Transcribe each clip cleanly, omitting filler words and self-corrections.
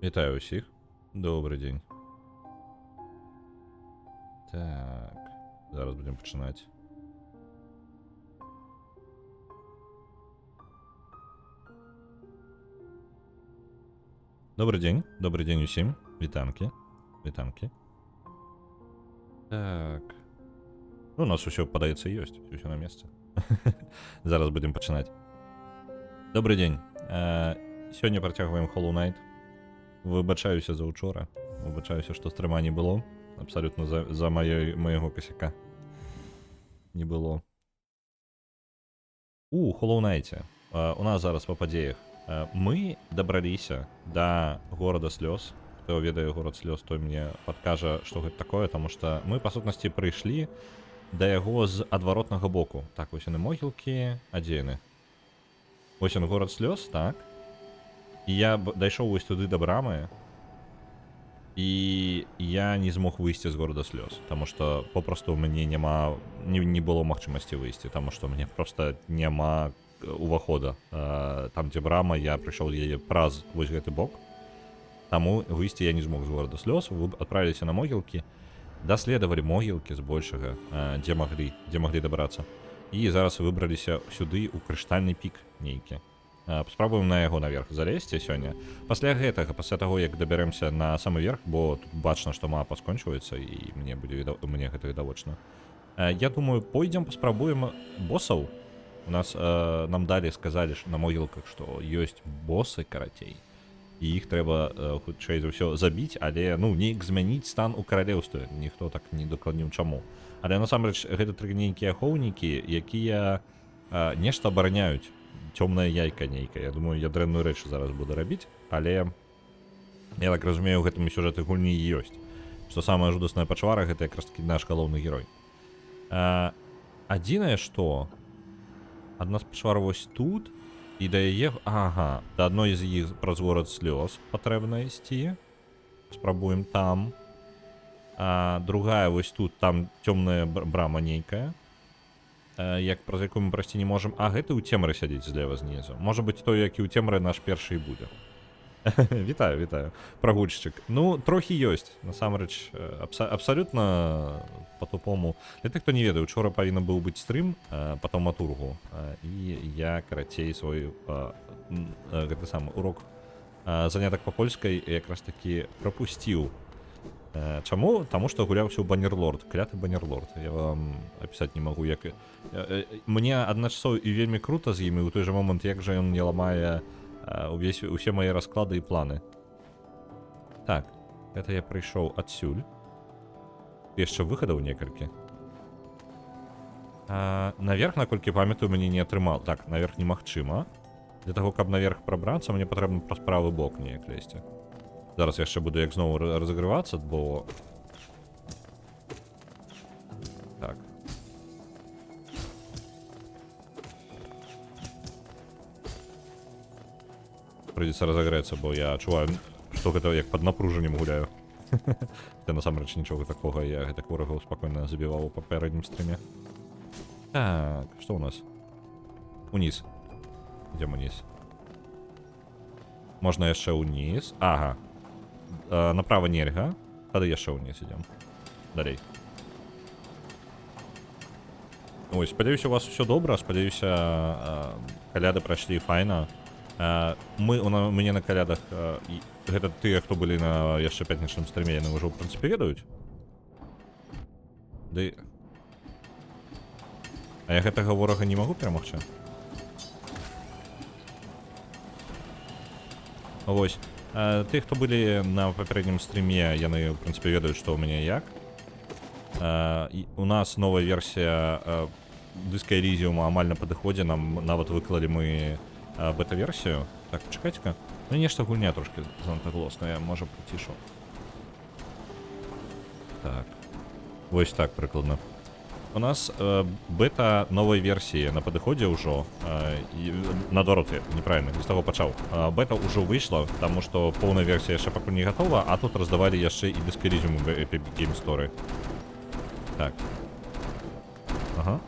Вітаю усіх. Добрий день. Так. Зараз будемо починати. Добрий день усім. Вітанки. Вітанки. Так. Ну, у нас все подається і ось, все на місці. Зараз будемо починати. Добрий день. Сьогодні протягуємо Hollow Knight. Вибачаюся за учора. Вибачаюся, що стрима не було. Абсолютно за моєго косяка. Не було. У Hollow Knight. У нас зараз по подіях. Ми добралися до города слез. Хто ведае город слез, той мне падкажа, што гэта такое, таму што мы, па сутнасці, прыйшлі да яго з адваротнага боку. Так, вось яны могілкі, а дзе яны? Вось ён горад слез, так. І я дайшоў вось туды да брамы, і я не змог выйсці з горада слез, таму што попросту ў мяне не было магчымасці выйсці, таму што ў мяне проста няма увахода. Там, дзе брама, я прыйшоў яе праз вось гэты бок. Таму выйсці я не змог з горада слёз. Вы адправіліся на могілкі, даследавалі могілкі збольшага, дзе маглі дабрацца. І зараз выбраліся сюды ў крыштальны пік нейкі. Паспрабуем на яго наверх залезці сёння. Пасля гэтага, пасля таго, як дабярэмся на самы верх, бо тут бачна, што мапа скончваецца, і мне гэта відавочна. Я думаю, пойдзем паспрабуем босаў. У нас нам далі сказалі на могілках, што ёсць босы, карацей. І іх трэба хутчэй за ўсё забіць, але неяк змяніць стан у каралеўстве. Ніхто так не дакладніў чаму. Але насамрэч гэта тры нейкія ахоўнікі, якія нешта абараняюць. Цёмная яйка нейкая. Я думаю, я дрэнную рэч зараз буду рабіць, але я так разумею, у гэтым сюжэты гульні ёсць. Што самая жудасная пачвара, гэта якраз такі наш галоўны герой. Адзінае, што адна з пачвар вось тут, і да яе... Ага, да адной з іх праз горад слёз патрэбна ісці. Спрабуем там. Другая вось тут, там цёмная брама нейкая. Як праз якую мы прайсці не можам. А гэты ў цемры сядзіць злева знізу. Можа быць, той, які ў цемры наш першы і будзе. Вітаю. Прагульшчык. Трохі ёсць. Насамрэч, абсалютна па-тупому. Для тых, хто не ведае, учора павінен быў быць стрым па таўматургу. І я, карацей, свой гэты самы урок занятак па польскай якраз такі прапусціў. Чаму? Таму што гуляўся ў Баннерлорд. Кляты Баннерлорд. Я вам апісаць не магу, як... Мне адначасова і вельмі крута з імі, у той жа момант, як жа ён не ламае усе мае расклады і планы. Так, гэта я прыйшоў адсюль. Яшчэ выхадаў некалькі. Наверх, наколькі памятаю, мяне не атрымал. Так, наверх немагчыма. Для таго, каб наверх прабрацца, мне патрэбна праз правы бок неяк лезці. Зараз яшчэ буду як зноў разыгрывацца, бо... Так. Прыйдзецца разагрэцца, бо я адчуваю, што гэта як пад напружаннем гуляю. Ты насамрэч нічога такога, я гэтак ворагаў спакойна забіваў у папярэднім стрыме. Так, што ў нас? Уніз. Ідзем уніз. Можна яшчэ ўніз. Ага. Направа нельга. Тады яшчэ ўніз ідзем. Далей. Ой, спадзяюся, у вас усё добра. Спадзяюся, каляды прайшлі файна. Мяне на калядах, гэта тыя, хто былі на яшчэ пятнічным стрыме, яны ўжо, ў прынцыпе, ведаюць. Ды... А я гэтага ворага не магу перамагчы? Вось. Ты, хто былі на папярэднім стрыме, яны, ў прынцыпе, ведаюць, што ў мяне як. У нас новая версія дыска Элізіума амаль на падыходзе, нам нават выклалі мы бета-версію. Так, чакайце-ка. Нешта гульня трошки занадта глосная, можа прыцішу. Так. Вось так прыкладна. У нас бета новай версіі на падыходзе ўжо. Наадварот, неправільна, з таго пачаў. Бета ўжо выйшла, таму што поўная версія яшчэ пакуль не гатова, а тут раздавалі яшчэ і дыск Элізіум у Epic Game Store. Так. Ага.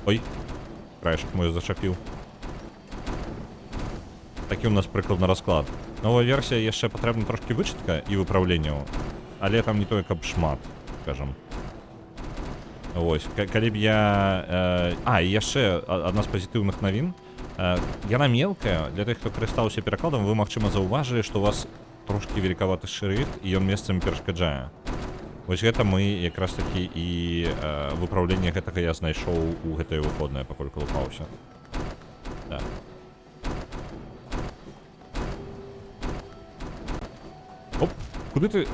Ой. Краешак мой зачапіў. Такі у нас прыкладна расклад. Новая версія яшчэ патрэбна трошкі вычытка і выпраўленняў, але там не тое, каб шмат, скажам. Вось, калі б я... і яшчэ адна з пазітыўных навін. Яна мелкая, для тых, хто карыстаўся перакладам, вы, магчыма, заўважылі, што у вас трошкі великаваты шрифт, і ён месцамі перашкаджае. Вось гэта мы якраз такі і выпраўленне гэтага я знайшоў у гэтай выходнай, пакуль калупаўся. Так. Оп, куды ты?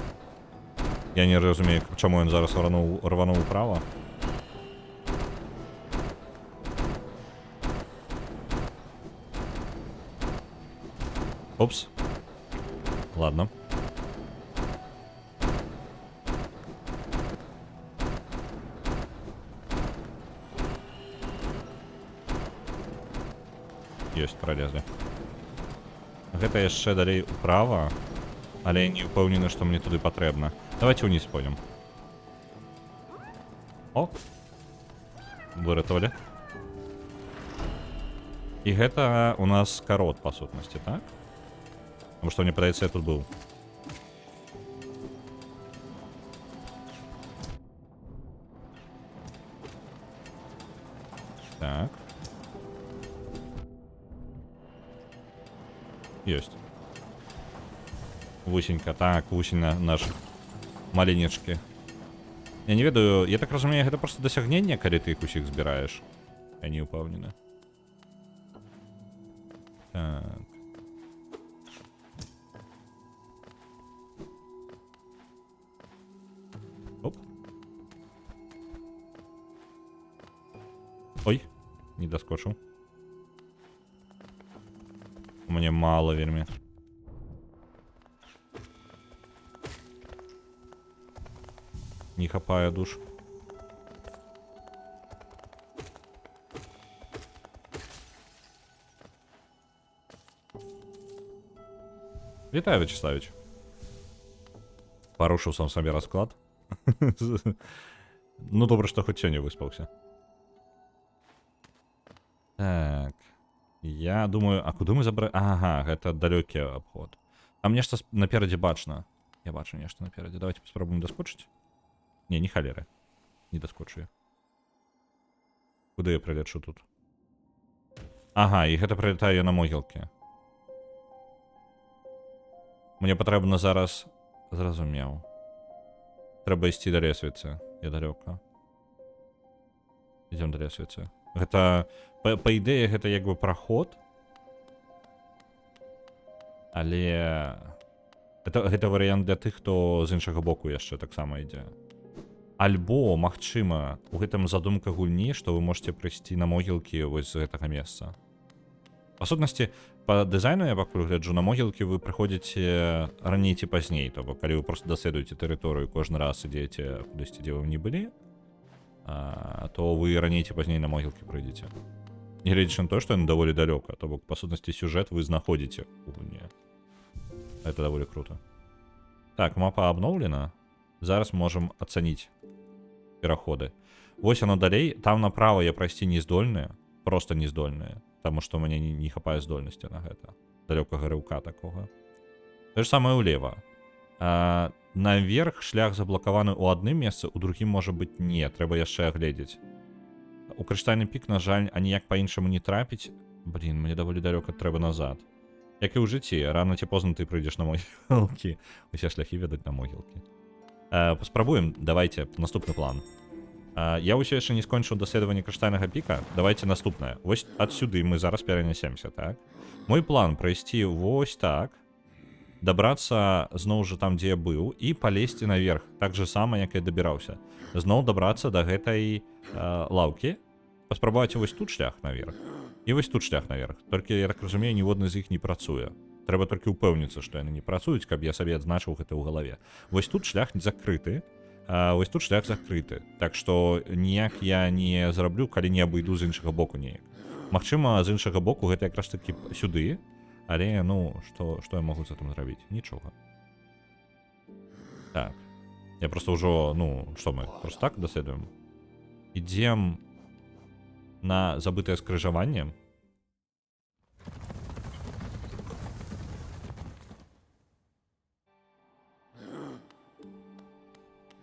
Я не разумею, чаму ён зараз рвануў управа. Опс. Ладно. Ёсць, пролезли. Гэта яшчэ далей управа, але я не ўпэўнены, што мне туды патрэбна. Давайте ўніз пойдем. О! Выратавалі. І гэта у нас карот, па сутнасці, так? Потому что мне падаецца, я тут был. Так. Есть. Вусенька. Так, вусень наш маленечкі. Я не ведаю, я так разумею, гэта просто дасягненне, калі ты іх усіх збіраеш. Я не ўпэўнены. Так. Оп. Ой, не доскочил. Мне мало вельми. Не хапаю душ. Вітаю, Вячеславич. Порушил сам себе расклад. Ну, добре, что хоть сегодня выспался. Так. Я думаю, а куда мы забрали? Ага, это далекий обход. Там нечто напереди бачно. Я бачу нечто напереди. Давайте попробуем доскочить. Не холеры. Не доскочу я. Куда я прилечу тут? Ага, и это прилетаю я на могилке. Мне потрібно зараз... Зрозумів. Треба йти до лесвицы. Я далеко. Идем до лесвицы. Это... По ідеї, гэта як бы проход. Але... Гэта варыянт для тых, хто з іншага боку яшчэ таксама ідзе. Альбо, магчыма, у гэтым задумка гульні, што вы можете прыйсці на могілкі вось з гэтага месца. Па сутнасці, по дызайну я пакуль гляджу, на могілкі вы прыходзіце раней ці пазней, то бок калі вы просто даследуеце тэрыторыю, кожны раз ідзеце кудысьці, дзе вы не былі, то вы раней ці пазней на могілкі прыйдзеце. Не глядзячы на то, што яны даволі далёка, то бок па сутнасці сюжэт вы знаходзіце у гульні. Это даволі круто. Так, мапа обновлена. Зараз можем ацаніць пераходы. Вось оно далей, там направо я прайсці не здольная, просто не здольная, потому что у мяне не хапае здольнасці на гэта. Далёкага рыўка такога. То же самое улева. Наверх шлях заблакаваны ў адным месцы, у другім можа быць не, трэба яшчэ агледзець. У крыштальны пік, на жаль, а ніяк па-іншаму не трапіць. Блин, мне даволі далёка трэба назад. Як і ў жыцці, рано ці позна ты прыйдзеш на могілкі. Усе шляхі ведуць на могілкі. Паспрабуем, давайте, наступны план. Я ўсё яшчэ не скончыў даследаванне крыштальнага піка. Давайте наступнае. Вось адсюды мы зараз перанесемся, так? Мой план прайсці вось так, дабрацца зноў жа там, дзе я быў, і палезці наверх, так же сама, як я дабіраўся. Зноў дабрацца да гэтай лаўкі, паспрабаваць вось тут шлях наверх. І вось тут шлях наверх. Толькі, я так разумею, ніводны з іх не працуе. Трэба толькі ўпэўніцца, што яны не працуюць, каб я сабе адзначыў гэта ў галаве. Вось тут шлях закрыты, вось тут шлях закрыты. Так што ніяк я не зраблю, калі не абыйду з іншага боку неяк. Магчыма, з іншага боку гэта якраз такі сюды, але, ну, што я магу з гэтым зрабіць? Нічога. Так. Я просто ўжо, ну, што мы, просто так даследуем? Ідзем на забытае скрыжаванне.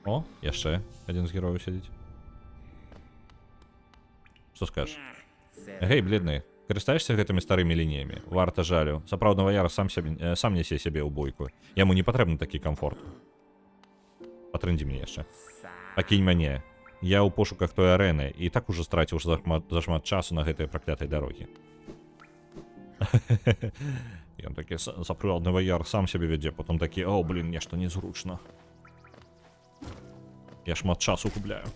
О, яшчэ адзін з герояў сядзіць. Што скажаш? Гей, бледны, карыстаешся гэтымі старымі лініямі? Варта жалю. Сапраўдны ваяр сам нясе сябе ў бойку. Яму не патрэбны такі камфорт. Патрындзі мне яшчэ. Пакінь мяне. Я ў пошуках той арэны і так ужо страціў зашмат часу на гэтай праклятай дарогі. Ён такі сапраўдны ваяр сам сябе вядзе, потом такі, о, блін, нешта незручна. Я шмат часу губляю.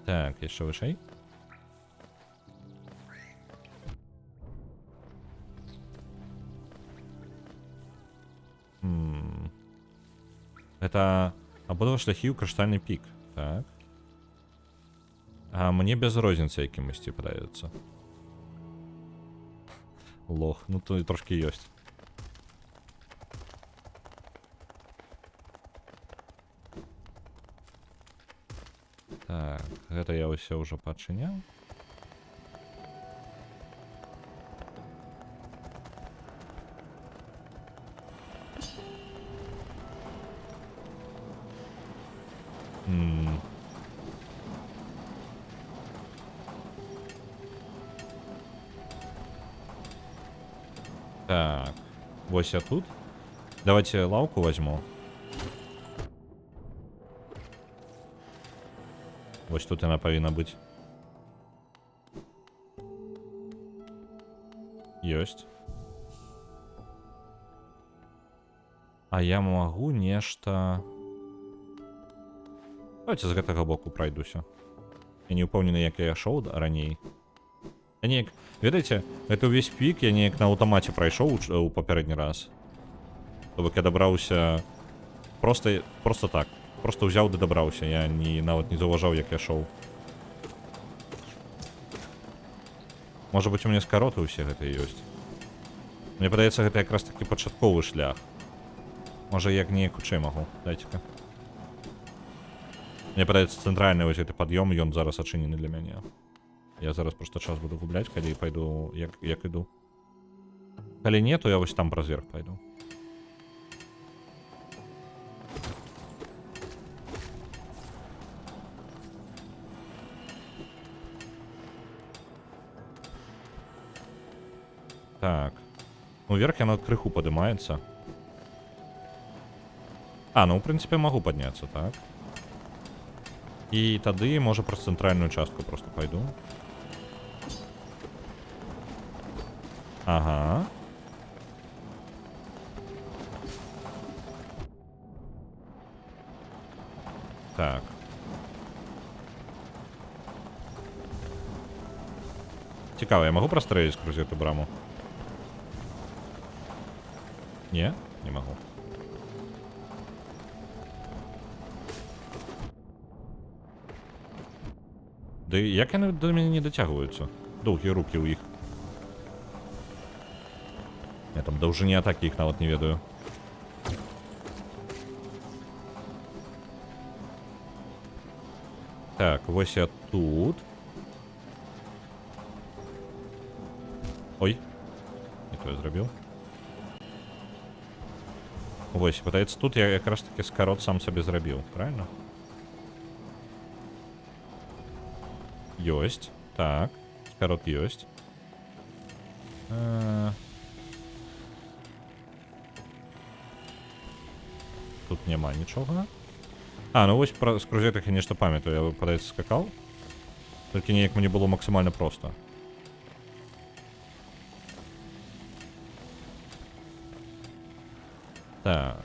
Так, яшчэ вышэй. Это абодва шляхі ў крыштальны пік. Так. А мне без розніцы якімсьці падаецца. Лох, ну то і трошки ёсць. Так, гэта я ўсё ўжо пачыняў. Так, вось я тут. Давайте лаўку возьму. Вось тут яна павінна быць. Ёсць. А я магу нешта... Давайте з гэтага боку пройдуся. Я не ўпэўнены, як я ішоў раней. Я неяк... Ведаеце, гэта ўвесь пік я неяк на аўтамаце прайшоў у папярэдні раз. То бок я дабраўся... Просто так. Просто ўзяў ды дабраўся. Я нават не заўважаў, як я шоў. Можа быць, у мяне скароты ўсе гэтыя ёсць. Мне падаецца, гэта якраз такі пачатковы шлях. Можа, як неяк хутчэй магу. Дайце-ка. Мне падаецца, цэнтральны вось гэты пад'ём, ён зараз ачынены для мяне. Я зараз проста час буду губляць, калі пайду, як іду. Калі не, то я вось там праз верх пайду. Так. Ну, вверх яно крыху падымаецца. А, ну, ў прынцыпе, магу падняцца, так. І тады, можа, праз цэнтральную частку просто пайду. Ага. Так. Цікава, я магу прастрэліць скрозь эту браму? Не? Не магу. Да як яны до мяне не дацягваюцца? Доўгія рукі ў іх. Я там даўжыні атакі іх нават не ведаю. Так, вось я тут. Ой. Не то я зрабіў. Вось, пытаецца тут я якраз таки скарот сам сабе зрабіў, правильно? Ёсць. Так. Скарот ёсць. Тут няма нічога. А, ну вось пра скрузетах я нешта памятаю. Я, падаецца, скакаў. Толькі неяк мне было максімальна проста. Так.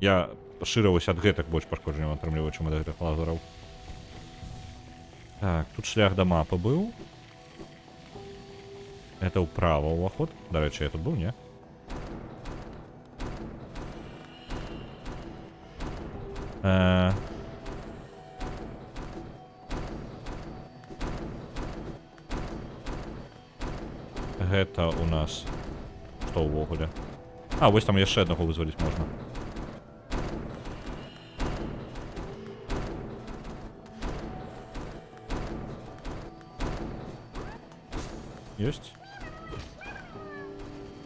Я пашырываюся ад гэтых больш пашкоджанняў атрымліваю, чым ад гэтых лазераў. Так, тут шлях да мапы быў. Это ўправа ўваход. Дарэчы, я тут быў, не? Гэта у нас што ўвогуле? А, вось там яшчэ аднаго вызваліць можна. Ёсць.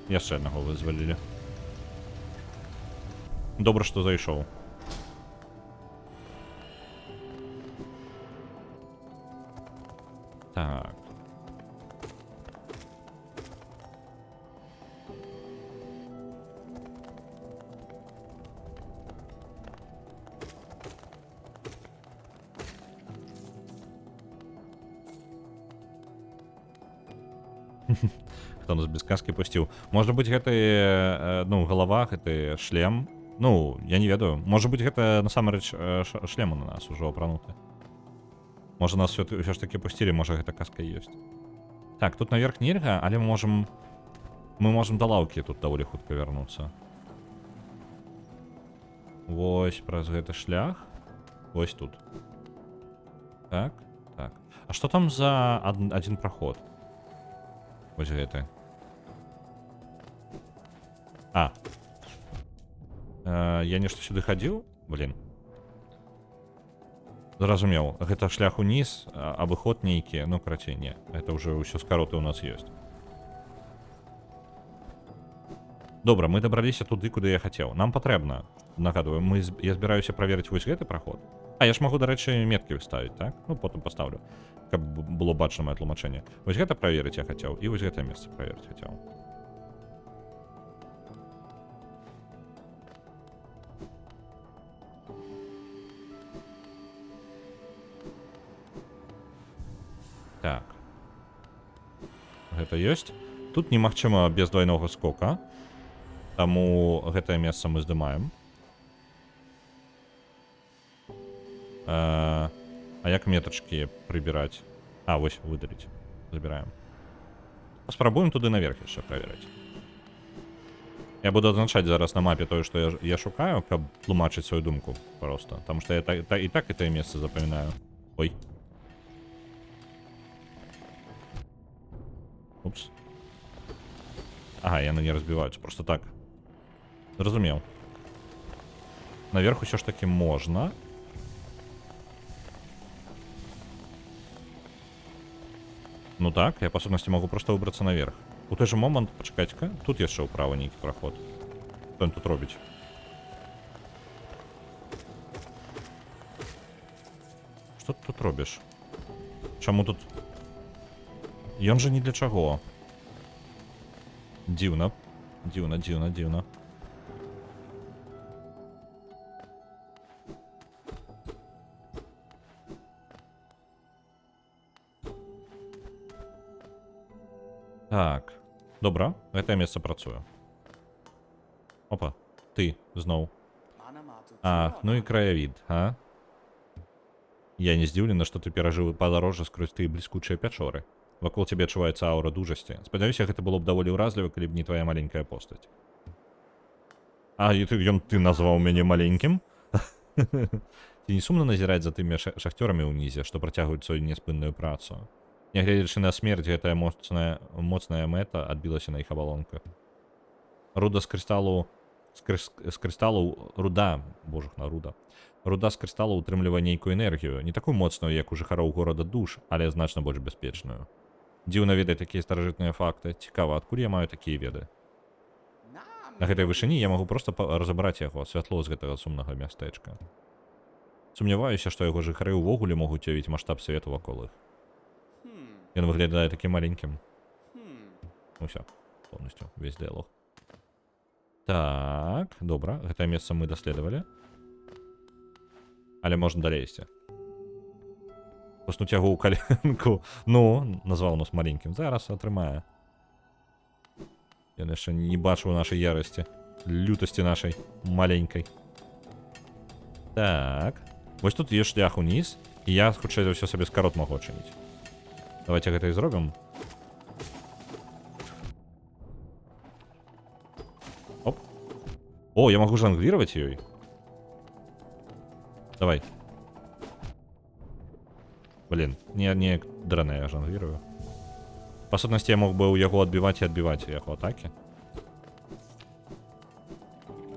Яшчэ аднаго вызвалілі. Добра, што зайшоў. Так. Хто нас без каски пусціў. Можа быць гэты, ну, галава, гэты шлем. Ну, я не ведаю. Можа быць гэта насамрэч шлем на нас ужо апрануты. Можа нас ўсё ж таки пусцілі, можа гэта каска ёсць. Так, тут наверх нельга, але мы можам да лаўкі тут даволі хутка вярнуцца. Вось праз гэты шлях. Вось тут. Так, так. А што там за адзін праход? Вось гэты. А. Я нешта сюды хадзіў? Блин. Зразумеў. Гэта шлях уніз, абыход нейкі. Ну, карацей, не. Это ўжо ўсё скароты у нас ёсць. Добра, мы дабраліся туды, куды я хацеў. Нам патрэбна. Нагадваю, я збіраюся праверыць вось гэты праход. А, я ж магу, дарэчы, меткі вставіць, так? Ну, потым пастаўлю. Каб было бачна маё тлумачэнне. Вось гэта праверыць я хацеў, і вось гэтае месца праверыць хацеў. Так. Гэта ёсць. Тут немагчыма без двайнога скока. Таму гэтае месца мы здымаем. А як метачкі прыбіраць? А, вось, выдаліць. Забіраем. Паспрабуем туды наверх яшчэ праверыць. Я буду адзначаць зараз на мапе тое, што я шукаю, каб тлумачыць сваю думку проста. Таму што я і так гэтае месца запамінаю. Ой. Упс. Ага, яны не разбіваюцца, просто так. Зразумеў. Наверх усё ж таки можна. Ну так, я па сутнасці могу просто выбрацца наверх. У той же момант, пачакайце-ка, тут яшчэ ўправа нейкі праход. Што ён тут робіць? Што ты тут робіш? Чаму тут? Ён жа ні для чаго. Дзіўна. Дзіўна, дзіўна, дзіўна. Так. Добра, гэтае месца працуе. Опа, ты зноў. А, ну і краявід, а? Я не здзіўлена, што ты перажыў падарожжа скрозь тыя бліскучыя пячоры. Вакол цябе адчуваецца аўра дужасці. Спадзяюся, гэта было б даволі ўразліва, калі б не твая маленькая постаць. А, і ты назваў мяне маленькім? Ці не сумна назіраць за тымі шахцёрамі ўнізе, што працягваюць сваю неспынную працу? Нягледзячы на смерць, гэтая моцная мэта адбілася на іх абалонках. Руда з крысталу... З крысталу... Руда... Божухна, руда. Руда з крысталу ўтрымлівае нейкую энергію, не такую моцную, як у жыхароў горада душ, але значна больш бяспечную. Дзіўна ведаць такія старажытныя факты. Цікава, адкуль я маю такія веды? На гэтай вышыні я магу проста разабраць яго, святло з гэтага сумнага мястэчка. Сумняваюся, што яго жыхары ўвогуле могуць уявіць маштаб свету вакол іх. Ён выглядае такім маленькім. Усё, полностью, весь дыялог. Так, добра, гэтае месца мы даследавалі. Але можна далей ісці. Паснуць яго ў каленку. Ну, назваў нас маленькім. Зараз атрымае. Я яшчэ не бачу нашай ярасці. Лютасці нашай маленькай. Так. Вось тут є шлях уніз. І я, хутчэй за ўсё, сабе скарот магу адчыніць. Давайте гэта і зробім. Оп. О, я магу жангліраваць ёй. Давай. Блин, не драная я жанглірую. Па сутнасці, я мог бы ў яго адбіваць і адбіваць яго атакі.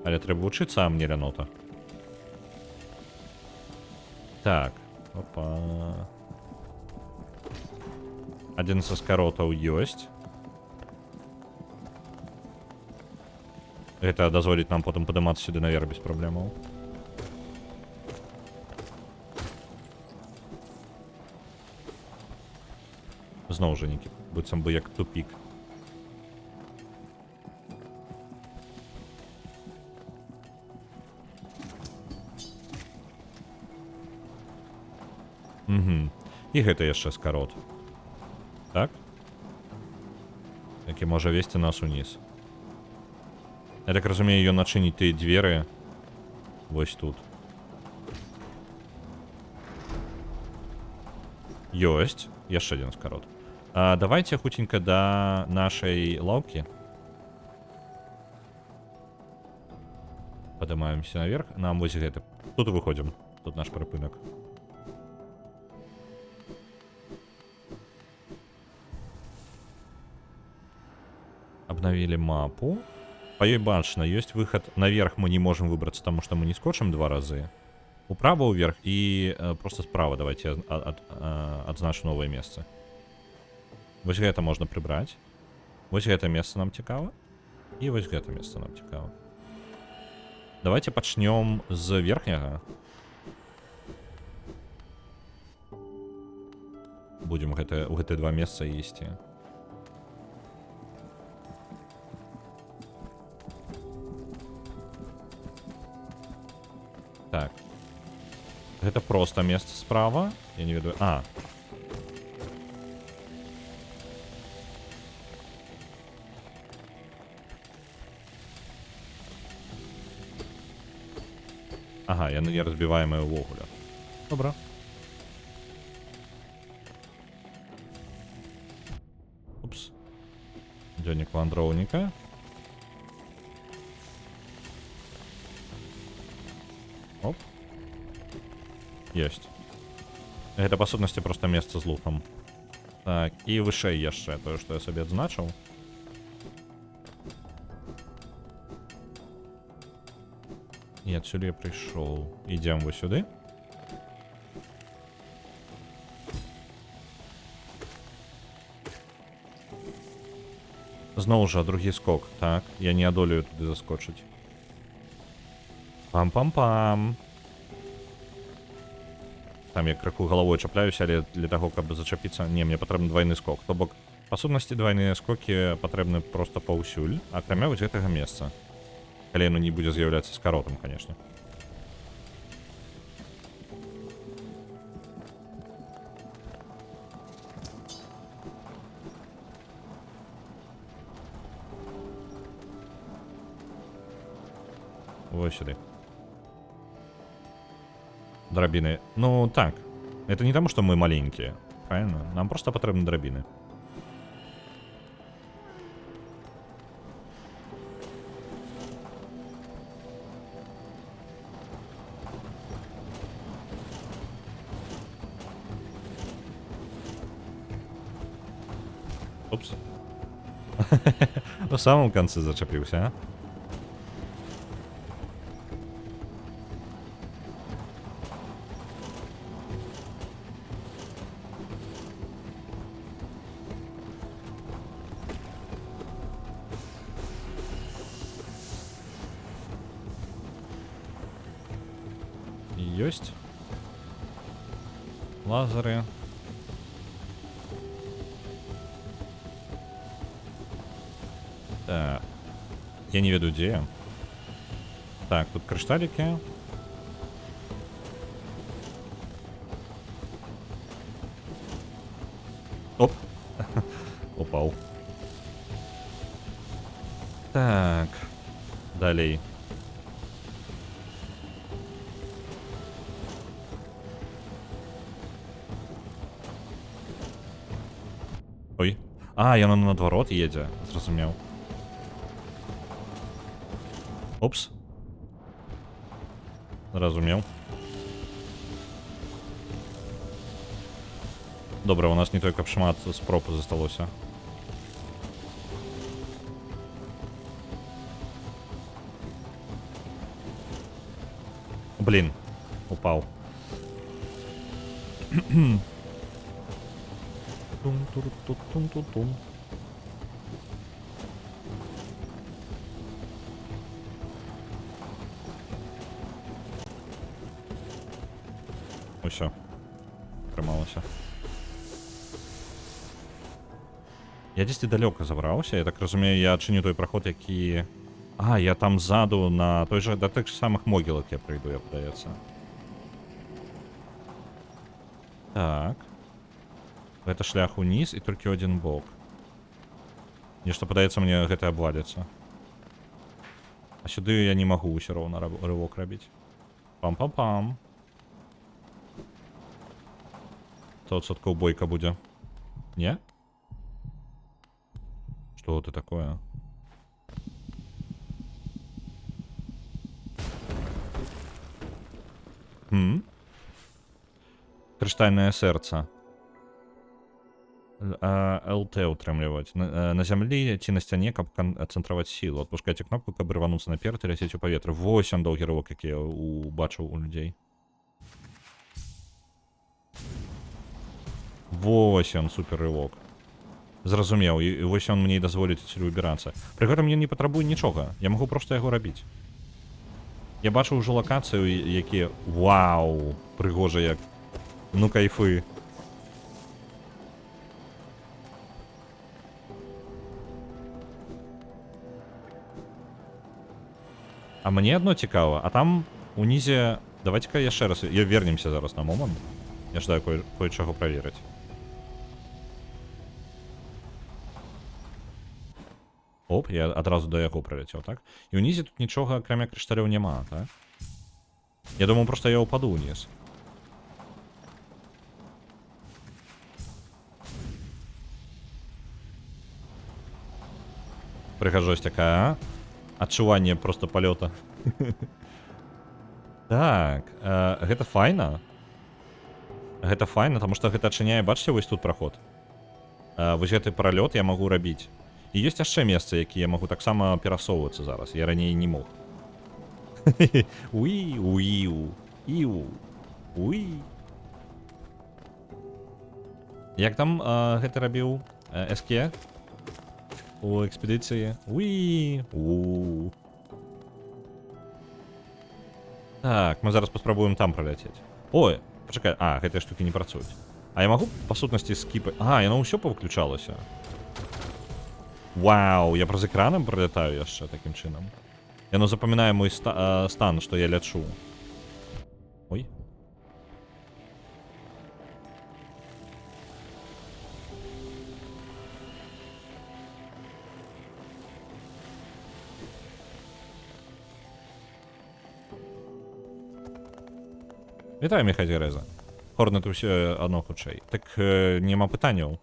Але трэба вучыцца, а мне лянота. Так. Опа. Один со скаротаў ёсць. Гэта дазволіць нам потым падымацца сюды наверх без праблемаў. Зноў жа нейкі, быццам бы як тупік. І гэта яшчэ скарот. Так? Які можа весці нас уніз. Я так разумею, ён начыніць тыя дзверы. Вось тут. Ёсць. Яшчэ адзін скарот. Давайте хутенька да нашай лаўкі. Падымаемся наверх. Нам вось гэта. Тут выходзім. Тут наш прыпынак. Обновили мапу. По ёй бачна, ёсць выхад. Наверх мы не можем выбрацца, потому что мы не скочым 2 разы. Управа ўверх і просто справа. Давайте адзначу новае месца. Вось гэта можна прыбраць. Вось гэта месца нам цікава. І вось гэта месца нам цікава. Давайте пачнём з верхняга. Будем у гэтыя 2 месца ісці. Так. Гэта проста месца справа. Я не ведаю. Ага, яны не разбіваемыя ўвогуле. Добра. Упс. Дзённік вандроўніка. Оп. Есть. Гэта па сутнасці проста месца з лукам. Так, і вышэй яшчэ тое, што я сабе адзначыў. І адсюль я прыйшоў. Ідзем вось сюды. Зноў жа другі скок. Так, я не адолею туды заскочыць. Пам-пам-пам. Там я крыху галавой чапляюся, але для таго, каб зачапіцца... Не, мне патрэбны двайны скок. То бок, па сутнасці, двайныя скокі патрэбны проста паўсюль, акрамя вось гэтага месца. Калі яно не будзе з'яўляцца скаротам, канешне. Вось сюды. Драбины. Ну, так. Это не потому, что мы маленькие. Правильно? Нам просто потребны драбины. Упс. В самом конце зачепился, а? Есть. Лазеры. Так. Я не веду, где я. Так, тут кришталики. Оп. Упал. Так. Далее. Ой. А, яно наадварот едзе. Зразумеў. Опс. Зразумеў. Добра, у нас не той, каб шмат спроб засталося. Блин. Упал. Тум-тур-ту-тум-ту-тум. Усё. Трималося. Я десь далеко забраўся, я так разумею, я адчыню той праход, які... А, я там ззаду на той же, да тых самых могілак я прыйду, я падаецца. Так. Гэта шлях уніз і толькі один бок. Нешта падаецца мне гэта абваліцца. А сюды я не магу ўсё роўна рывок рабіць. Пам-пам-пам. 100% бойка будзе. Не? Что это такое? Крыштальное сэрца. ЛТ утрымліваць. На зямлі ці на сцяне, каб канцэнтраваць сілу. Адпускайце кнопку, каб рвануцца наперад і ляцець у паветра. Вось он доўгі рывок, які я убачыў у людзей. Вось он, супер рывок. Зразумеў, і вось он мне і дазволіць адсюль выбірацца. Пры гэтым я не патрабую нічога. Я магу проста яго рабіць. Я бачу ўжо лакацыю, якія... Вау! Прыгожа як. Ну кайфы. А мне одно цікава, а там унізе... Давайте-ка яшчэ раз... Я вернемся зараз на момант. Я ждаю кое-чаго праверыць. Оп, я адразу да яго праляцеў, так? І ўнізе тут нічога, акрамя крышталёў, няма, так? Я думаю, просто я упаду ўніз. Прыгажосць такая, а? Адчуванне просто палёта. Так, гэта файна. Гэта файна, таму што гэта адчыняе, бачыце, вось тут праход. Вось гэты пралёт я магу рабіць. І ёсць яшчэ месцы, якія я магу таксама перасоўвацца зараз. Я раней не мог. Уі, уіу, іу, уі. Як там гэта рабіў СК? У экспедыцыі. Уі, у. Так, мы зараз паспрабуем там праляцець. Ой, пачакай, гэтыя штукі не працуюць. А я магу, па сутнасці, скіпаць? Яно ўсё павыключалася. Вау, я праз экраном пролетаю яшчэ таким чынам. Яно запамінае мой стан, што я лячу. Ой. Вітаю, Міхай Гереза. Хорнет усё адно хутчэй. Так нема пытанняў.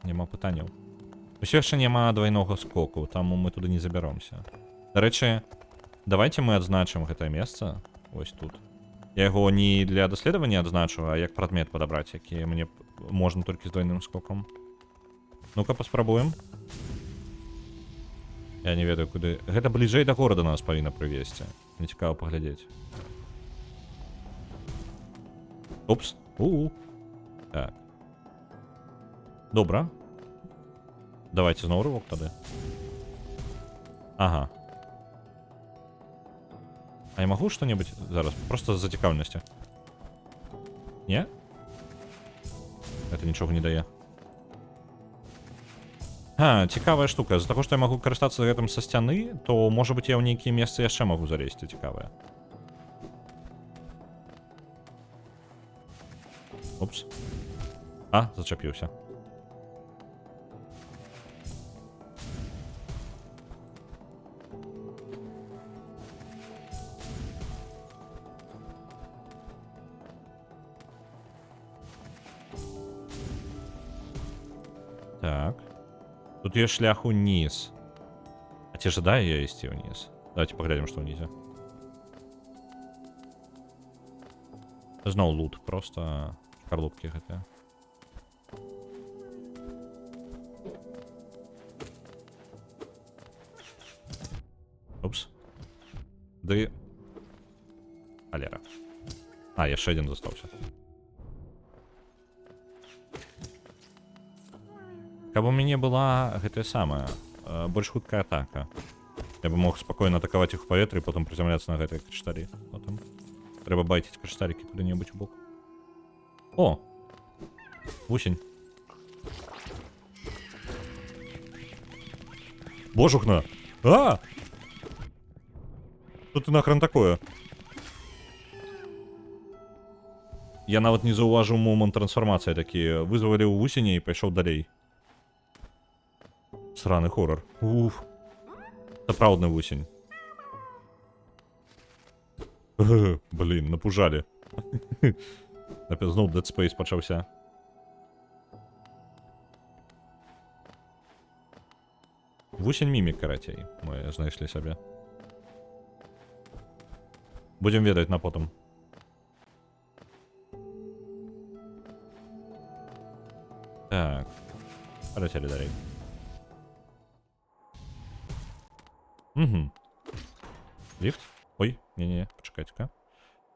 Нема пытанняў. Усё яшчэ няма двайнога скоку, таму мы туды не забяромся. Дарэчы, давайте мы адзначым гэтае месца. Вось тут. Я яго не для даследавання адзначу, а як прадмет падабраць, які мне можна толькі з двайным скокам. Ну-ка, паспрабуем. Я не ведаю, куды... Гэта бліжэй да горада нас павінна прывесці. Мне цікава паглядзець. Упс. Так. Добра. Давайте зноў рывок тады. Ага. А я магу што-небудзь зараз? Просто з зацікаўленасці. Не? Это нічога не дае. Цікавая штука. З-за таго, што я магу карыстацца гэтым са сцяны, то, можа быць, я ў нейкія месцы яшчэ магу залезці цікавыя. Упс. Зачапіўся. Так. Тут ёсць шлях уніз. А ці жадаю я ісці ўніз? Давайте паглядзім, што ўнізе. Зноў лут, просто шкарлупкі гэтыя. Упс. Ды... Алера. Яшчэ адзін застаўся. Каб у мяне была гэтая самая больш хуткая атака. Я бы мог спакойна атакаваць іх у паветры і потым прызямляцца на гэтыя крышталі. Потым трэба байціць крышталікі куды-небудзь у бок. О! Вусень. Божухна! А! Что ты нахрен такое? Я нават не заўважыў момант трансфармацыі такі. Вызваліў вусеня і пайшоў далей. Сраны хоррор. Уф. Сапраўдны вусень. Блин, напужалі. Зноў Dead Space пачаўся. Вусень мімік, карацей. Мы знайшлі сабе. Будем ведаць на потым. Так. Полетели далей. Угу. Ліфт? Ой, не-не, пачакайце-ка.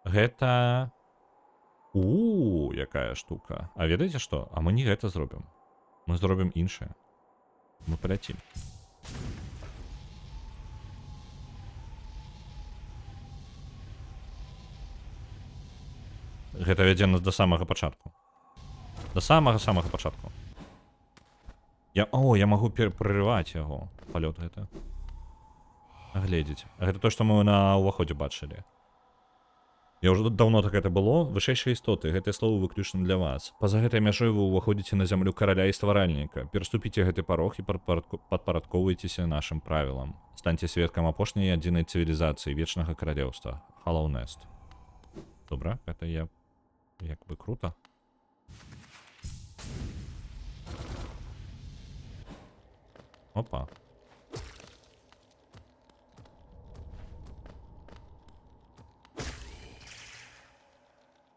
Гэта... Якая штука. А ведаеце што? А мы не гэта зробім. Мы зробім іншае. Мы паляцім. Гэта вядзе нас да самага пачатку. До самага-самага пачатку. Я магу прерываць яго. Палёт гэта. Гледзіць. Гэта то, што мы на ўваходзе бачылі. Я ўжо даўно так гэта было. Вышэйшыя істоты, гэтыя словы выключна для вас. Па-за гэтай мяжой вы ўваходзіце на зямлю караля і стваральніка. Пераступіце гэты парог і падпарадкоўвайцеся нашым правілам. Станьце сведкам апошняй адзінай цывілізацыі вечнага каралеўства. Hollow Nest. Добра, гэта я... як бы круто. Опа.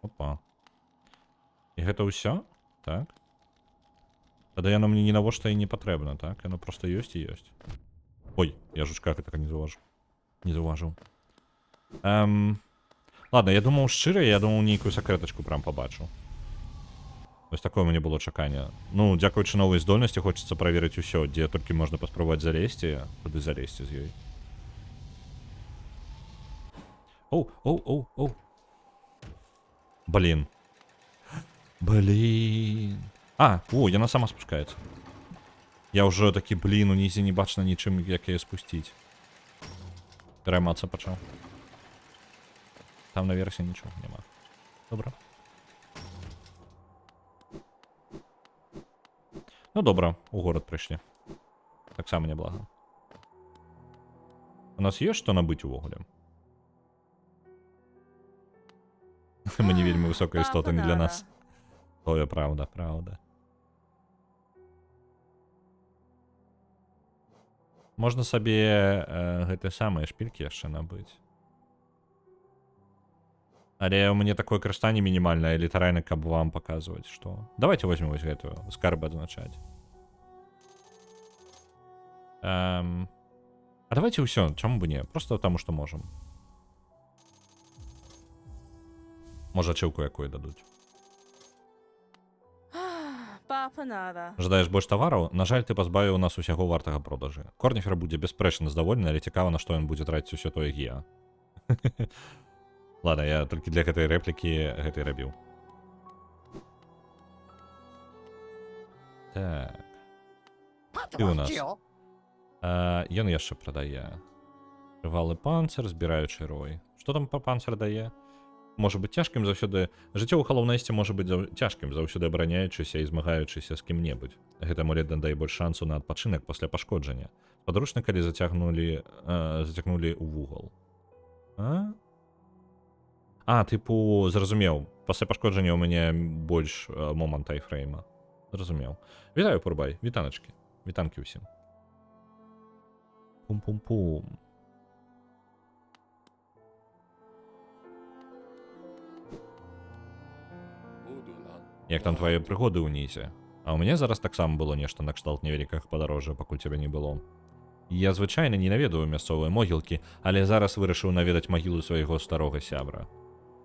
Опа. І гэта ўсё? Так. Тады яно мне ні навошта і не патрэбна, так? Яно проста ёсць і ёсць. Ой, я жучка гэтага не заўважыў. Не заўважыў. Ладно, я думаў шчыра, я думаў нейкую сакрэтачку прям пабачу. Вось такое мне было чаканне. Ну, дзякуючы новай здольнасці хочацца праверыць усё, дзе толькі можна паспрабаваць залезці, туды залезці з ёй. Оу. Блин. Блин. Яна сама спускаецца. Я ўжо такі, блин, унізе не бачна нічым, як яе спусціць. Пераймацца пачаў. Там наверсе нічога няма. Добра. Ну добра, у горад прыйшлі. Таксама няблага. У нас ёсць што набыць увогуле? Мы не вельмі высокая істота не для нас. Тое праўда, праўда. Можна сабе гэтыя самыя шпількі яшчэ набыць. Але у мяне такое карыстанне мінімальнае, літаральна, каб вам паказваць, што... Давайте возьмем вось гэтую, скарбы адзначаць. А давайте ўсё, чаму бы не? Просто таму, што можам. Можа, ачыўку якую дадуць. Жадаеш больш тавараў? На жаль, ты пазбавіў нас усяго вартага продажы. Корніфер будзе бясспрэчна задаволены, але цікава, на што ён будзе траціць усё тое геа. Ладно, я толькі для гэтай рэплікі гэтай рабіў. Так. Ты у нас. Ён яшчэ прадае. Трывалы панцыр, збіраючы рой. Што там па панцыр дае? Можа быць цяжкім заўсёды... Жыццё ў Hollow Nest можа быць цяжкім, заўсёды абараняючыся і змагаючыся з кім-небудзь. Гэта амулет дае больш шансу на адпачынак пасля пашкоджання. Падручна, калі зацягнулі ў вугал. Тыпу, зразумеў. Пасля пашкоджання ў мяне больш момант тайфрейма. Зразумеў. Вітаю, Пурбай. Вітаначкі. Вітанкі ўсім. Пум-пум-пум. Як там твае прыгоды ўнізе? А ў мяне зараз таксама было нешта накшталт невялікага падарожжа, пакуль цябе не было. Я звычайна не наведаю мясцовыя могілкі, але зараз вырашыў наведаць магілу свайго старога сябра.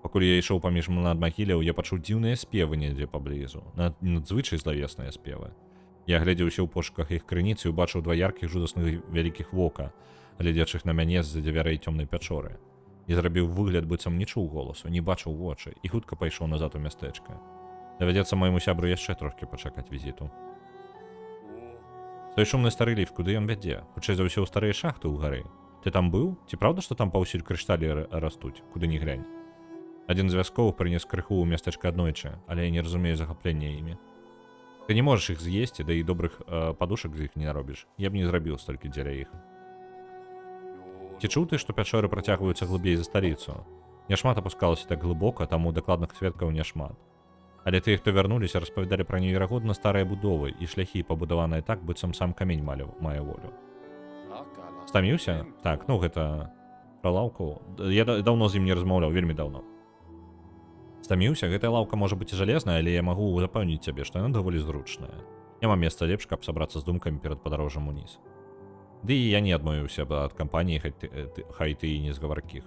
Пакуль я ішоў паміж над магіляў, я пачуў дзіўныя спевы недзе паблізу. Надзвычай злавесныя спевы. Я глядзеўся ў пошуках іх крыніц і ўбачыў два яркіх жудасных вялікіх вока, глядзячых на мяне з-за дзвярэй цёмнай пячоры. І зрабіў выгляд, быццам не чуў голасу, не бачыў вочы і хутка пайшоў назад у мястэчка. Давядзецца майму сябру яшчэ трохі пачакаць візіту. Той шумны стары ліфт, куды ён вядзе? Хутчэй за ўсё ў старыя шахты ў гары. Ты там быў? Ці праўда, што там паўсюль крышталі растуць, куды ні глянь? Адзін з вясковых прынес крыху ў мястэчка аднойчы, але я не разумею захаплення імі. Ты не можаш іх з'есці, да і добрых падушак з іх не наробіш. Я б не зрабіў столькі дзеля іх. Ці чуў ты, што пячоры працягваюцца глыбей за сталіцу? Няшмат апускалася так глыбока, таму дакладных сведкаў няшмат. Але тыя, хто вярнуліся, распавядалі пра неверагодна старыя будовы і шляхі, пабудаваныя так, быццам сам камень мае волю. Стаміўся? Так, ну гэта пра лаўку. Я даўно з ім не размаўляў, вельмі даўно. Стаміўся, гэтая лаўка можа быць і жалезная, але я магу запэўніць цябе, што яна даволі зручная. Няма месца лепш, каб сабрацца з думкамі перад падарожжам уніз. Ды і я не адмовіўся б ад кампаніі, хай ты і не з гаваркіх.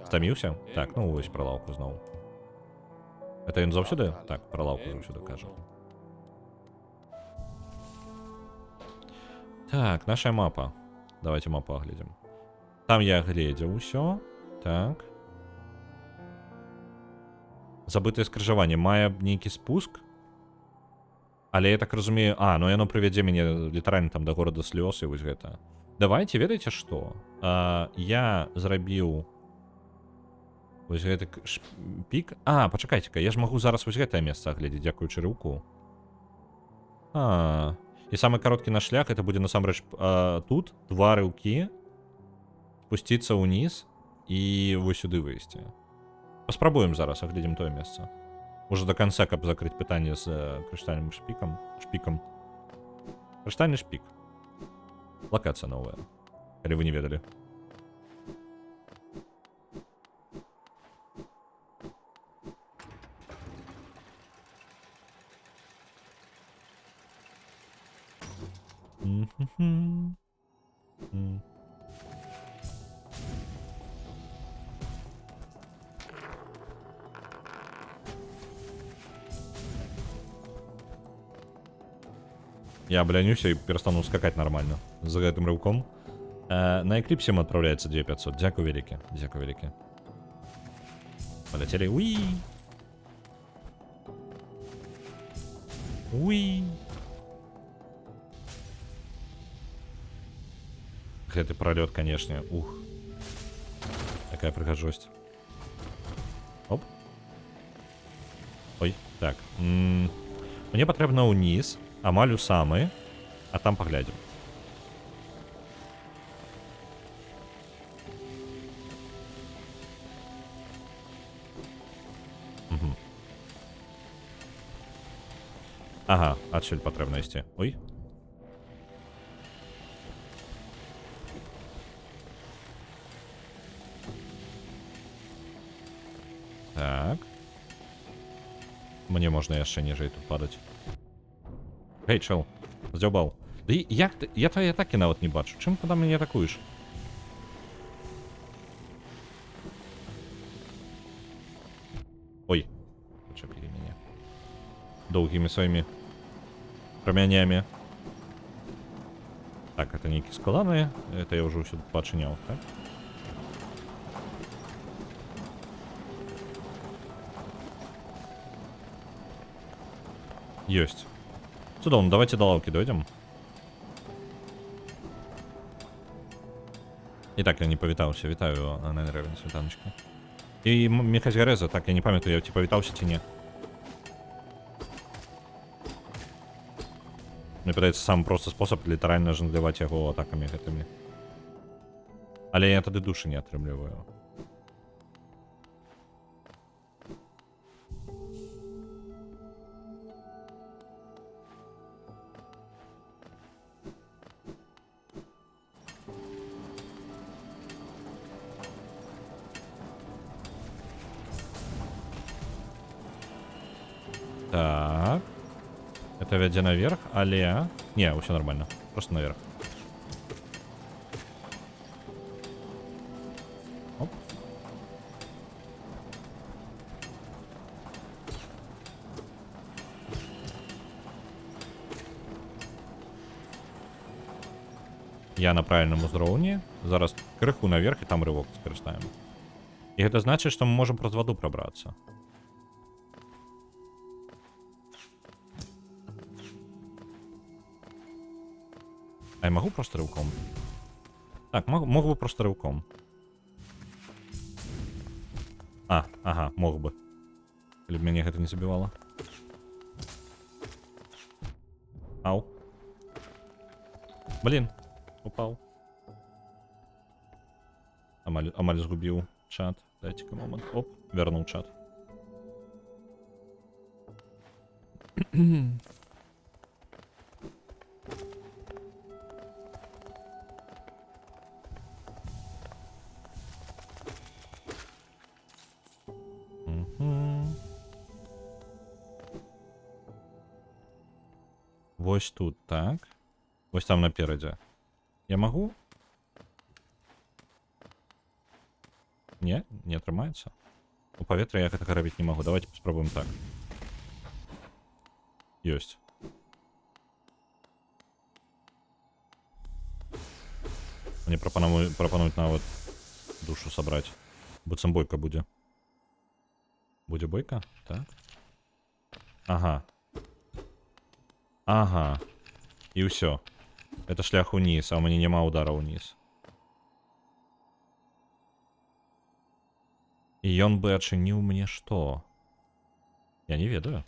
Стаміўся? Так, ну вось пра лаўку зноў. Это ён заўсёды? Так, пра лаўку заўсёды кажа. Так, наша мапа. Давайте мапу агледзім. Там я гледзеў усё. Так. Забытае скрыжаванне. Мае нейкі спуск? Але я так разумею... ну яно прывядзе мяне літаральна там да горада слёз і вось гэта. Давайте, ведаеце што? Я зрабіў... Вось гэты пік... пачакайце-ка, я ж магу зараз вось гэтае месца агледзець, дзякуючы рыўку. І самы кароткі наш шлях, это будзе насамрэч тут, два рыўкі, спусціцца ўніз і вось сюды выйсці. Паспрабуем зараз, агледзім тое месца. Уже до канца, каб закрыць пытанне з крыштальным шпікам. Крыштальны шпік. Лакацыя новая, калі вы не ведалі. Я блянюся і перастану скакаць нармальна за гэтым рыўком. На экліпсе адпраўляецца 2500. Дзякуй вялікі, дзякуй вялікі. Паляцелі. Уі! Уі! Гэты пролет, канешне. Ух. Такая прыгажосць. Оп. Ой, так. Мне патрэбна ўніз, амаль у самы, а там паглядзім. Ага, адсюль патрэбна ісці. Ой. Так. Мне можна яшчэ ніжэй тут падаць. Гей, чел, здзяўбаў. Да як ты... Я твае атакі нават не бачу. Чым ты мяне атакуеш? Ой. Пачапілі мяне. Доўгімі сваімі прамянямі. Так, это нейкі складаныя. Это я ўжо ўсё пачыняў, так? Ёсць. Цудоўна, давайте до лаўкі дойдзем. І так, я не павітаўся. Вітаю, Найнрэвен, світаночка. І Міхась Гареза, так, я не памятаю, я ці павітаўся, ці не. Мне падаецца, самы просты спосаб літаральна жангляваць яго атакамі гэтымі. Але я тады душы не атрымліваю. Так. Это вядзе наверх, але... Не, ўсё нормально. Просто наверх. Оп. Я на правільному узроўні. Зараз крыху наверх і там рывок скарыстаем. І гэта значыць, што мы можам праз ваду прабрацца. А я могу просто рывком? Так, мог бы просто рывком. Ага, мог бы. Калі б мяне гэта не забівала. Ау. Блин, упал. Амаль згубіў чат. Дайте-ка момент. Оп, вернул чат. Вось тут, так. Вось там наперадзе. Я могу? Не атрымаецца. У паветра я гэтага рабіць не могу. Давайте паспрабуем так. Ёсць. Мне прапануюць нават душу сабраць. Быццам бойка будзе. Будзе бойка? Так. Ага. Ага. І ўсё. Это шлях униз, а у мяне няма удара ўніз. І ён бы адчыніў мне што? Я не ведаю.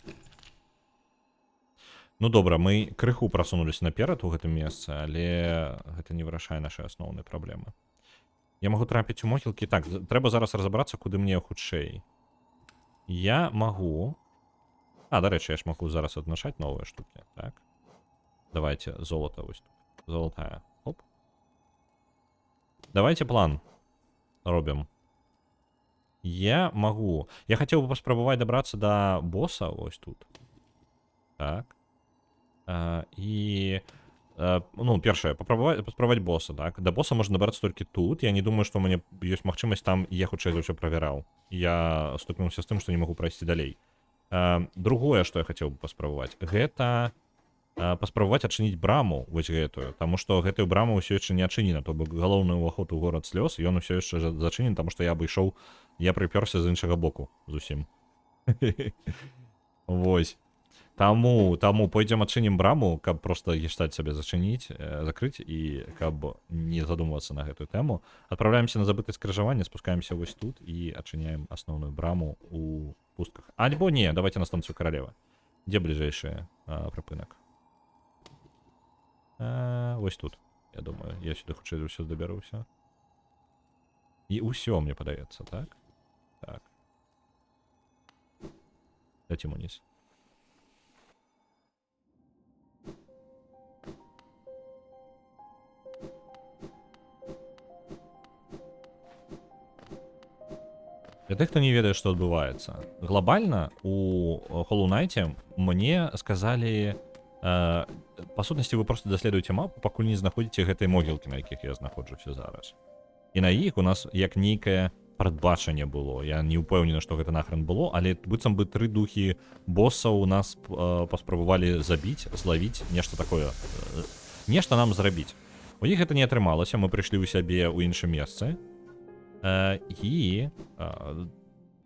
Ну добра, мы крыху прасунулись наперад у гэтым месцы, але гэта не вырашае нашы асноўныя праблемы. Я магу трапіць у могілкі. Так, трэба зараз разабрацца, куды мне хутчэй. Я магу... дарэчы, я ж магу зараз аднашаць новыя штукі. Так. Давайте золото вось тут. Золотая. Оп. Давайте план робім. Я могу. Я хотел бы паспрабаваць дабрацца до босса вось тут. Так. Ну, першае, паспрабаваць босса, так. До босса можна дабрацца толькі тут. Я не думаю, што у мяне ёсць магчымасць там, я хутчэй за ўсё правяраў. Я стукнуўся з тым, што не магу прайсці далей. Другое, што я хацеў бы паспрабаваць, гэта паспрабаваць адчыніць браму вось гэтую, таму што гэтую браму ўсё яшчэ не адчынена, то бок галоўны ўваход у горад слёз, ён усё яшчэ зачынен, таму што я абышоў, я прыпёрся з іншага боку зусім. Вось. Таму пойдзем адчынім браму, каб просто гештальт сабе зачыніць, закрыць і каб не задумвацца на гэтую тэму. Адпраўляемся на забытае скрыжаванне, спускаемся вось тут і адчыняем асноўную браму у пустках. Альбо не, давайте на станцыю каралева. Дзе бліжэйшы прыпынак? Вось тут, я думаю. Я сюды хутчэй за ўсё дабяруся. І ўсё, мне падаецца, так? Так. Ляцім уніз. Для тых, хто не ведае, што адбываецца. Глобальна у Hollow Knight мне сказалі... Па сутнасці, вы просто даследуеце мапу, пакуль не знаходзіце гэтай могілкі, на якіх я знаходжуся зараз. І на іх у нас як нейкае прадбачанне было. Я не ўпэўнены, што гэта нахрен было, але быццам бы 3 духі боссаў у нас паспрабавалі забіць, злавіць, нешта такое. Нешта нам зрабіць. У іх гэта не атрымалася, мы прыйшлі ў сябе ў іншым месцы. І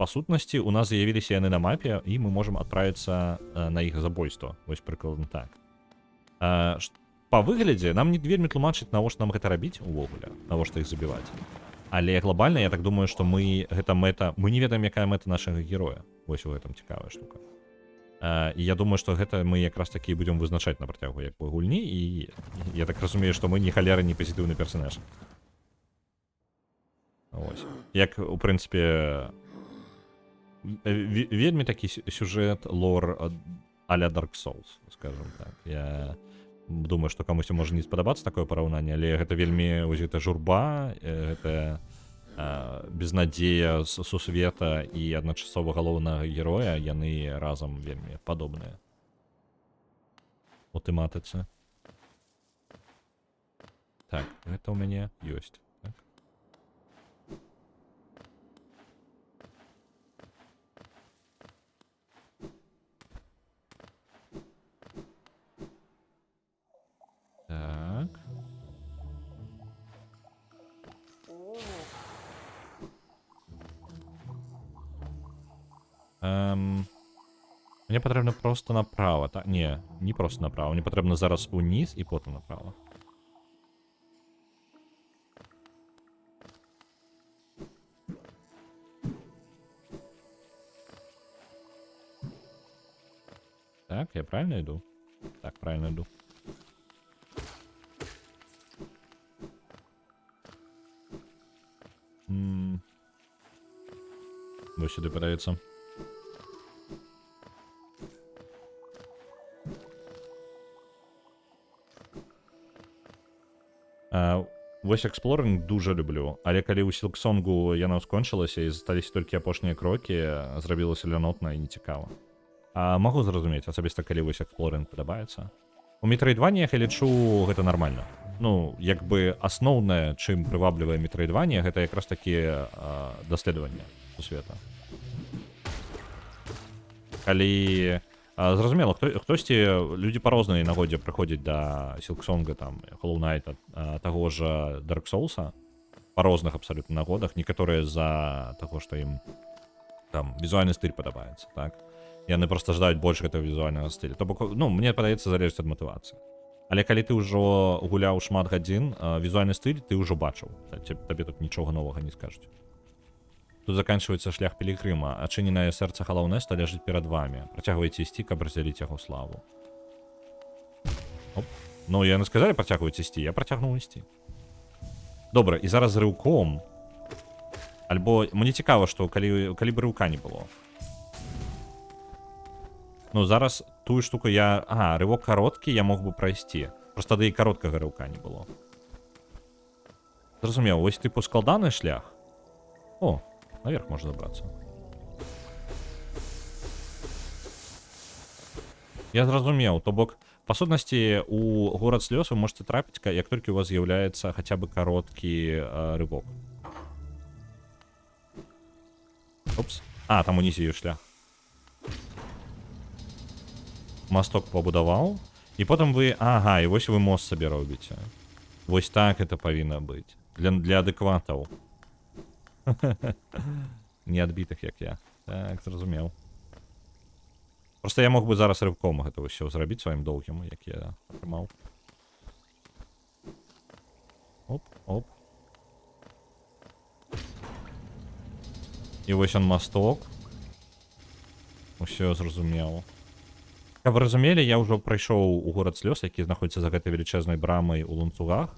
па сутнасці у нас з'явіліся яны на мапе, і мы можам адправіцца на іх забойство. Вось прыкладна так. Па выглядзе нам не вельмі тлумачыць, навошта нам гэта рабіць увогуле, навошта іх забіваць. Але глобальна я так думаю, што гэта мэта, мы не ведаем, якая мэта нашага героя. Вось у гэтым цікавая штука. І я думаю, што гэта мы якраз такі будзем вызначаць на працягу як бы гульні, і я так разумею, што мы ні халеры, ні пазітыўны персанаж. Ось. Як, у прынцыпе, вельмі такі сюжэт, лор а-ля Dark Souls, скажем так. Я думаю, што камусьці можа не спадабацца такое параўнанне, але гэта вельмі вось гэта журба, гэта безнадзея сусвета і адначасова галоўнага героя, яны разам вельмі падобныя у тэматыцы. Так, гэта ў мяне ёсць. Так. Мені потрібно просто направо. Так, ні, не просто направо. Мені потрібно зараз униз і потім направо. Так, я правильно йду? Так, правильно йду. Ось сюди подається. Вось Exploring дуже люблю, але калі ў Сілксонгу яно скончылася і засталіся толькі апошнія крокі, зрабілася лянотна і нецікава. Магу зразумець, асабіста калі вось Exploring падабаецца. У Metroidvania я лічу гэта нармальна. Ну, як бы асноўнае, чым прываблівае Metroidvania, гэта якраз такі даследаванне сусвета. Калі зразумела, хтосьці людзі па-рознай нагодзе прыходзяць да Сілксонга, там, Hollow Knight, таго ж Dark Souls'а, па розных абсалютна нагодах, некаторыя з-за таго, што ім там візуальны стыль падабаецца, так? Яны проста ждаюць больш гэтага візуальнага стыля. То бок, ну, мне падаецца, залежыць ад матывацыі. Але калі ты ўжо гуляў шмат гадзін, візуальны стыль ты ўжо бачыў. Табе тут нічога новага не скажуць. Тут заканчивается шлях пілігрыма. Ачыненае сэрца Халлоу-Неста ляжыць перад вами. Працягвайце ісці, каб раздзяліць яго славу. Оп. Ну, яны сказалі, працягвайце ісці. Я працягнуў ісці. Добра, і зараз рыўком. Альбо мне цікава, што калі б рыўка не было. Ну, зараз тую штуку я... Ага, рывок кароткі я мог бы прайсці. Проста да і кароткага рыўка не было. Зразумеў, вось тыпу складаны шлях. О, наверх можно забраться. Я зразумеў, то бок, па сутнасці, у горад слёз вы можете трапіць, як толькі у вас з'яўляецца хаця бы кароткі рывок. Опс. Там унізе ёсць шлях. Масток пабудаваў. І потым вы... Ага, і вось вы мост сабе робіце. Вось так это павінна быць. Для адэкватаў. Не адбітых, як я. Так, зразумеў. Просто я мог бы зараз рывком гэта ўсё зрабіць сваім доўгім, як я атрымаў. Оп, оп. І вось он масток. Усё зразумеў. Каб вы разумелі, я ўжо прайшоў у горад слёз, які знаходзіцца за гэтай велічэзнай брамай у ланцугах.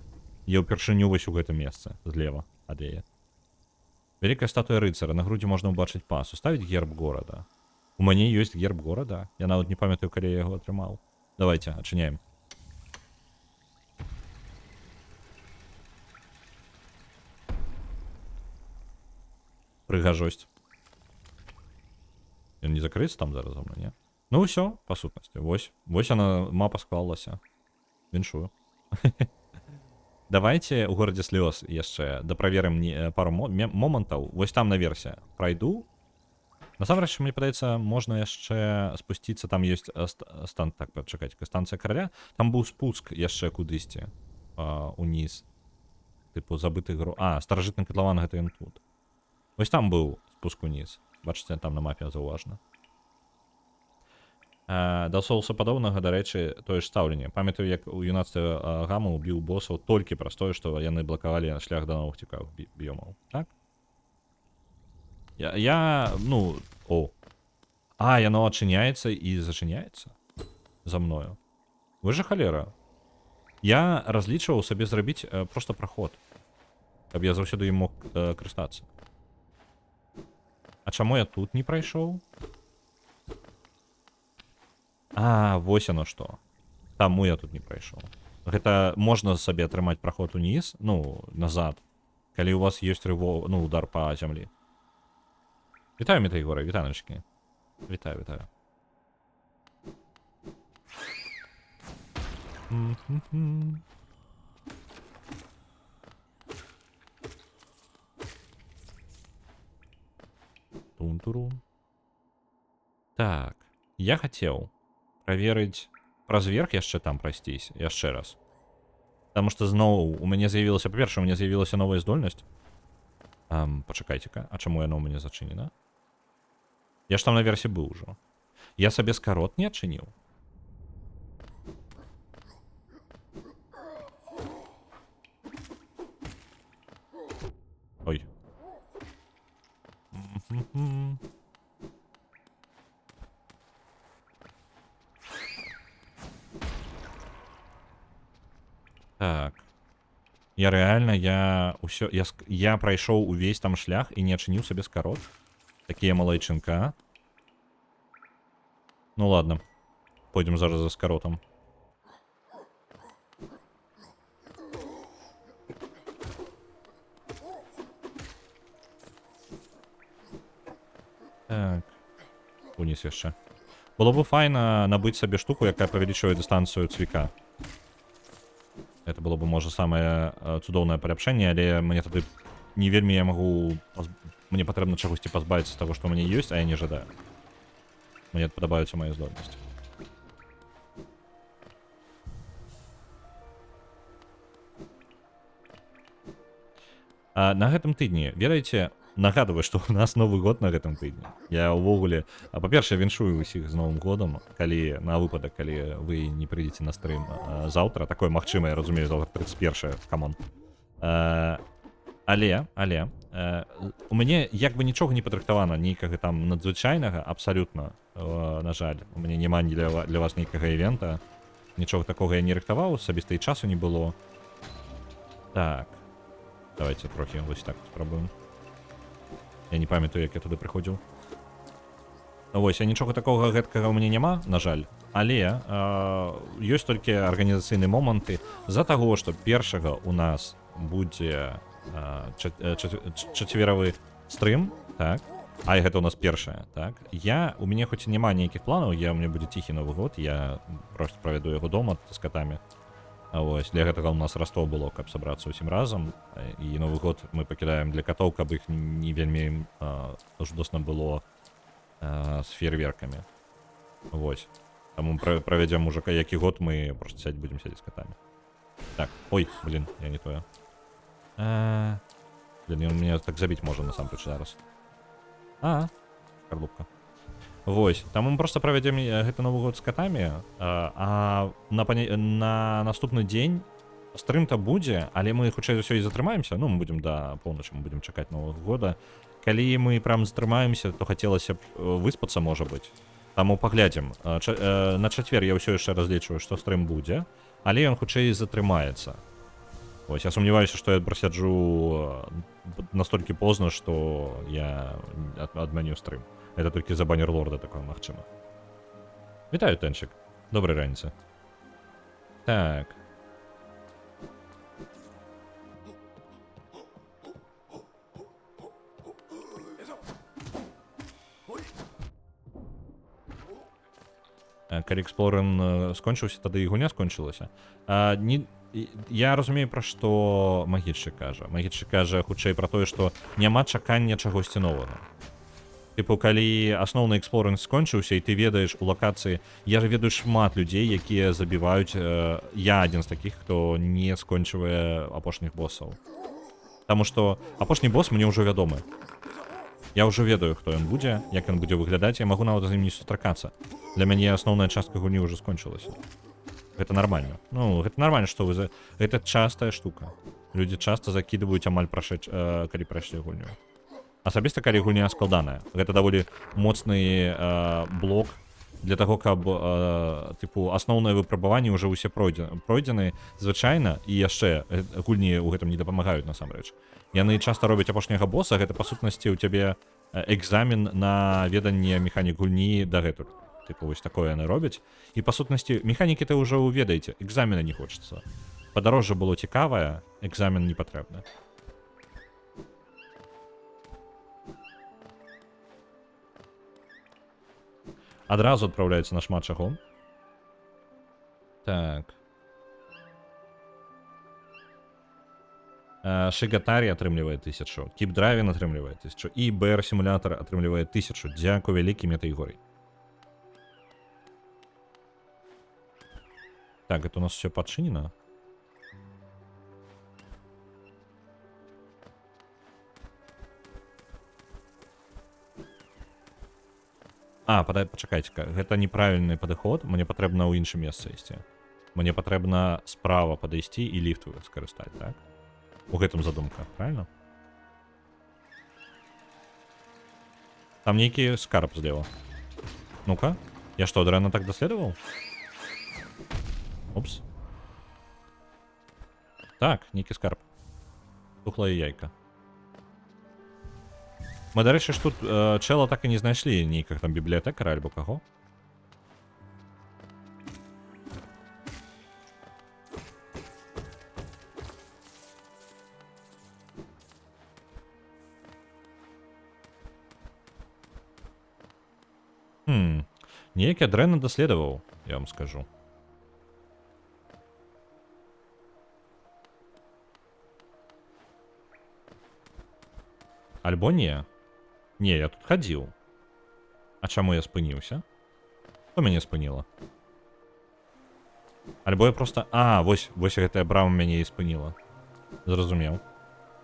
Я ўпершыню вось у гэтым месцы, злева ад яе. Вялікая статуя рыцара, на грудзі можна ўбачыць пас, уставіць герб горада. У мяне ёсць герб горада, я нават не памятаю, калі я яго атрымаў. Давайте, адчыняем. Прыгажосць. Ён не закрыецца там зараз за мной, не? Ну ўсё, па сутнасці. Вось она, мапа склалася. Віншую. Давайте у горадзе слёз яшчэ даправерым пару момантаў. Вось там наверсе прайду. Насамрэч, мне падаецца, можна яшчэ спусціцца. Там ёсць так, пачакайце, станцыя караля. Там быў спуск яшчэ кудысьці униз. Тыпу забыты старажытны катлаван, гэта ён тут. Вось там быў спуск униз. Бачыце, там на мапе заўважна. Да соуса падобнага, дарэчы, тое ж стаўленне. Памятаю, як у юнацтве гаму біў босаў толькі праз тое, што яны блакавалі шлях да новых цікавых біёмаў. Так? Ну... яно адчыняецца і зачыняецца за мною. Вы же халера. Я разлічваў сабе зрабіць проста праход. Каб я заўсёды ім мог карыстацца. А чаму я тут не прайшоў? Вось оно што. Таму я тут не прайшоў. Гэта можна сабе атрымаць праход униз, ну, назад, калі у вас ёсць удар па зямлі. Вітаю, Метаігора, вітаначкі. Вітаю, вітаю. Тун-турун. Так, я хацеў праверыць праз верх яшчэ там прайсціся, яшчэ раз. Таму што зноў у мяне з'явілася, па-першае, у мяне з'явілася новая здольнасць. Пачакайце-ка, а чаму яно ў мяне зачынена? Я ж там наверсе быў ужо. Я сабе скарот не адчыніў. Ой. Так. Я реально, я прайшоў увесь там шлях і не адчыніў сабе скарот. Такія малайчынка. Ну ладно. Пойдем зараз за скаротом. Так. Уніс яшчэ. Было бы файна набыць сабе штуку, якая павялічвае дыстанцыю цвіка. Это было бы, можа, самае цудоўнае паляпшэнне, але мне тады не вельмі я магу... Мне патрэбна чагосьці пазбавіцца з таго, што ў мяне ёсць, а я не жадаю. Мне падабаюцца мае здольнасці. На гэтым тыдні, ведаеце, нагадваю, што у нас Новы год на гэтым тыдні. Я ўвогуле, па-першае, віншую ўсіх з Новым годам, калі на выпадак, калі вы не прыйдзеце на стрым заўтра, такое магчыма, я разумею, заўтра 31, камон. Але у мяне як бы нічога не падрыхтавана, нейкага там надзвычайнага, абсалютна, на жаль. У мяне няма для вас нейкага івента, нічога такога я не рыхтаваў, асабіста і часу не было. Так. Давайте трохи вось так спрабуем. Я не памятаю, як я туды прыходзіў. Вось, а нічога такога гэткага ў мяне няма, на жаль. Але ёсць толькі арганізацыйныя моманты з-за таго, што першага у нас будзе чацверавы стрым, так? А і гэта у нас першае, так? У мяне хоць і няма нейкіх планаў, у мяне будзе ціхі Новы год, я проста правяду яго дома з катамі. Вось, для гэтага у нас Ростов было, каб сабрацца ўсім разам. І Новы год мы пакідаем для катоў, каб іх не вельмі жудасна было з фейерверкамі. Вось. Таму правядзем уже які год, мы проста будзем сядзець з катамі. Так, ой, блин, я не тое. Блин, мне так забіць можа насамрэч зараз. Карлупка. Вось, таму мы проста правядзем гэты Новы год з катамі, а на наступны дзень стрым-то будзе, але мы хутчэй за ўсё і затрымаемся, ну, мы будзем да поўначы, мы будзем чакаць Новага года. Калі мы прям затрымаемся, то хацелася б выспацца, можа быць. Таму паглядзім. На чацвер я ўсё яшчэ разлічваю, што стрым будзе, але ён хутчэй затрымаецца. Вось, я сумняваюся, што я прасяджу настолькі позна, што я адмяню стрым. Это толькі за баннерлорда такое магчыма. Вітаю, Тэнчык. Добрай раніцы. Так. Калі эксплорэн скончыўся, тады і гульня скончылася. Я разумею, пра што магіччык кажа. Магіччык кажа хутчэй пра тое, што няма чакання чагосьці новага. Тыпу, калі асноўны эксплорэн скончыўся, і ты ведаеш у лакацыі, я ж ведаю шмат людзей, якія забіваюць, я адзін з такіх, хто не скончывае апошніх босаў. Таму што апошні бос мне ўжо вядомы. Я ўжо ведаю, хто ён будзе, як ён будзе выглядаць, я магу нават з ім не сустракацца. Для мяне асноўная частка гульні ўжо скончылася. Гэта нармальна. Ну, гэта нармальна, што вы гэта частая штука. Людзі часта закідваюць амаль калі прайшлі гульню. Асабіста, калі гульня складаная. Гэта даволі моцны блок для таго, каб тыпу асноўныя выпрабаванні ўжо ўсе пройдзены звычайна, і яшчэ гульні ў гэтым не дапамагаюць насамрэч. Яны часта робяць апошняга боса, гэта па сутнасці ў цябе экзамен на веданне механік гульні дагэтуль. Тыпу, вось такое яны робяць. І па сутнасці механікі ты ўжо ведаеце, экзамена не хочацца. Падарожжа было цікавае, экзамен не патрэбны. Адразу адпраўляецца нашмат чаго. Так. Шигатарі атрымлівае 1000. Кіп-драйвін атрымлівае 1000. І BR-сімулятор атрымлівае 1000. Дзякуй вялікі, Мета-Ігорій. Так, это у нас все подчинено. А, пачакайце-ка, гэта неправільны падыход, мне патрэбна ў іншым месцы ісці. Мне патрэбна справа падысці і ліфт скарыстаць, так? У гэтым задумка, правильно? Там нейкі скарб злева. Ну-ка, я што, дрэнна так даследаваў? Упс. Так, нейкі скарб. Тухлае яйка. Мы, дарэчы, ж тут чэла так і не знайшлі нейкага там бібліятэкара альбо каго. Неяк я дрэнна даследаваў, я вам скажу. Альбо не. Не, я тут хадзіў. А чаму я спыніўся? Што мяне спыніла? Альбо я просто... А, вось гэтая брама мяне і спыніла. Зразумеў.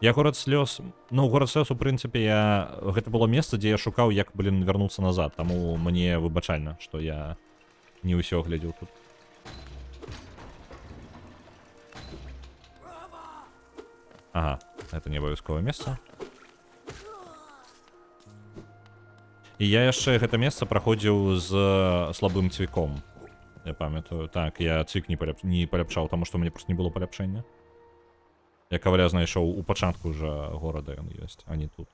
Я горад слёз... Ну, горад слёз, у прынцыпе, гэта было месца, дзе я шукаў, як, блин, вярнуцца назад. Таму мне выбачальна, што я не ўсё глядзеў тут. Ага, это не абавязковае месца. І я яшчэ гэта месца праходзіў з слабым цвіком. Я памятаю. Так, я цвік не паляпчаў, таму што мне проста не было паляпшэння. Я каваля знайшоў у пачатку уже горада ён ёсць, а не тут.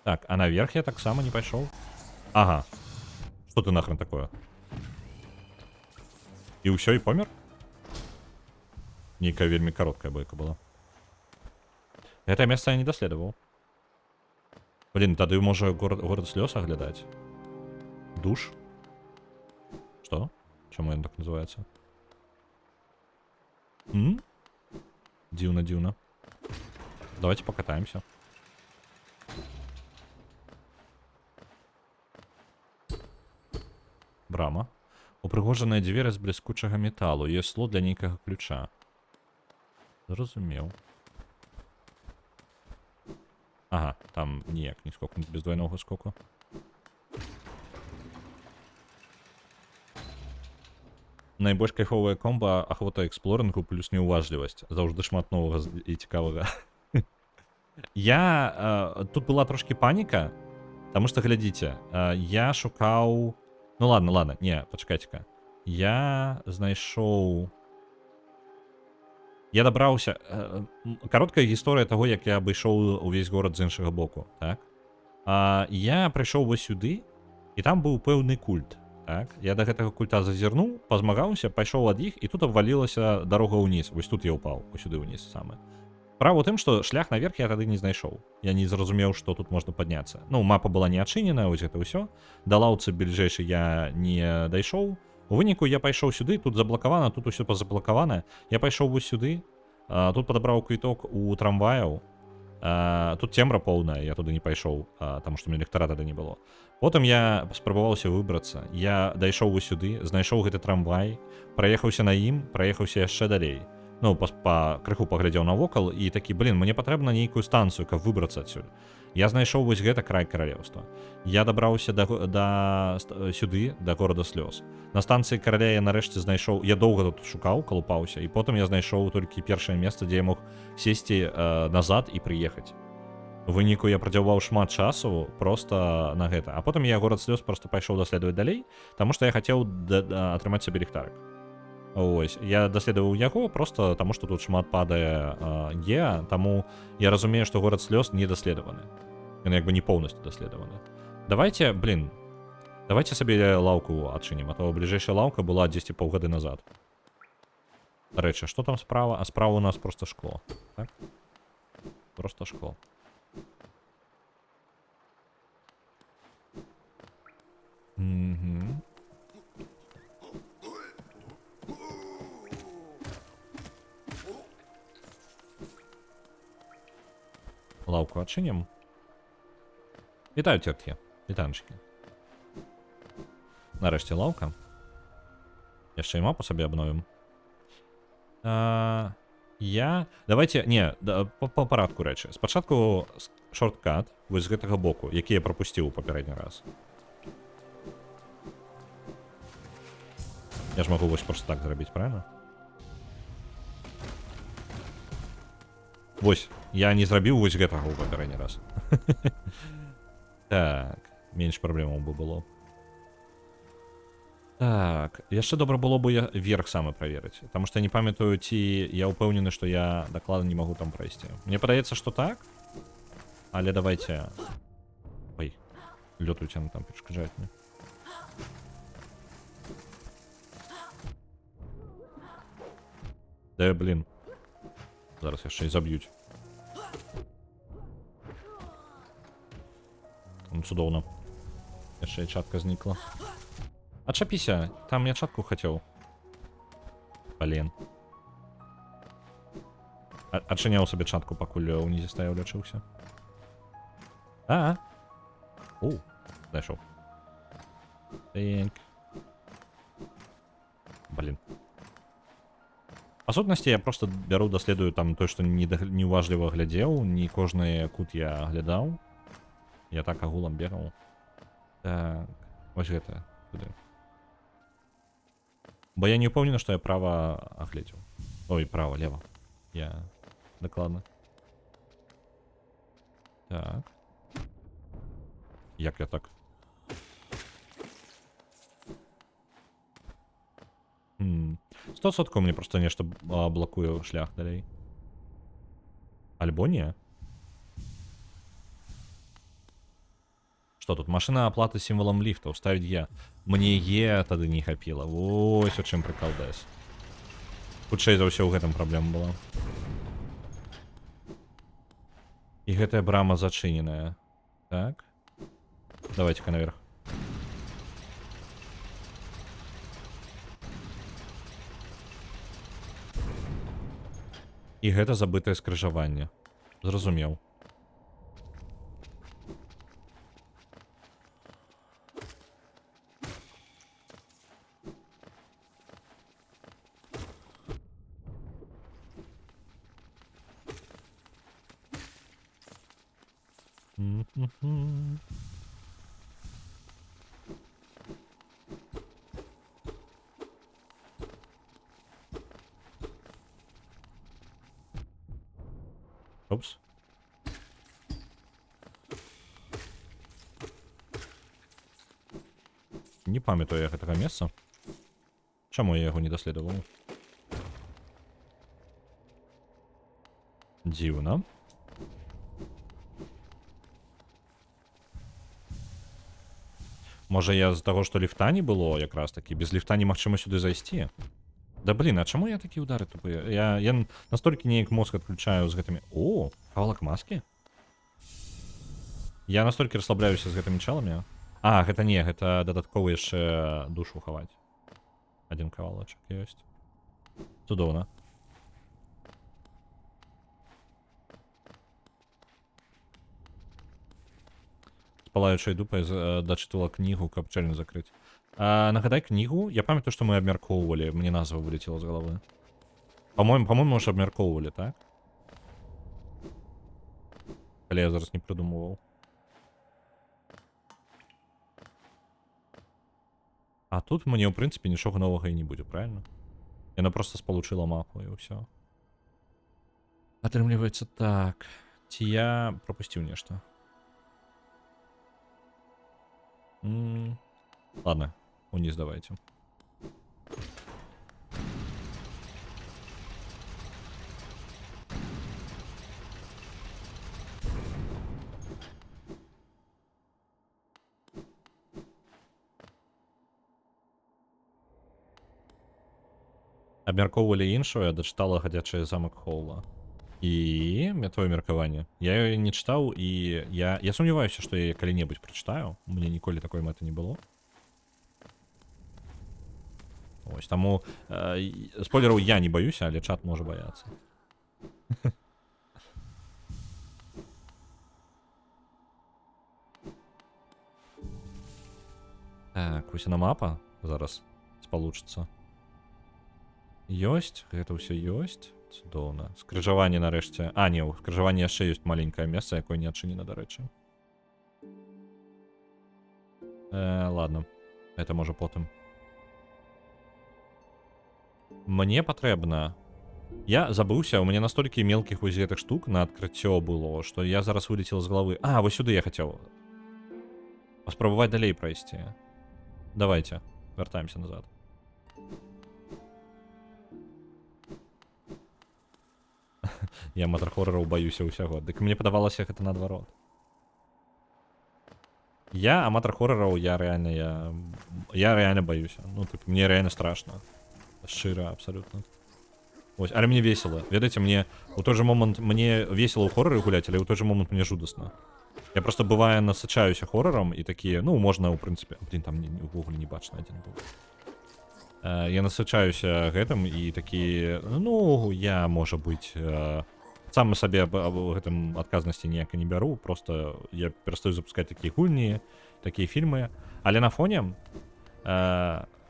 Так, а наверх я таксама не пайшоў? Ага. Што ты нахрен такое? І ўсё, і помер? Нейкая вельмі кароткая бойка была. Гэтае месца я не даследаваў. Блин, тады можа горад слёз аглядаць. Душ? Што? Чаму ён так называецца? Дзіўна. Давайте покатаемся. Брама. Упрыгожаныя дзверы з бліскучага металу. Ёсць слот для нейкага ключа. Зразумеў. Ага, там ніяк не скокнуць без двойнога скоку. Найбольш кайфовая комба ахвота эксплорынгу плюс неуважлівасць. Заўжды шмат новага і цікавага. Тут была трошки паніка, таму што, глядзіце, я шукаў... Ну ладно, не, пачакайце-ка. Я знайшоў... Я дабраўся... Кароткая гісторыя таго, як я абышоў увесь горад з іншага боку, так? Я прыйшоў вось сюды, і там быў пэўны культ. Так, я до гэтага культа зазірнуў, пазмагаўся, пайшоў ад іх, і тут абвалілася дарога ўніз. Вось тут я ўпаў, ось сюды ўніз самы. Справа ў тым, што шлях наверх я тады не знайшоў. Я не зразумеў, што тут можна падняцца. Ну, мапа была не адчыненая, ось гэта ўсё. Да лаўцы бліжэйшай я не дайшоў. У выніку я пайшоў сюды, тут заблакавана, тут усё пазаблакавана. Я пайшоў вось сюды, тут падабраў квіток у трамваяў. Тут цемра поўная, я туды не пайшоў, таму што мне ліхтара тады не было. Потым я спрабаваўся выбрацца. Я дайшоў вось сюды, знайшоў гэты трамвай, праехаўся на ім, праехаўся яшчэ далей. Ну, крыху паглядзеў навокал і такі, блин, мне патрэбна нейкую станцыю, каб выбрацца адсюль. Я знайшоў вось гэта край каралеўства. Я дабраўся сюды, да горада слёз. На станцыі караля я нарэшце знайшоў, я доўга тут шукаў, калупаўся, і потым я знайшоў толькі першае месца, дзе я мог сесці назад і прыехаць. У выніку я прадзяўваў шмат часу просто на гэта. А потым я горад слёз просто пайшоў даследаваць далей, таму што я хацеў атрымаць сабе ліхтарык. Ось, я даследаваў яго просто таму, што тут шмат падае геа, таму я разумею, што горад слёз не даследаваны. Ён як бы не поўнасцю даследаваны. Давайте сабе лаўку адчынім, а то бліжэйшая лаўка была 10 паўгады назад. Дарэчы, што там справа? А справа у нас просто шкло. Так? Просто шкло. Лаўку адчынім. Вітаю, цёткі. Вітанчыкі. Нарэшце лаўка. Яшчэ і мапу сабе абновім. Давайте... Не, по парадку рэчы. Спачатку шорткат. вось з гэтага боку, які я прапусціў у папярэдні раз. Я ж магу вось просто так зрабіць, правильно? Вось, я не зрабіў вось гэтага ў папярэдні раз. Так, менш праблемаў бы было. Так, яшчэ добра было бы верх самы праверыць, таму што я не памятаю, ці я ўпэўнены, што я дакладна не магу там прайсці. Мне падаецца, што так, але давайте... Ой, лётаюць яны там, перашкаджаюць мне. Да, блін. Зараз яшчэ і заб'юць. Ну, цудоўна. Яшчэ і чатка знікла. Адчапіся, там я чатку хацеў. Блін. Адчыняў сабе чатку, пакуль унізе стаяў, лячыўся. У, знайшоў. Так. Блін. Па сутнасці я просто бяру, даследую там той, што неуважліва глядзеў, не кожны кут я глядаў. Я так агулам бегаў. Так, вось гэта. Туды. Бо я не ўпэўнены, што я права агледзеў. Ой, права, лева. Я... Дакладна. Так. Як я так? 100% мне просто нешта блакуе шлях далей. Альбо не. Что тут? Машина оплаты символом лифта. Уставить Е. Мне Е тады не хапіла. Ось у чым прикол дэс. Хутчэй за ўсё ў гэтым праблема была. І гэтая брама зачыненая. Так. Давайте-ка наверх. І гэта забытае скрыжаванне. Зразумеў. Опс. Не памятаю я гэтага месца. Чаму я яго не даследаваў? Дзіўна. Можа я з таго, што ліфта не было якраз такі, без ліфта немагчыма сюды зайсці. Да блин, а чаму я такія удары тупыя? Я настолькі неяк мозг адключаю з гэтымі... О, кавалак маскі? Я настолькі расслабляюся з гэтымі чаламі. А, гэта не, гэта дадатковы яшчэ душу хаваць. Адзін кавалачак ёсць. Цудоўна. Палаючай дупай дачытала кнігу, каб чэлендж закрыць. Нагадай кнігу. Я памятаю, што мы абмяркоўвалі. Мне назва вылетела з галавы. По-моему, ж абмяркоўвалі, так? Калі я зараз не прыдумываў. А тут мне, ў прынцыпе, нічога новага і не будзе, правильно? Яна проста спалучыла мапу і ўсё. Атрымліваецца так. Ці я прапусціў нешта? Ладно, униз давайте. Абмяркоўвалі іншую, я дачытала «Хадзячы замак Холла». І твоё меркаванне. Я яе не чытаў, і я сумняваюся, што я калі-небудзь прачытаю. У мяне ніколі такой мэты не было. Ось, таму спойлераў я не баюся, але чат можа баяцца. Так, вось яна мапа зараз спалучыцца. Ёсць, гэта ўсё ёсць. Цудоўна. Скрыжаванне нарэшце. А, не, у скрыжаванні яшчэ ёсць маленькае месца, якое не адчынена, дарэчы. Ладно. Это може потым. Мне патрэбна. Я забыўся, у мяне настолькі мелкіх вось гэтых штук на адкрыццё было, што я зараз вылетел з галавы. А, вось сюды я хацеў паспрабаваць далей прайсці. Давайте, вяртаемся назад. Я аматар хорараў баюся ўсяго. Дык мне падавалася гэта наадварот. Я аматар хорараў, я реально баюся. Ну, типа, мне реально страшно. Шчыра, абсолютно. Ось, але мне весело. Ведаеце, мне у той же момант мне весело ў хорары гуляць, але ў той же момант мне жудасна. Я просто бывае насычаюся хорарам і такія, ну, можна, ў прынцыпе, блин, там увогуле не бачна адзін быў. Я насычаюся гэтым і такі, ну, я, можа быць, сам сабе аб гэтым адказнасці ніяка не бяру, просто я перастаю запускаць такія гульні, такія фільмы, але на фоне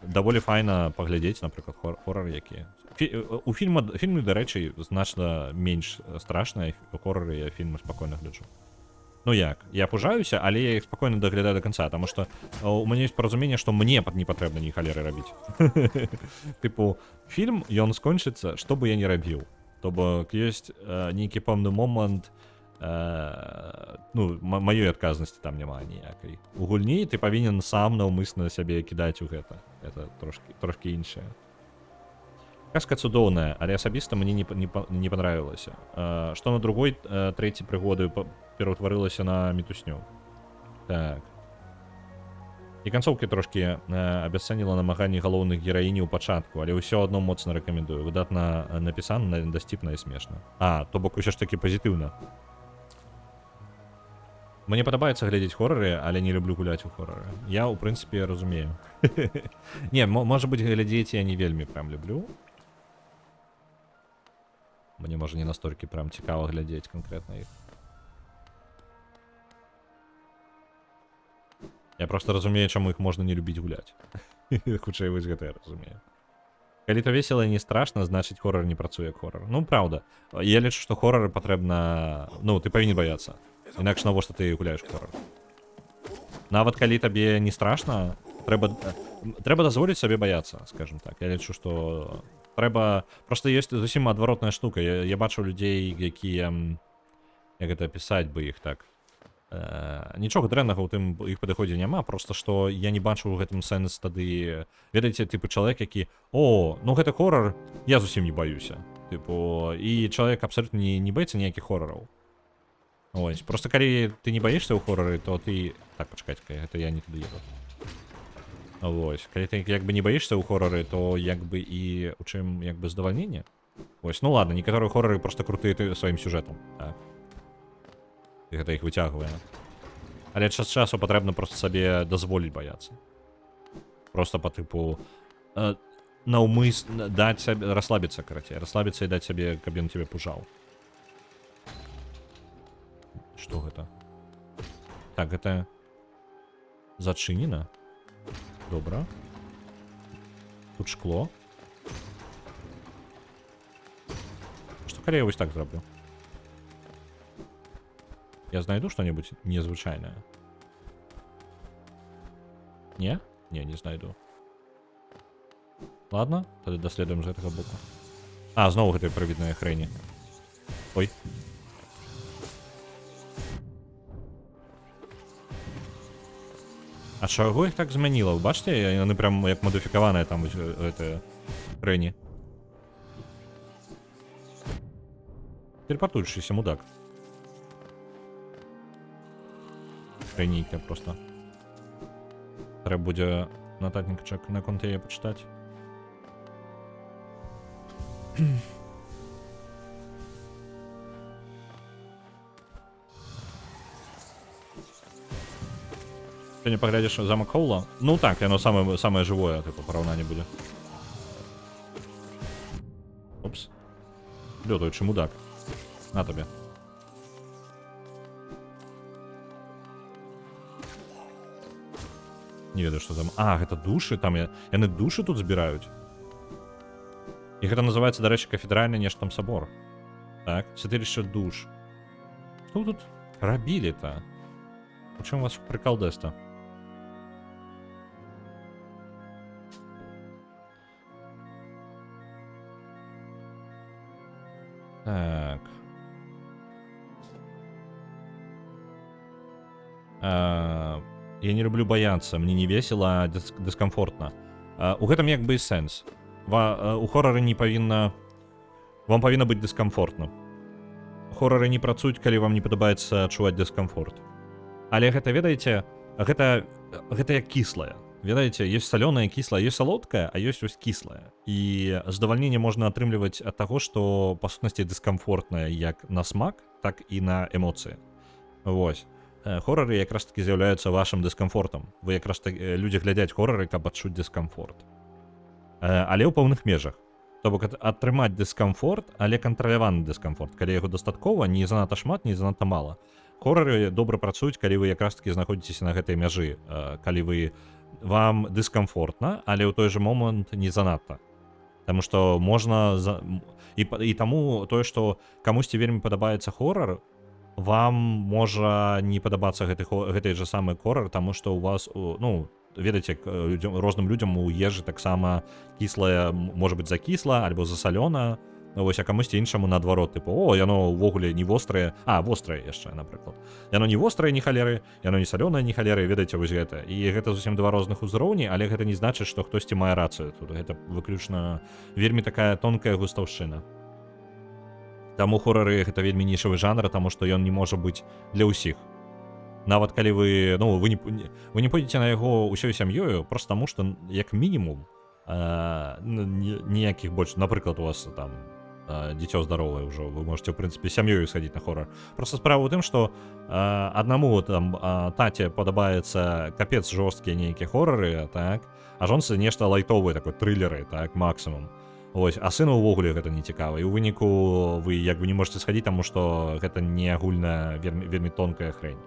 даволі файна паглядзець, напрыклад, хорары якія. У фільмы, дарэчы, значна менш страшныя хорары, я фільмы спакойна гляджу. Ну як, я пужаюся, але я іх спакойна даглядаю до конца, таму што у мяне ёсць паразуменне, што мне не патрэбна ні халеры рабіць. Тыпу, фільм, ён скончыцца, што бы я не рабіў. То бок ёсць нейкі пэўны момант, ну, маёй адказнасці там няма ніякай. У гульні ты павінен сам наўмысна сябе кідаць у гэта. Это трошкі іншае. Казка цудоўная, але асабіста мне не понравілася. Што на другой, трэцяй прыгоды пераўтварылася на мітусню. Так. І канцоўкі трошкі абясцэніла намаганні галоўных гераіняў у пачатку, але ўсё адно моцна рэкамендую. Выдатна напісана, дасціпна і смешна. То бок усё ж такі пазітыўна. Мне падабаецца глядзець хорары, але не люблю гуляць у хорары. Я, у прынцыпе, разумею. Не, можа быць, глядзець я не вельмі прям люблю. Мне, можа, не настолькі прям цікава глядзець канкрэтна іх. Я просто разумею, чаму іх можна не любіць гуляць. Хутчэй вось гэта я разумею. Калі то весела і не страшна, значыць хорар не працуе як хорар. Ну, праўда. Я лічу, што хорары патрэбна... Ну, ты павінен баяцца. Інакш навошта ты гуляеш хорар. Нават калі табе не страшна, трэба дазволіць сабе баяцца, скажем так. Я лічу, што трэба... Просто ёсць зусім адваротная штука. Я бачу людзей, якія... Як гэта пісаць бы іх так? Нічога дрэннага ў тым іх падыходзе няма, просто што я не бачу ў гэтым сэнс тады... Ведаеце, тыпу, чалавек, які... О, ну гэта хорар, я зусім не баюся. Тыпу, і чалавек абсалютна не баецца ніякіх хорараў. Ось, просто калі ты не баішся ў хорары, то ты... Так, пачакайце, гэта я не туды еду. Ось, калі ты як бы не баішся ў хорары, то як бы і у чым як бы задавальненне. Ось, ну ладно, некаторыя хорары просто крутыя сваім сюжэтам, так. І гэта іх выцягвае. Але час часу патрэбна просто сабе дазволіць баяцца. Просто па тыпу наўмысна даць сабе расслабіцца, карацей, расслабіцца і даць сабе, каб ён цябе пужаў. Што гэта? Так, гэта зачынена. Добра. Тут шкло. Што калі я вось так зраблю? Я знайду что-нибудь незвычайнае? Не? Не, не знайду. Ладно, тады даследуем з гэтага боку. Зноў гэтыя правідныя хрэні. Ой. А чаго іх так змяніла? Вы бачыце, яны прям як мадыфікаваныя там гэтыя хрэні. Тэлепартуючыся мудак. Хрэнейка просто. Трэба будзе нататнікчак на конт яе пачытаць. Сёння паглядзіш замак Хоула? Ну так, яно самае жывое, тыпу, параўнанне будзе. Опс. Лётаючы мудак. На табе. Не ведаю, што там. Гэта душы, там яны душы тут збіраюць. І гэта называецца, дарэчы, кафедральны нешта там сабор. Так, святылішча душ. Што вы тут рабілі-то? У чым у вас прыкалдэс-то? Я не люблю баяцца, мне не весела, дыскамфортна. У гэтым як бы і сэнс. У хорары не павінна... Вам павінна быць дыскамфортна. Хорары не працуюць, калі вам не падабаецца адчуваць дыскамфорт. Але гэта, ведаеце, гэта як кіслае. Ведаеце, ёсць салёнае, кіслае, ёсць салодкае, а ёсць ось кіслае. І задавальненне можна атрымліваць ад таго, што, па сутнасці, дыскамфортнае як на смак, так і на эмоцыі. Вось. Хорары якраз таки з'яўляюцца вашым дыскамфортам. Вы якраз таки, людзі глядзяць хорары, каб адчуць дыскамфорт. Але ў пэўных межах. То бок атрымаць дыскамфорт, але кантраляваны дыскамфорт. Калі яго дастаткова, не занадта шмат, не занадта мала. Хорары добра працуюць, калі вы якраз таки знаходзіцеся на гэтай мяжы. Калі вам дыскамфортна, але ў той жа момант не занадта. Таму што можна... І таму тое, што камусьці вельмі падабаецца хорар, вам можа не падабацца гэтай жа самы хорар, таму што у вас, ну, ведаеце, розным людзям у ежы таксама кіслае можа быць закісла альбо засалёна. Вось, а камусьці іншаму наадварот, тыпу, яно ўвогуле не вострае, вострае яшчэ, напрыклад. Яно не вострае, ні халеры, яно не салёнае, ні халеры, ведаеце, вось гэта. І гэта зусім два розных узроўні, але гэта не значыць, што хтосьці мае рацыю тут. Гэта выключна вельмі такая тонкая густаўшчына. Таму хорары гэта вельмі нішавы жанр, таму што ён не можа быць для ўсіх. Нават калі вы не пойдзеце на яго ўсёй сям'ёю, проста таму што, як мінімум, ніякіх больш, напрыклад, у вас там дзіцё здаровае ўжо, вы можете, в прынцыпе, сям'ёю схадзіць на хорар. Просто справа ў тым, што аднаму там таце падабаецца капец жорсткія нейкія хорары, так, а жонцы нешта лайтовыя, такой трылеры, так, максімум. Вось, а сыну ўвогуле гэта не цікава. І ў выніку вы як бы не можете схадзіць, таму што гэта не агульная, вельмі тонкая хрень.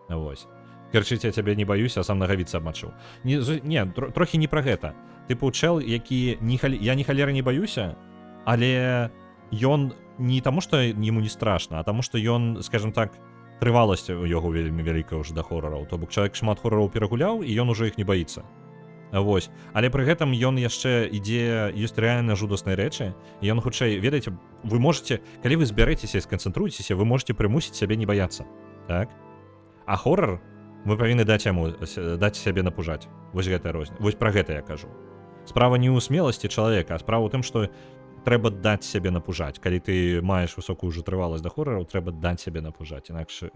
Вось. Карчыце, я цябе не баюся, а сам нагавіцца абмачыў. Не, трохі не пра гэта. Тыпу чэл, які я ні халеры не баюся, але ён не таму, што яму не страшна, а таму, што ён, скажем так, трываласць у яго вельмі вялікая ўжо да хорараў. То бок чалавек шмат хорараў перагуляў, і ён ужо іх не баіцца. Вось. Але пры гэтым ён яшчэ ідзе, ёсць рэальна жудасныя рэчы, і ён хутчэй, ведаеце, вы можете, калі вы збярэцеся і сканцэнтруецеся, вы можете прымусіць сябе не баяцца. Так? А хорар вы павінны даць сябе напужаць. Вось гэтая розніца. Вось пра гэта я кажу. Справа не ў смеласці чалавека, а справа ў тым, што трэба даць сябе напужаць. Калі ты маеш высокую ўжо трываласць да хорараў, трэба даць сябе напужаць, інакш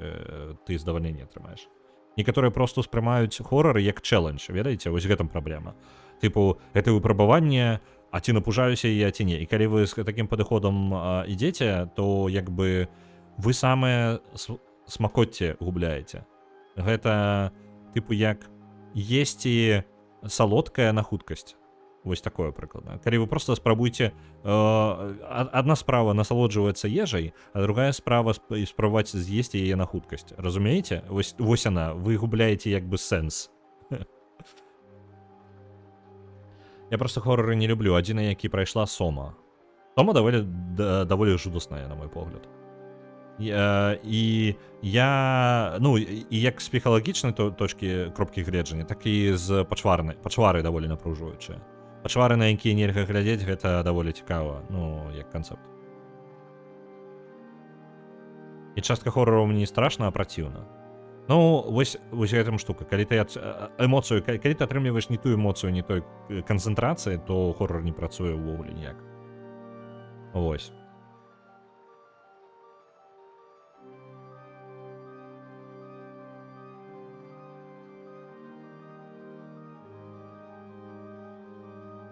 ты здавальненне атрымаеш. Некаторыя проста ўспрымаюць хорары як чэлендж, ведаеце, вось гэтым праблема. Тыпу, гэта выпрабаванне, а ці напужаюся я, ці не. І калі вы з такім падыходам ідзеце, то як бы вы самае смакоцце губляеце. Гэта, тыпу, як есці салодкае на хуткасць. Вось такое прыкладна. Калі вы проста спрабуеце... Адна справа насалоджваецца ежай, а другая справа спрабаваць з'есці яе на хуткасць. Разумееце? Вось яна. Вы губляеце як бы сэнс. Я проста хорары не люблю. Адзіна, які прайшла, Сома. Сома даволі жудасная, на мой погляд. І я... Ну, і як з псіхалагічнай точкі кропкі гледжання, так і з пачварай. Пачвары даволі напружваючыя. Пачвары, на якія нельга глядзець, гэта даволі цікава, ну, як канцэпт. І частка хорараў мне не страшна, а праціўна. Ну, вось гэтым штука. Калі ты эмоцыю, калі ты атрымліваеш не тую эмоцыю, не той канцэнтрацыі, то хорар не працуе ўвогуле ніяк. Вось.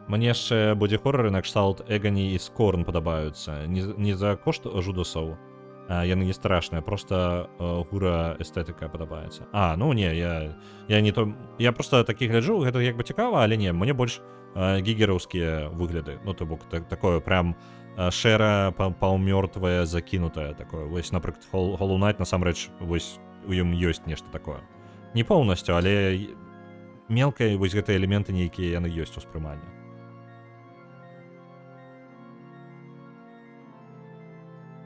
Мне яшчэ бодзі-хорары накшталт Эгоні і Скорн падабаюцца. Не за кошт жудасаў, яны не страшныя, проста гура эстэтыка падабаецца. Ну не, я не то... Я проста такі гляджу, гэта як бы цікава, але не, мне больш гігераўскія выгляды. Ну, то бок, такое прям шэра, паўмёртвае, закінутае такое. Вось, напрыклад, Hollow Knight, насамрэч, вось у ім ёсць нешта такое. Не поўнасцю, але мелкая, вось гэтыя элементы нейкія яны ёсць у спрыманні.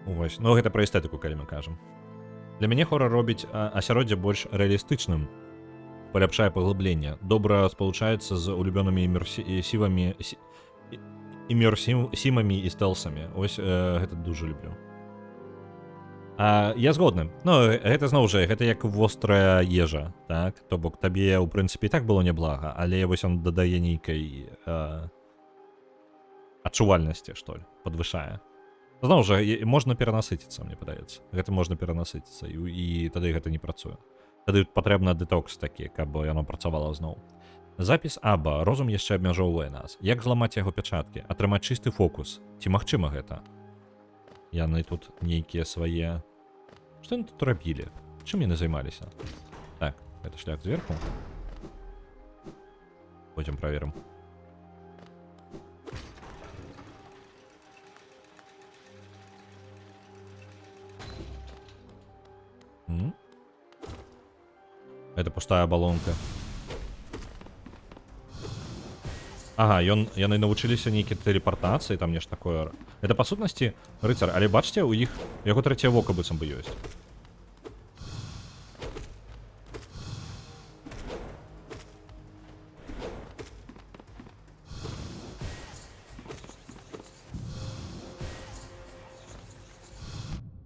Вось, ну гэта пра эстэтыку, калі мы кажам. Для мяне хорар робіць асяроддзе больш рэалістычным, паляпшае паглыбленне, добра спалучаецца з улюбёнымі імерсімамі і стэлсамі. Вось гэта дуже люблю. Я згодны. Ну, гэта зноў жа, гэта як вострая ежа, так? То бок табе, ў прынцыпе, і так было няблага, але вось он дадае нейкай адчувальнасці, што ли, падвышае. Зноў жа, можна перанасыціцца, мне падаецца. Гэта можна перанасыціцца, і тады гэта не працуе. Тады патрэбна дэтокс такі, каб яно працавала зноў. Запіс Аба. Розум яшчэ абмяжоўвае нас. Як зламаць яго пячаткі? Атрымаць чысты фокус. Ці магчыма гэта? Яны тут нейкія свае... Што яны тут рабілі? Чым яны займаліся? Так, гэта шлях зверху. Пойдем праверым. Это пустая балонка. Ага, яны навучыліся нейкі тэлепартацыі, там нешта такое. Это па сутнасці рыцар, але бачце, у іх яго трэцяе вока быццам бы ёсць.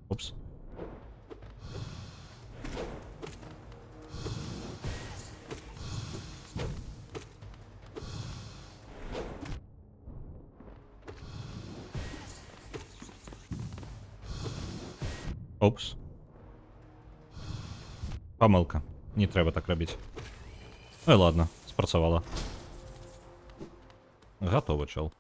Упс. Опс. Памылка. Не трэба так рабіць. Ну і ладно, спрацавала. Гатовы, чел.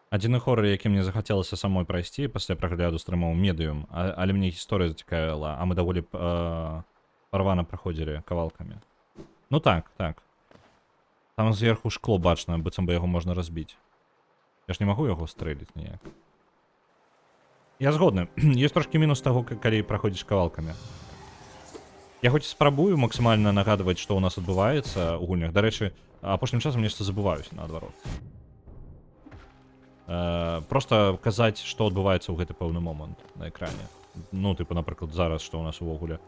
Адзіны хорор, які мне захацелася самой прайсці пасля прагляду стрымаў медыум, але мне гісторыя зацікавіла, а мы даволі парвана праходзілі кавалкамі. Ну так, так. Там зверху шкло бачна, быццам бы яго можна разбіць. Я ж не магу яго стрэліць ніяк. Я згодны. Ёсць трошкі мінус таго, калі праходзіш кавалкамі. Я хоць спрабую максімальна нагадваць, што ў нас адбываецца ў гульнях. Дарэчы, апошнім часам нешта забываюся, наадварот. Просто казаць, што адбываецца ў гэты пэўны момант на экране. Ну, тыпу, напрыклад, зараз, што ў нас увогуле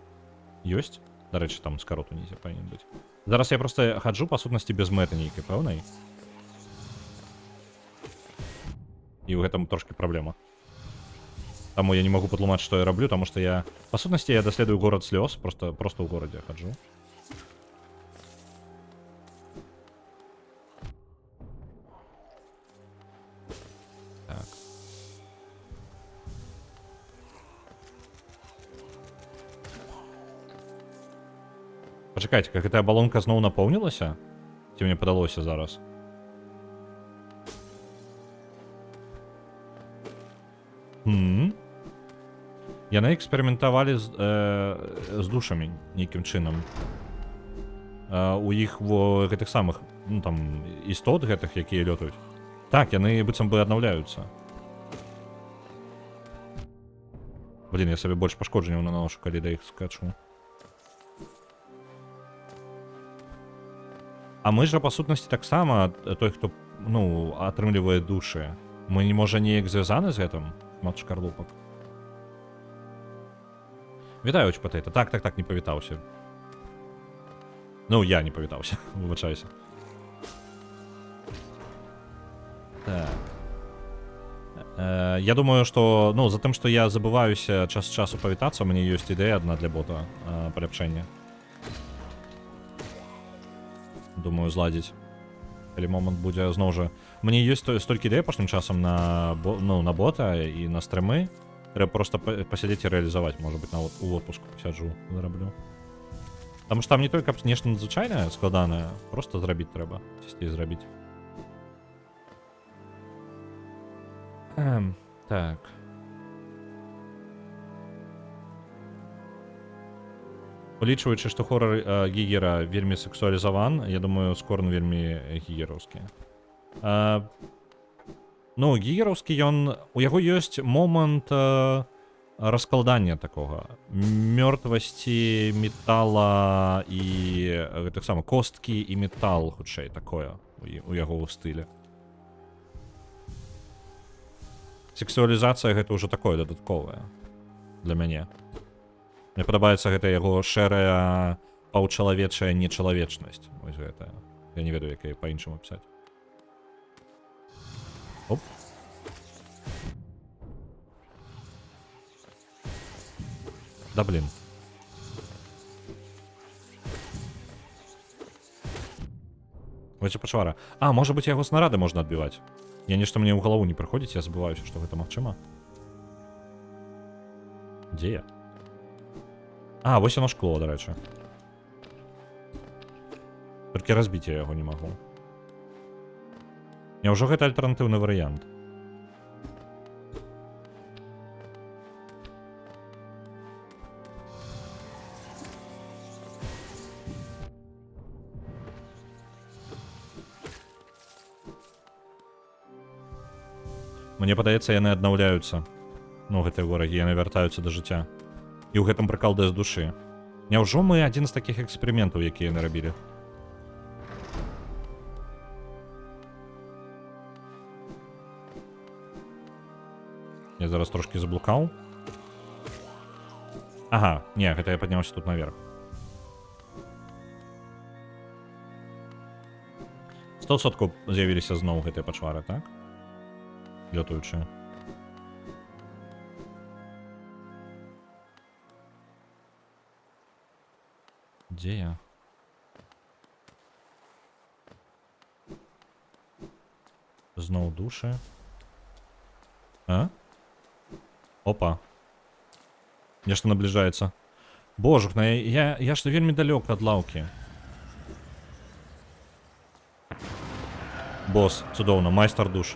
ёсць. Дарэчы, там скарот унізе павінен быць. Зараз я проста хаджу, па сутнасці, без мэты нейкай пэўнай. І ў гэтым трошкі праблема. Таму я не магу патлумачыць, што я раблю, таму што я... Па сутнасці, я даследую горад слёз, просто ў горадзе хаджу. Так. Пачакайце, как гэтая балонка зноў напоўнілася? Ці мне падалося зараз? Яны эксперыментавалі з душамі нейкім чынам. У іх во гэтых самых, ну там, істот гэтых, якія лётаюць. Так, яны быццам бы аднаўляюцца. Блін, я сабе больш пашкоджанняў наношу, калі да іх скачу. А мы жа, па сутнасці, таксама той, хто, ну, атрымлівае душы. Мы, можа, неяк звязаны з гэтым? Мат шкарлупак. Вітаю, Патэйта. Так, не павітаўся. Ну, я не павітаўся, выбачайся. Так. Я думаю, што, ну, за тым, што я забываюся час з часу павітацца, у мяне ёсць ідэя адна для бота паляпшэння. Думаю, зладзіць. Калі момант будзе, зноў жа. Мне ёсць столькі ідэй апошнім часам на бота і на стрымы. Трэба проста пасядзець і рэалізаваць. Можа быць, нават у отпуску сяджу, зараблю. Таму што там не толькі нешта надзвычайнае, складанае, проста зрабіць трэба. Сесці і зрабіць. Так. Улічваючы, што хорар Гігера вельмі сексуалізаван, я думаю, Скорн вельмі гігераўскі. Ну, гігераўскі ён... У яго ёсць момант раскладання такога. Мёртвасці, метала і... гэтых самых, косткі і метал, хутчэй, такое у яго ў стылі. Сексуалізацыя гэта ўжо такое дадатковае для мяне. Мне падабаецца гэта яго шэрая паўчалавечая нечалавечнасць. Вось гэта. Я не ведаю, як яе па-іншаму пісаць. Оп. Да блин. Вось пачвара. А, можа быць, яго снарады можна адбіваць. Я нешта мне ў галаву не прыходзіць, я забываюся, што гэта магчыма. Дзе я? А, вось яно шкло, дарэчы. Толькі разбіць я яго не магу. Няўжо гэта альтэрнатыўны варыянт? Мне падаецца, яны аднаўляюцца. Ну, гэтыя ворагі, яны вяртаюцца да жыцця. І ў гэтым прыкал дэс душы. Няўжо мы адзін з такіх эксперыментаў, якія яны рабілі? Я зараз трошки заблукаў. Ага, не, гэта я падняўся тут наверх. 100% з'явіліся зноў гэтыя пачвары, так? Лётаючыя. Дзе я? Зноў душы. А? Опа. Нешта набліжаецца. Божух, я ж вельмі далёк ад лаўкі. Босс, цудоўна, майстар душ.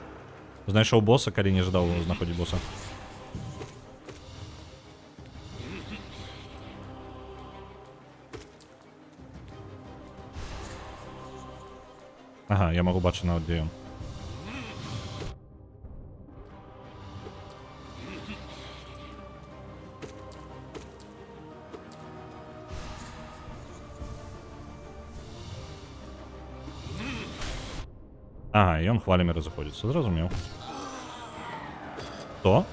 Знайшоў боса, калі не жадаў знаходзіць боса. Ага, я магу бачыць нават, дзе ён. Ага, і ён хвалямі разыходзіцца, зразумеў. Што?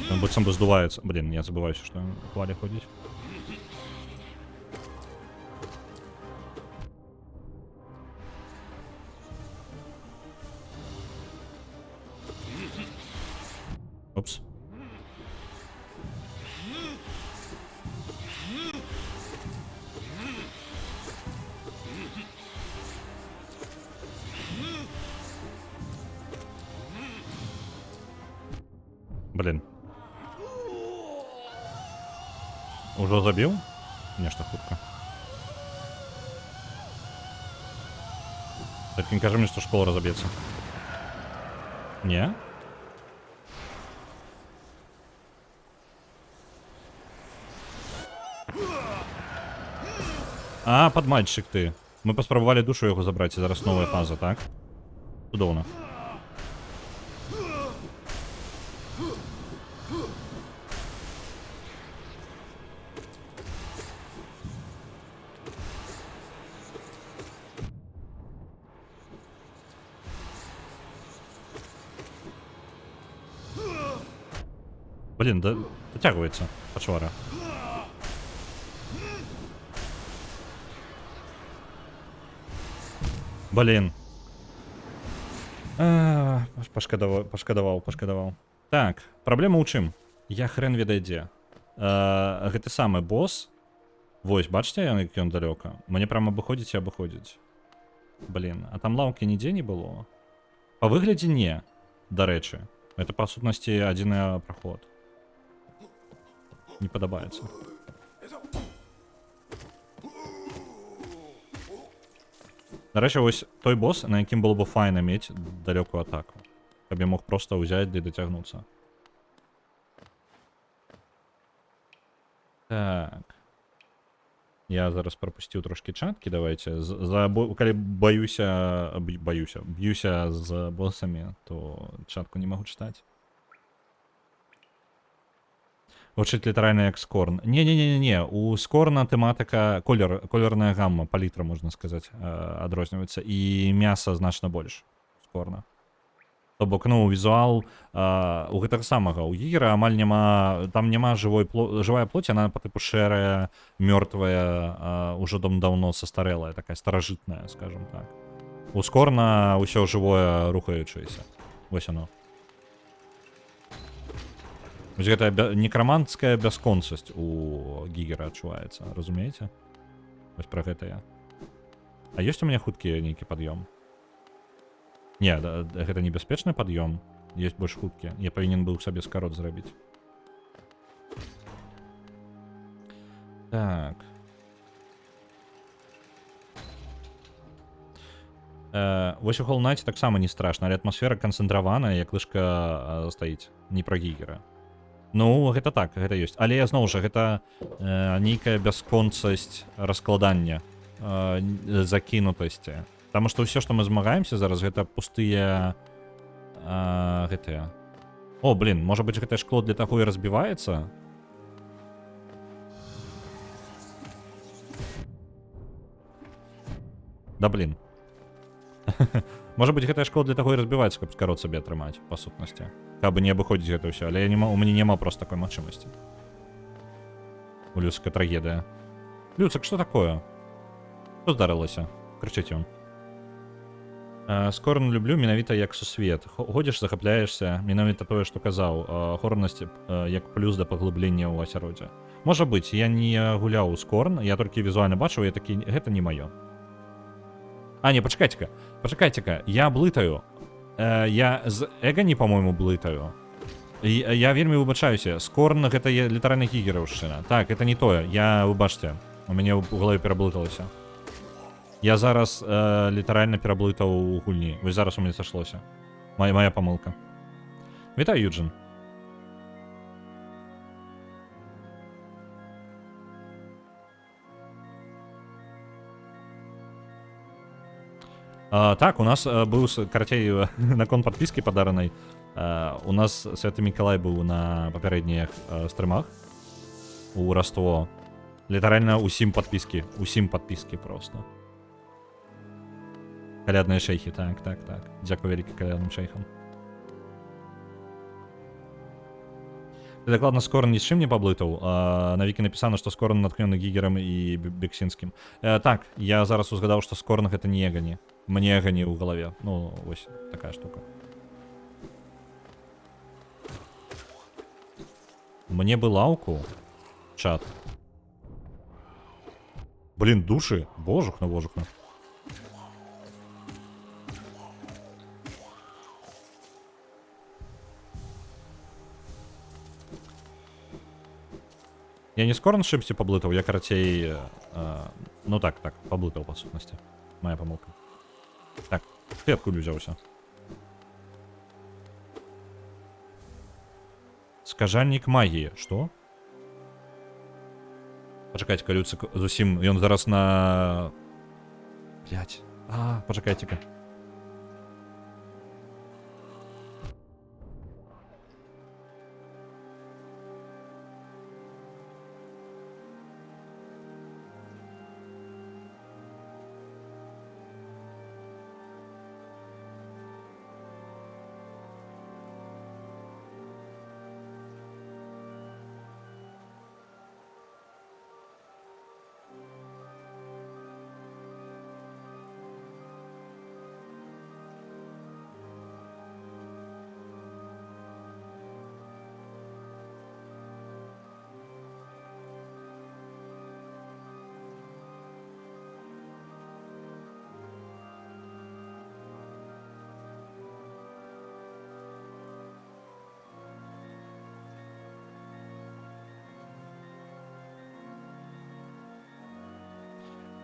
Он быццам бы здуваецца. Блин, я забываюся, што ён у хвалі ходзіць. Опс. Блин. Ужо забіў? Нешта хутка. Толькі не кажы мне, што школа разаб'ецца. Не? А, падмальчык ты. Мы паспрабавалі душу яго забраць, і зараз новая фаза, так? Цудоўна. Блин, дотягивается пачвара. Блин. Пашкадаваў. Так, праблема ў чым? Я хрен ведае дзе. Гэты самы босс. Вось, бачыце, як ён далёка? Мне прям абыходзіць і абыходзіць. Блин, а там лаўкі нідзе не было? Па выглядзе не, дарэчы. Это, па сутнасці, адзіны праход. Не падабаецца. Нарэшце, вось той босс, на якім было бы файна мець далёкую атаку. Каб я мог проста ўзяць ды дацягнуцца. Так. Я зараз пропусціў трошкі чаткі, давайте. Калі б'юся з босамі, то чатку не магу чытаць. Гучыць літаральна як Скорн. Не, у Скорна тэматыка, колерная гамма, палітра, можна сказаць, адрозніваецца. І мяса значна больш Скорна. То бок, ну, візуал у гэтага самага. У Гігера амаль няма... Там няма жывая плоць, яна па тыпу шэрая, мёртвая, ужо даўно састарэлая, такая старажытная, скажем так. У Скорна ўсё жывое, рухаючыеся. Вось оно. Вось гэтая некраманцкая бясконцасць у Гігера адчуваецца, разумееце? Вось пра гэта я. А ёсць у мяне хуткі нейкі пад'ём? Не, гэта небяспечны пад'ём. Ёсць больш хуткі. Я павінен быў сабе скарот зрабіць. Так. Вось у Hollow Knight таксама не страшна, але атмасфера канцэнтраваная, як лыжка стаіць. Не пра Гігера. Ну, гэта так, гэта ёсць. Але зноў жа, гэта нейкая бясконцасць раскладання, закінутасці. Таму што ўсё, што мы змагаемся зараз, гэта пустыя... гэтыя... О, блин, можа быць, гэтае шкло для таго і разбіваецца? Да, блин. Можа быць, гэтае шкло для таго і разбіваецца, каб скарот сабе атрымаць, па сутнасці. Каб не абыходзіць гэта ўсё, але у мяне няма проста такой магчымасці. У Люцка трагедыя. Люцак, што такое? Што здарылася? Крычыць ён. Скорн люблю менавіта як сусвет. Ходзіш, захапляешся, менавіта тое, што казаў. Хорнасць як плюс да паглыблення ў асяроддзя. Можа быць, я не гуляў у Скорн, я толькі візуальна бачыў, я такі, гэта не маё. А, не, пачакайце-ка, я блытаю. Я з Эгоні, по-моему, блытаю. Я вельмі выбачаюся. Скорн гэта літаральна гігераўшчына. Так, это не тое. Вы бачце, у мяне ў галаве пераблыталася. Я зараз літаральна пераблытаў у гульні. Вось зараз у мяне сашлося. Моя памылка. Вітаю, Юджин. Так, у нас быў, карацей, наконт падпіскі падаранай. У нас Святы Мікалай быў на папярэдніх стрымах у Раство. Літаральна усім падпіскі проста. Калядныя шэйхі, так. Дзякую вялікі калядным шэйхам. Ты дакладна Скорн ні з чым не паблытаў. На вікі напісана, што Скорн натхнёны Гігерам і Бексінскім. Так, я зараз узгадаў, што Скорн гэта не Эгоні. Мне Эгоні ў галаве. Ну, вось такая штука. Мне бы лаўку. Чат. Блин, души. Божухна. Я не Скорн шипсі паблытаў, я карацей... ну так, паблытаў па сутнасці. Моя памылка. Так, ты адкуль узяўся? Скажальнік магіі. Што? Пачакайце, Люцак зусім... Ён зараз на... Блядь. Пачакайце-ка.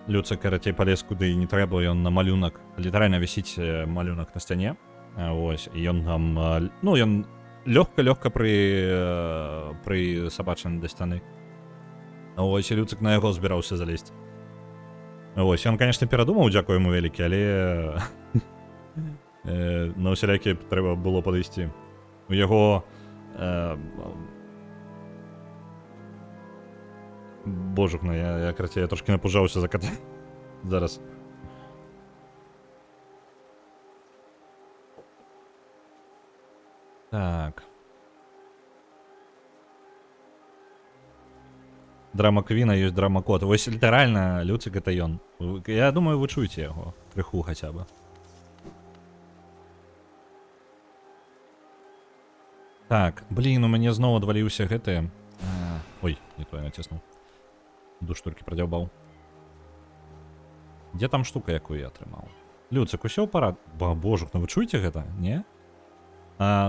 Люцак, карацей, палез куды не трэба, ён на малюнак. Літаральна вісіць малюнак на сцяне. Ось, і ён там... Ну, ён лёгка прысабачаны да сцяны. Ось, і Люцик на його збирався залізти. Ось, він, звісно, передумав, дякую йому велике, але... на усілякі треба було подійти. У його... Божухна, я трошки напужався за кота. Зараз. Так. Драма Квіна є драма кот. Ось літерально Люцик это ён. Я думаю, ви чуєте його. Криху хоча б. Так, блін, у мене знову відвалився гэты. Ой, не то я натиснув. Душ тільки продовбав. Де там штука, яку я отримав? Люцик, усё пора... Божух, ну ви чуєте гэта? Не?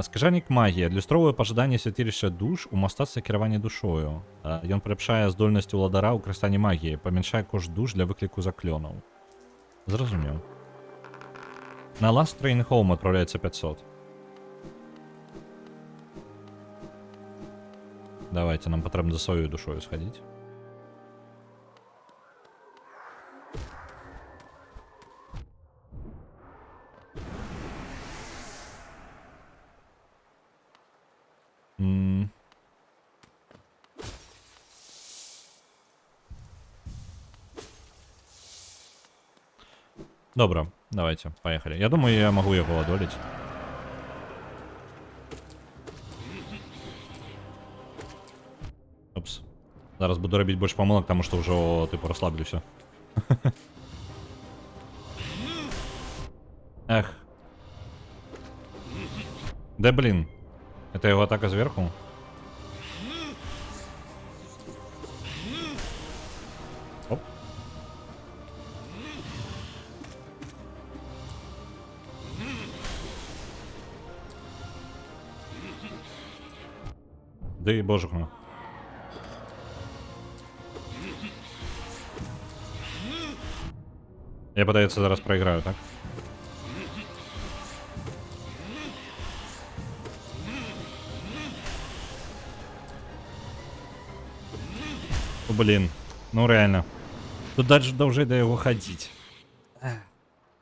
Скажальнік магіі. Адлюстроўвае пажаданне свяцілішча душ у мастацтве кіравання душою. Ён прыляпшае здольнасць уладара ў карыстанні магіі, памяншае кошт душ для выкліку заклёнаў. Зразумеў. На Last Train Home адпраўляецца 500. Давайте, нам патрэбна за сваёй душою схадзіць. Добро, давайте, поехали. Я думаю, я могу его одолеть. Опс. Зараз буду робить больше помылок, потому что уже, типа, расслаблюсь. Эх. Да блин. Это его атака сверху? Оп. Да и божухну. Я пытаюся зараз проиграю, так? О, блин. Ну реально. Тут дальше довжей до його ходить.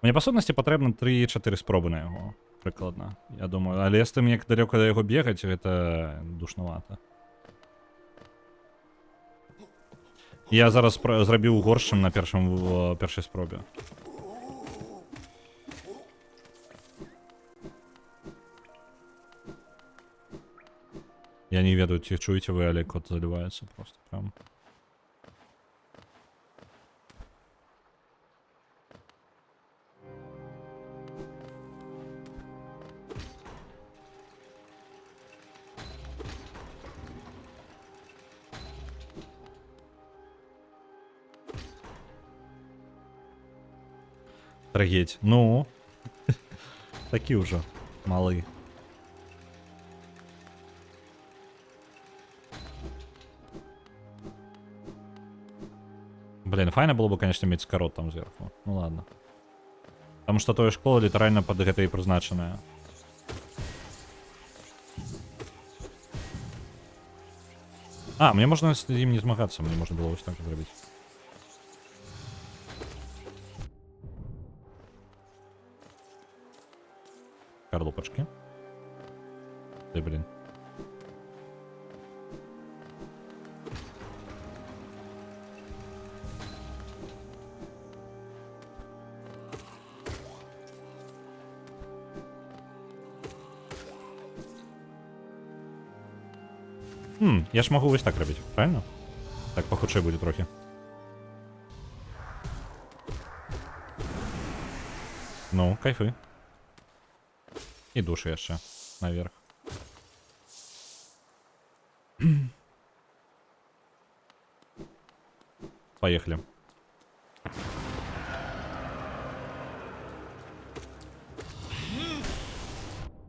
Мені по сутності потрібно 3-4 спроби на його. Прикладно. Я думаю. Але з тим, як далеко до його бігати, це душновато. Я зараз зробив горшим на першій спробі. Я не ведаю, чуете вы, але кот заливается просто прям. Трагедь. Ну, такі уже малые. Блин, файно было бы, конечно, иметь скорот там сверху. Ну ладно. Потому что тое школа литерально под гэта і прызначаная. Мне можна з ім не змагацца, мне можна было ось так зрабіць. Карлупачки. Ой, блин. Я ж могу ось так робити, правильно? Так похудше буде трохи. Ну, кайфи. І душі яще наверх. Поехали.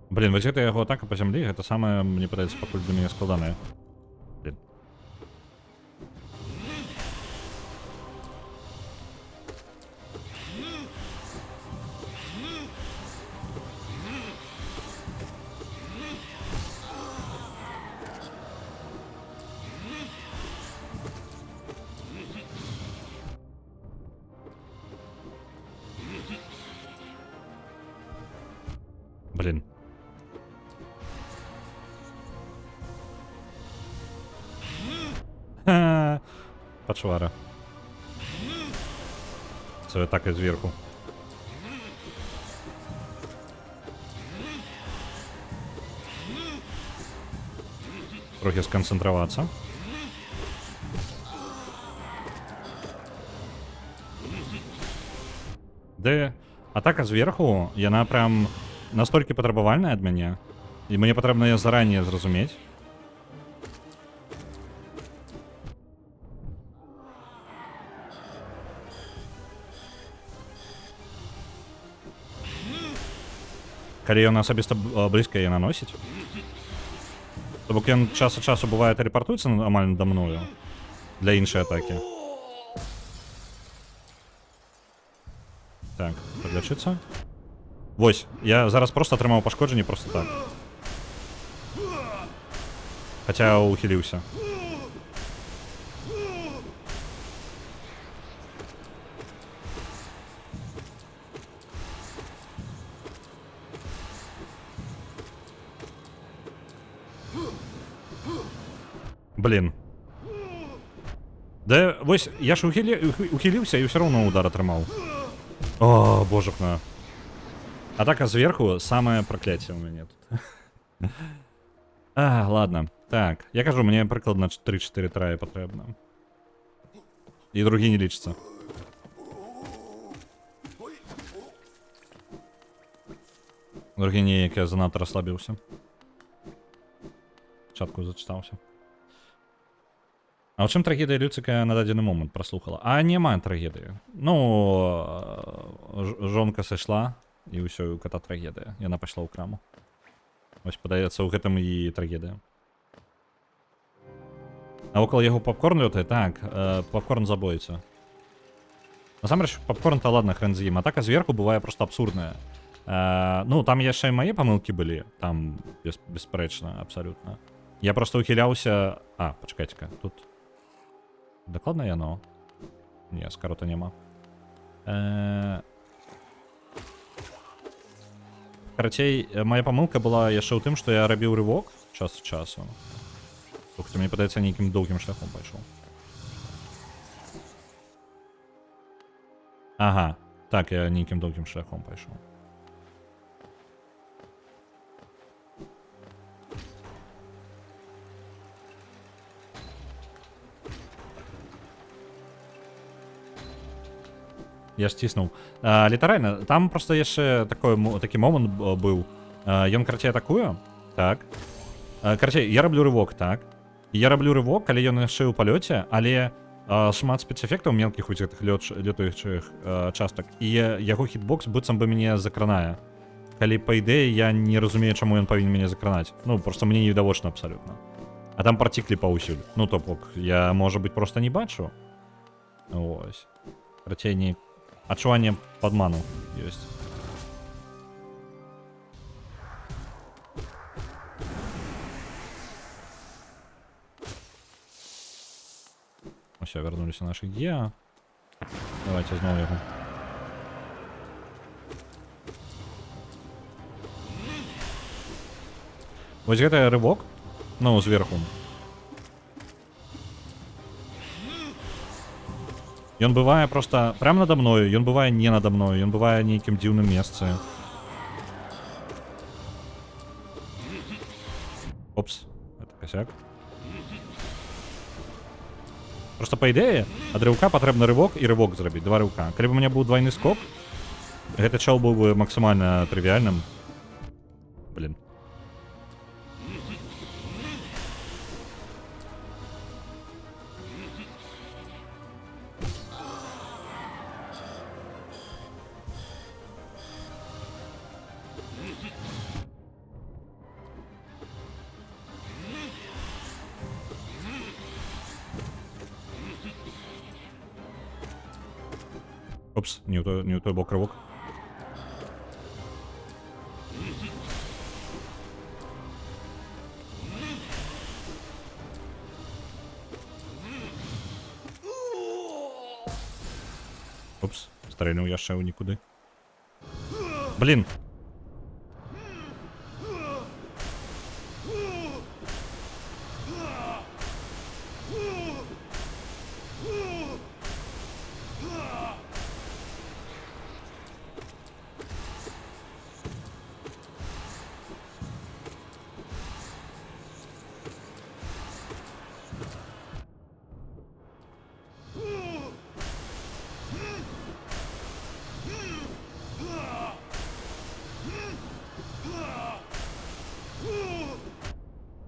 Блин, вот эта его атака по земле, это самое, мне подается, покуль для меня складанное. Блин. Почвара. Це атака зверху. Трохи сконцентруватися. Де атака зверху, яна прям настільки потребувальна від мене, і мені потрібно її зарані зрозуміти. Коли вона особисто близько її наносить. Тобто він час від часу буває телепортується нормально надо мною для іншої атаки. Так, подлечиться. Ось, я зараз просто отримав пошкодження просто так. Хоча ухилився. Блін. Да, ось, я ж ухилився і все одно удар отримав. О, божухна. Атака зверху, саме прокляття у мене тут. Ладно. Так, я кажу, мені прикладно 3-4 траї потрібно. І другі не лічаться. Другі ні, як я занадто розслабився. Чатку зачитався. А в чим трагедія Люцика на дадений момент прослухала? А немає трагедії. Ну, жонка сошла, і все, у кота трагедія. І вона пішла у краму. Ось, подається, у гэтым і трагедія. А около його попкорн льотає? Так, попкорн забоїться. Насамрэч, попкорн-то ладно, хрен з їм. Атака зверху буває просто абсурдная. Ну, там яшчэ і мае памылкі былі. Там, беспрэчна, абсолютно. Я просто ухиляўся... Пачакайце-ка, тут... Дакладна яно? Не, скарота няма. Карацей, моя памылка была яшчэ ў тым, што я рабіў рывок час ад часу. Слухайте, мне падаецца, нейкім доўгім шляхом пайшоў. Ага, так, я нейкім доўгім шляхом пайшоў. Я ж ціснуў. Літаральна, там просто яшчэ такі момант быў. Ён, карацей, атакуе. Так. Карацей, я раблю рывок, так. І я раблю рывок, калі ён яшчэ ў палёце, але шмат спецэфектаў мелкіх у гэтых лётаючых частак. І яго хітбокс быццам бы мяне закранае. Калі, па ідэі, я не разумею, чаму ён павінен мяне закранаць. Ну, просто мне невідавочна абсалютна. А там парціклі паўсюль. Ну, то бок, я, можа быць, проста не бачу. Ось. Карацей, не... Адчуванне падману ёсць. Усё, вярнуліся нашы геа. Давайте зноў яго. Вось гэта рывок. Ну, зверху. Ён бывае просто прямо надо мною, ён бывае не надо мною, ён бывае нейкім дзіўным месцы. Опс, это косяк. Просто по ідэі, ад рыўка патрэбна рывок і рывок зрабіць, два рыўка. Калі б у меня быў двойны скок, гэты чел быў бы максімальна трывіальным. Блин. Опс, не у той бок рывок. Опс, стрельнуў яшчэ ў нікуды. Блин.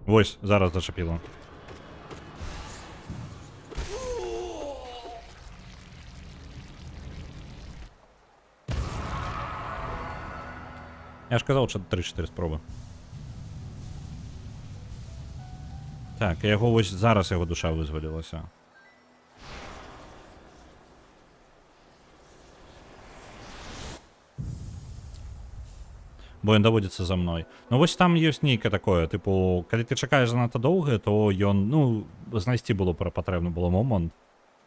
Вось, зараз зачепіло. Я ж казав, що 3-4 спроби. Так, його ось зараз його душа визволилася. Бо він доводиться за мною. Ну ось там є нейке такое, типу, коли ти чекаєш занадто довго, то він, ну, знайти було потрібно було момент.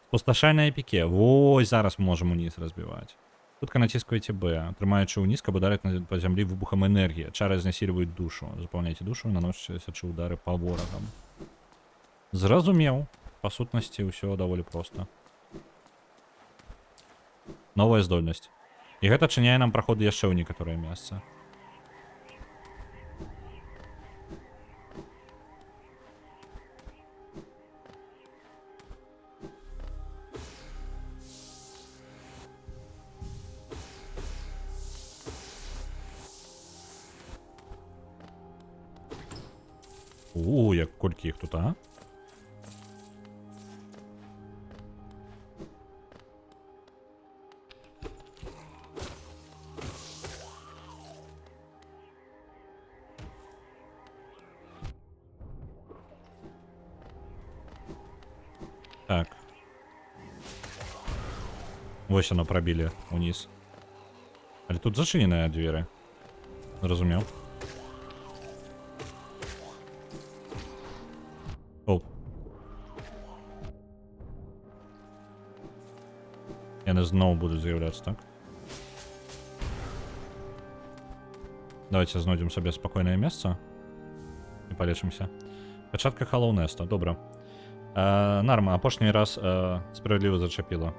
Спустошальне піке. Ось зараз ми можемо униз розбивати. Хутка натискуєте Б, тримаючи униз, каб ударить по землі вибухом енергії. Чари знесилюють душу. Заповняйте душу і наносите удари по ворогам. Зразумів. По сутності все доволі просто. Новая здольнасць. І гэта адчыняе нам праходы яшчэ ў некаторыя месцы. Як колькі іх тут, а? Так. Вось оно пробили униз. Але тут зачинені двері. Зрозумів. Оу. Яны знову будуть з'являтися, так? Давайте знайдемо собі спокійне місце. І полечимося. Початка Hollow Nest, добре. Нарма, апошній раз справедливо зачепила.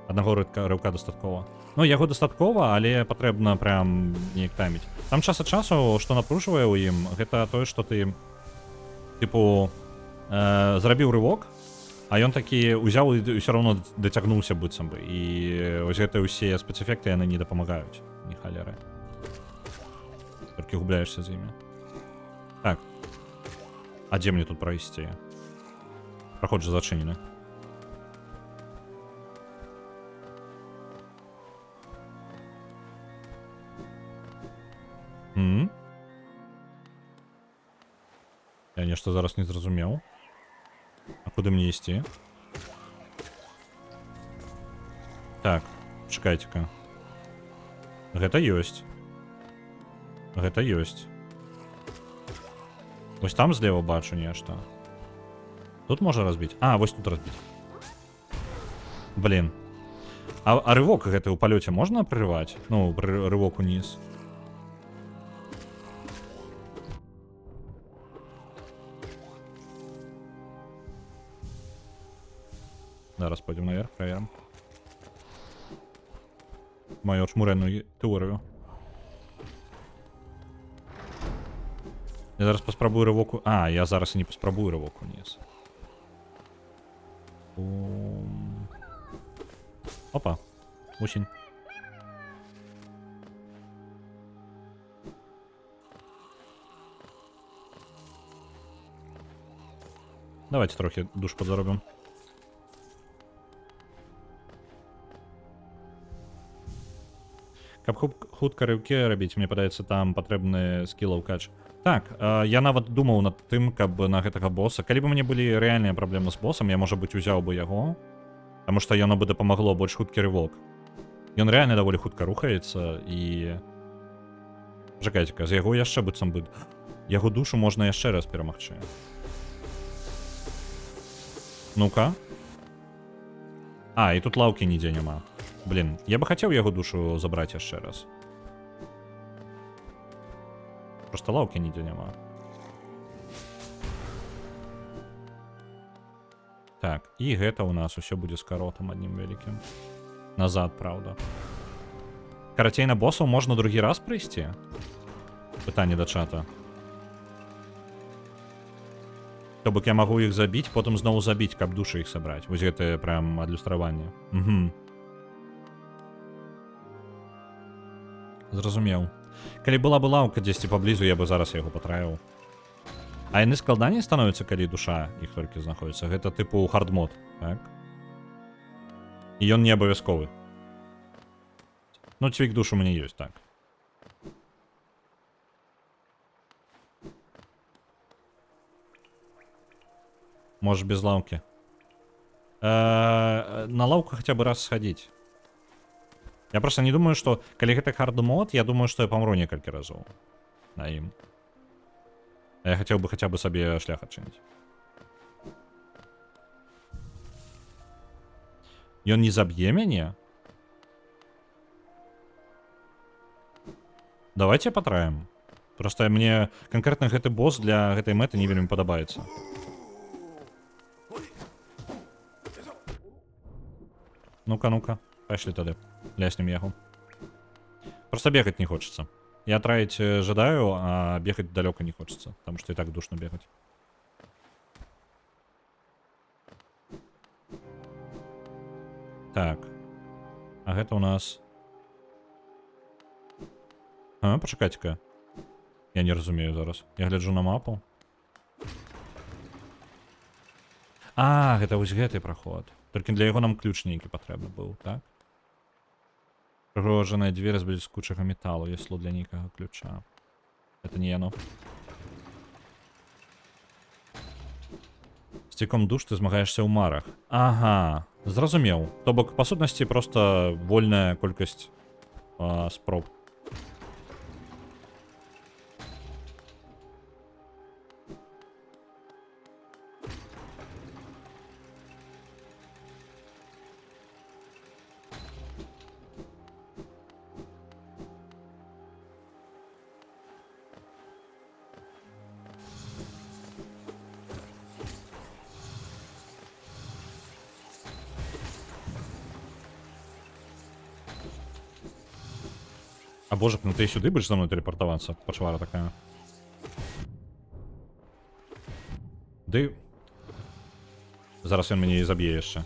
Одного ривка достатково. Ну, яго дастаткова, але патрэбна прям неяк тайміць. Там час ад часу, што напружвае ў ім, гэта тое, што ты, типу, зрабіў рывок, а ён такі ўзяў і ўсё роўно дацягнуўся быццам бы. І вось гэтыя ўсе спецэфекты, яны не дапамагаюць. Ні халеры. Толькі губляешся з імі. Так. А дзе мне тут прайсці? Проход же зачинены. Я нешта зараз не зразумеў. А куды мне ісці? Так, чакайце-ка. Гэта ёсць. Гэта ёсць. Вось там злева бачу нешта. Тут можно разбить? А, вось тут разбить. Блин. А рывок гэты ў палёце можна прырываць? Ну, рывок униз. Зараз пойдем наверх, проверим. Мою чмуренную теорию. Я зараз паспрабую рывок. А, я зараз і не паспрабую рывок униз. Опа, осень. Давайте трохи душ подзаробим. Каб хутка рывкі рабіць, мне падаецца, там патрэбны скілаў кач. Так, я нават думаў над тым, каб на гэтага боса. Калі бы мне былі рэальныя праблемы з босам, я, можа быць, узяў бы яго. Таму што яно бы дапамагло больш хуткі рывок. Ён рэальна даволі хутка рухаецца і... Чакайце-ка, з яго яшчэ быццам бы... Яго душу можна яшчэ раз перамагчы. Ну-ка. А, і тут лаўкі нідзе няма. Блин, я бы хацеў яго душу забраць яшчэ раз. Просто лаўкі нідзе няма. Так, і гэта у нас усё будзе з каротам аднім вялікім. Назад, праўда. Карацей, на босаў можна другі раз прыйсці? Пытанне да чата. То бок я магу іх забіць, потым зноў забіць, каб душы іх сабраць. Вось гэта прям адлюстраванне. Угу. Зразумеў. Калі была бы лаўка дзесьці паблізу, я бы зараз яго патраіў. А яны складаней становяцца, калі душа іх толькі знаходзіцца. Гэта тыпу хардмод, так? І ён не абавязковы. Ну, цвік душ у мяне ёсць, так. Можешь без лавки. На лавку хотя бы раз сходить. Я просто не думаю, что... Коли это хардмод, я думаю, что я помру несколько разов. На им. А я хотел бы хотя бы себе шлях отчинить. И он не забье меня? Давайте потраем. Просто мне конкретно этот босс для этой меты не вельмі подобается. Ну-ка, ну-ка. Пошли тогда. Ляснем яху. Просто бегать не хочется. Я траить ожидаю, а бегать далеко не хочется. Потому что и так душно бегать. Так. А это у нас... А, почекайте-ка. Я не разумею зараз. Я гляджу на мапу. А, гэта вось гэты праход. Толькі для яго нам ключ нейкі патрэбны быў, так? Прыгожаныя дзверы з бліскучага металу, ясло для нейкага ключа. Это не яно. З ціком душ ты змагаешься ў марах. Ага, зразумеў. То бок, па сутнасці, проста вольная колькасць спроб. А боже, ну ты сюды будешь за мной телепортоваться? Пошвара такая. Ды... Зараз ён мяне і заб'е яшчэ.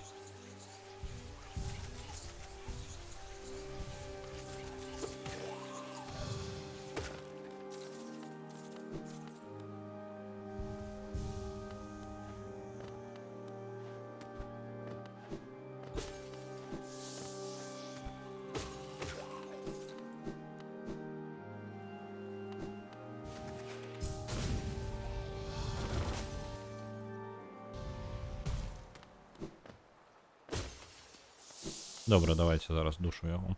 Добре, давайте зараз душу його.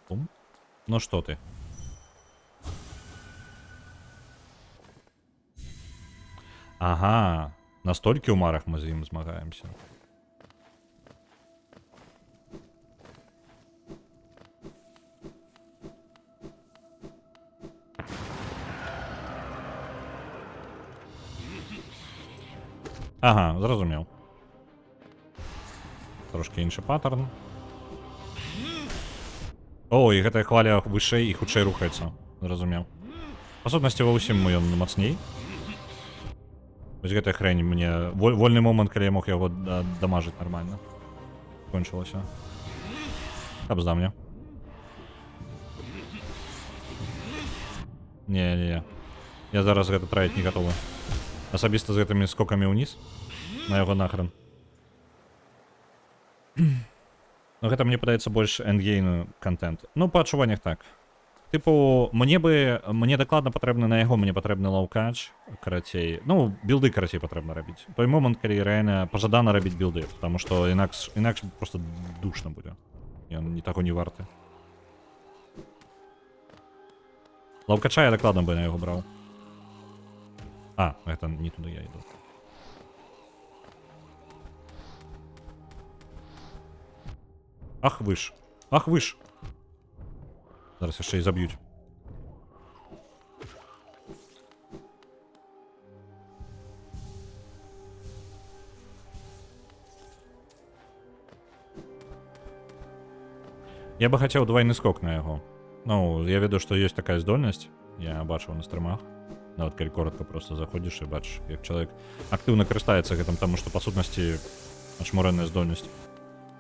Пум. Ну що ти? Ага, настільки у марах ми з ним змагаємося. Ага, зрозумів. Трошки інший паттерн. О, і гэта хваля вышэй і хутчэй рухаецца. Зразумеў. Па сутнасці ва ўсім ён мацней. Вось гэтая хрень мне... Вольны момант, калі я мог яго дамажыць нармальна. Кончылася. Абзда мне. Не-не-не. Я зараз гэта траіць не гатовы. Асабіста з гэтымі скокамі ўніз. На яго нахрен. Ну, гэта мне падаецца больш эндгейм контент. Ну, па адчуваннях так. Тыпу, мне дакладна патрэбны на яго, мне патрэбны лаўкач, карацей. Ну, билды, карацей, патрэбна рабіць. Той момант, калі рэальна пажадана рабіць билды, потому што інакш просто душна будзе. Ён не таго не варты. Лаўкача я дакладна бы на яго браў. А, гэта не туды я іду. Ах вы ж. Ах вы ж. Зараз яшчэ і заб'юць. Я бы хацеў двойны скок на яго. Ну, я ведаю, што ёсць такая здольнасць. Я бачыў на стрымах. Нават калі коротка просто заходзіш і бачыш, як чалавек актыўна карыстаецца гэтым, таму што па сутнасці ачмурэнная здольнасць.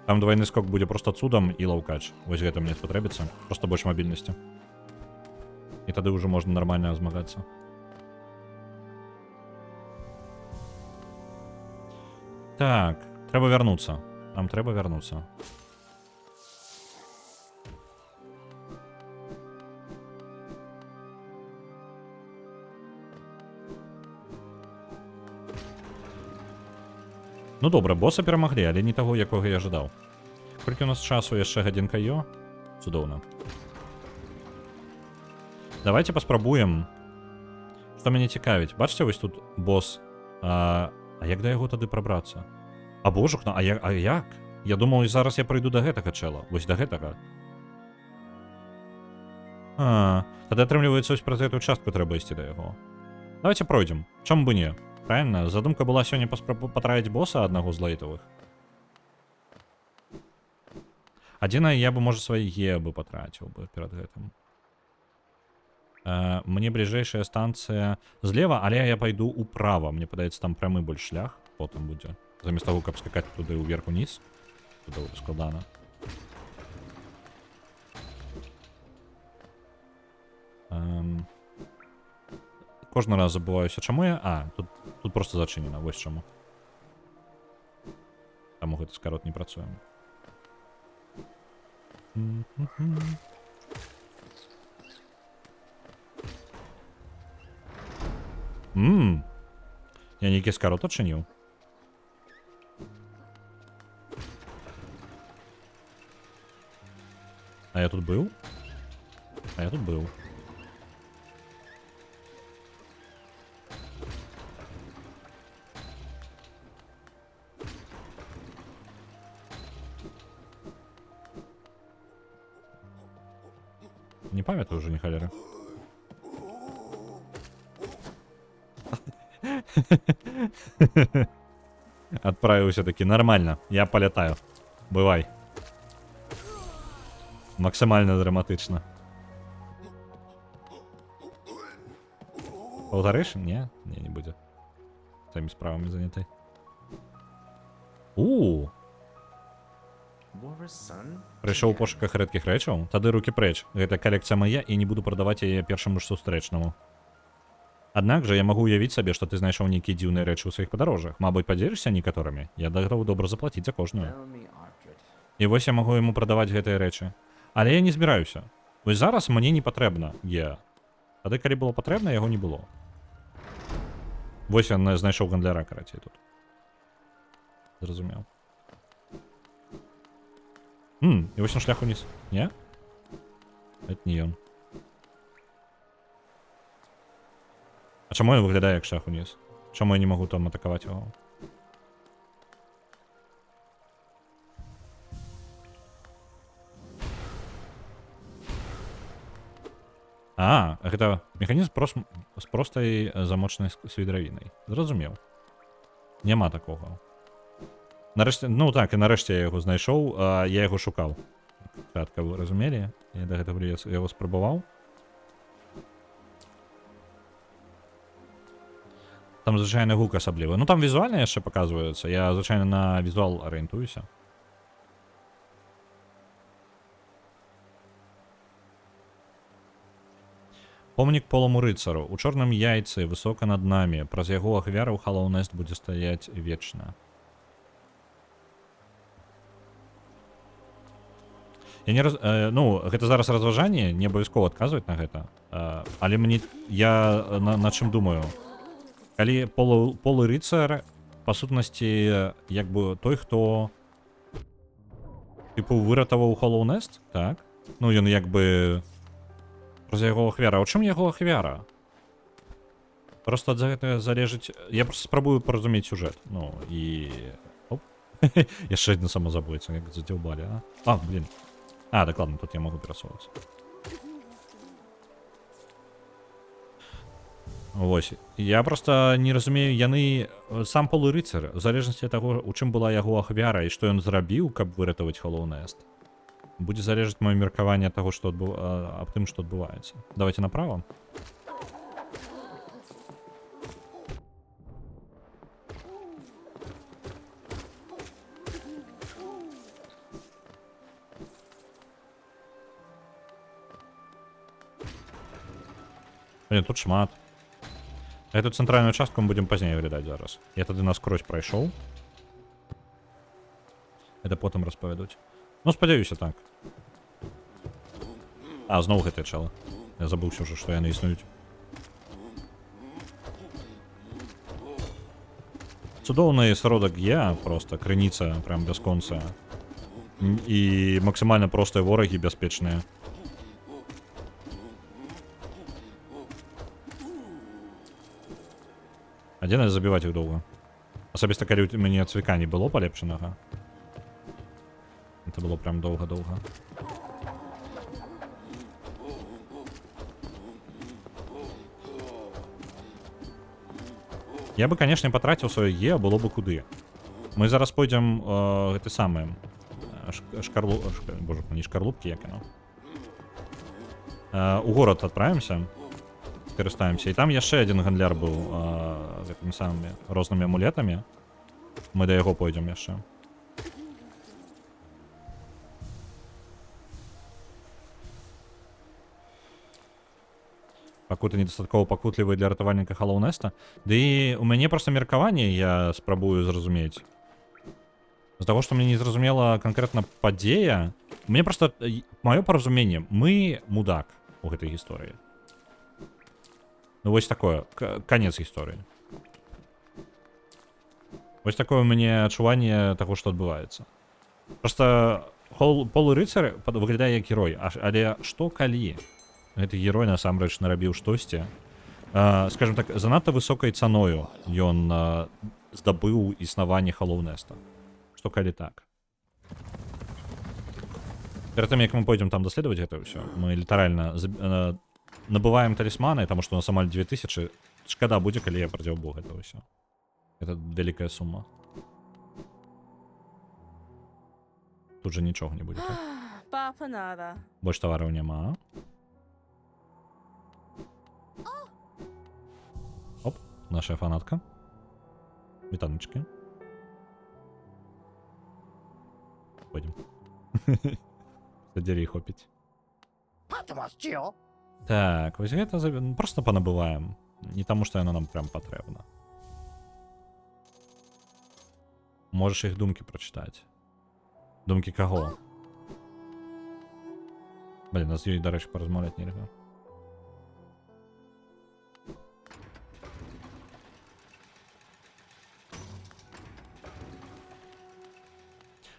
Там двойны скок будзе просто цудам і лаўкач. Вось гэта мне спатрэбіцца. Просто больш мабільнасці. І тады ўжо можна нармальна змагацца. Так, треба вернуться. Нам треба вернуться. Ну добре, боса перемогли, але не того, якого я ожидав. Колькі у нас часу? Яшчэ гадзінка ё? Цудоўна. Давайте паспрабуем. Што мяне цікавіць? Бачыце, вось тут бос. А як да яго тады прабрацца? А божух, а як? Я думаў, зараз я прыйду да гэтага чэла. Вось да гэтага. Тады атрымліваецца, вось праз гэтую частку трэба ісці да яго. Давайте пройдзем. Чаму бы не? Правильно? Задумка была сёння патраіць боса аднаго з лейтавых. Адзінае, я бы, можа, свае Е бы патраціў бы перад гэтым. Мне бліжэйшая станцыя злева, але я пайду ўправа. Мне падаецца, там прамы больш шлях потым будзе. Замест таго, каб скакаць туды ўверх-уніз. Тут даволі складана. Кожны раз забываюся, чаму я... тут просто зачынена, вось чаму. Таму гэты скарот не працуе. Я нейкі скарот адчыніў. А я тут быў? А я тут быў. Не памятаю уже, ні халеры. Отправился таки нормально. Я полетаю. Бывай. Максимально драматично. Полториш? Не, не будет. Самі справами заняты. Прыйшоў у пошуках рэдкіх рэчаў? Тады рукі прэч. Гэта калекцыя мая, і не буду прадаваць яе першаму ж сустрэчнаму. Аднак жа я магу уявіць сабе, што ты знайшоў нейкія дзіўныя рэчы ў сваіх падарожжах. Мабыць, падзелішся некаторымі? Я дагадаў добра заплаціць за кожную. І вось я магу яму прадаваць гэтыя рэчы. Але я не збіраюся. Вось зараз мне не патрэбна Е. Тады, калі было патрэбна, яго не было. Вось я знайшоў гандляра, карацей, тут. Зразумеў. І вось на шлях уніз. Не? Это не ён. А чаму ён выглядае як шлях уніз? Чаму я не магу там атакаваць яго? Гэта механізм з простай замочнай свідравінай. Зразумеў. Няма такога. Нарэшце, ну так, і нарэшце я яго знайшоў, я яго шукаў. Кратка, вы разумелі? Я да гэтага яго спрабаваў. Там звычайны гук асаблівы. Ну там візуальна яшчэ паказваецца. Я звычайна на візуал арыентуюся. Помнік полому рыцару. У чорным яйцы, высока над намі. Праз яго ахвяру Hollow Nest будзе стаяць вечна. Я не ну, гэта зараз разважанне, не абавязкова адказваць на гэта. Але мне... Я на чым думаю? Калі полы рыцар, па сутнасці, як бы той, хто... Типу, выратаваў Hollow Nest, так? Ну, ён як бы... Праз яго ахвяра. У чым яго ахвяра? Просто ад гэтага залежыць... Я просто спрабую паразумець сюжэт. Ну, і... Оп. Яшчэ адна самазабойца, як задзяўбалі, а? Блин. Дакладна, тут я могу перасоўвацца. Вось. Я просто не разумею, яны... Сам полы рыцар, в залежнасці ад таго, у чым была яго ахвяра і што ён зрабіў, каб выратаваць Hollow Nest, будзе залежаць маё меркаванне ад таго, што аб тым, што адбываецца. Давайте направо. Блин, тут шмат. Эту цэнтральную частку мы будем пазней аглядаць зараз. Я тады наскрозь прайшоў. Гэта потым распавядуць. Ну, спадзяюся, так. А, зноў гэтыя чалы. Я забыўся ўжо, што яны існуюць. Цудоўны сародак я, просто крыніца, прям бясконцая. І максімальна простыя ворагі бяспечныя. А дзе нас забіваць іх доўга? Асабіста, калі ў мяне цвіка не было палепшанага. Это было прям доўга-доўга. Я бы, конечно, патраціў сваё Е, было бы куды. Мы зараз пойдзем гэты самы боже, не шкарлупкі, як яно. У горад адправімся, скарыстаемся. І там яшчэ адзін гандляр быў гэтымі самымі рознымі амулетамі. Мы да яго пойдзем яшчэ. Пакуты недастаткова пакутлівыя для ратавальніка Халлоунеста. Ды і у мяне проста меркаванне, я спрабую зразумець. З таго, што мне не зразумела канкрэтна падзея, мне проста, маё паразуменне, мы мудак у гэтай гісторыі. Ну вось такое, канец гісторыі. Вось такое у мяне адчуванне таго, што адбываецца. Проста полы рыцар выглядае як герой, але што калі гэты герой насамрэч нарабіў штосьці, скажем так, занадта высокай цаною ён здабыў існаванне Халлоунеста. Што калі так? Перад тым, як мы пойдзем там даследаваць гэта ўсё, мы літаральна набываем талісманы, таму што у нас амаль 2000. Шкада будзе, калі я прадзяўбу гэта ўсё. Это вялікая сума. Тут же нічога не будзе, так? Больш тавараў няма. Оп, наша фанатка. Вітаночки. Пойдем. Задзярі хопіць. Так, вось гэта просто панабываем. Не таму, што яно нам прям патрэбна. Можаш іх думкі прачытаць. Думкі каго? Блін, нас ёй, дарэчы, паразмаўляць нельга.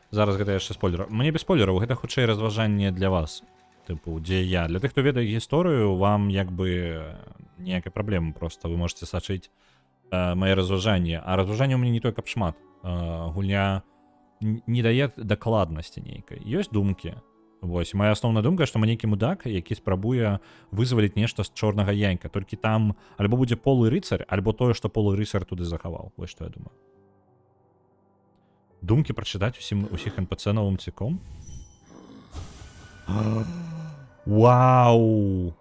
Зараз гэта яшчэ спойлер. Мне без спойлераў, гэта хутчэй разважанне для вас. Тыпу, дзе я. Для тых, хто ведае гісторыю, вам як бы ніякай праблемы. Просто вы можете сачыць мае разважанне. А разважанне ў мяне не той, каб шмат. Гульня не дае дакладнасці нейкай. Ёсць думкі. Вось, моя асноўная думка, што мы нейкі мудак, які спрабуе вызваліць нешта з чорнага яйка. Толькі там альбо будзе полы рыцар, альбо тое, што полы рыцар туды захаваў. Вось што я думаю. Думкі прачытаць усіх НПЦ новым ціком? Вау!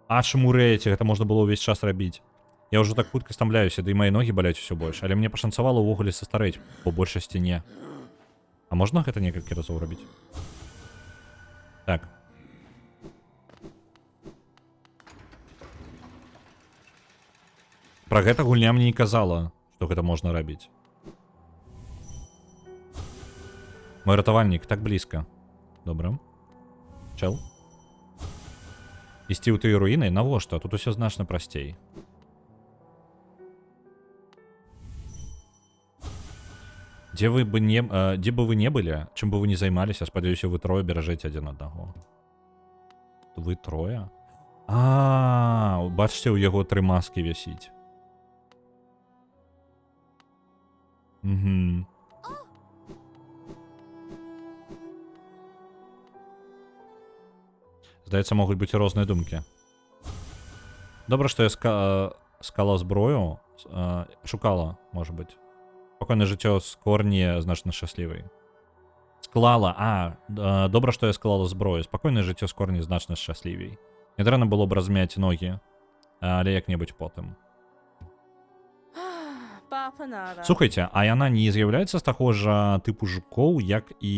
А чаму рэйце? Гэта можна было ўвесь час рабіць. Я ўжо так хутка стамляюся, да і мае ногі баляць усё больш. Але мне пашанцавала ўвогуле састарэць, по большасці не. А можна гэта некалькі разоў рабіць? Так. Пра гэта гульня мне не казала, што гэта можна рабіць. Мой ратавальнік так блізка. Добра. Чел. Ісці ў тыя руіны? Навошта? Тут усё значна прасцей. Дзе бы вы не былі, чым бы вы не займаліся, спадзяюся, вы трое беражэце адзін аднаго. Вы трое? Бачыце, у яго 3 маскі вісіць. Угу. Здаецца, могуць быць розныя думкі. Добра, што я скала зброю, шукала, можа быць. Спакойнае жыццё з корні значна шчаслівай. Склала, добра, што я склала зброю. Спакойнае жыццё з корні значна шчаслівей. Не дрэнна было б размяць ногі, але як-небудзь потым. Слухайце, а яна не з'яўляецца з таго ж тыпу жукоў, як і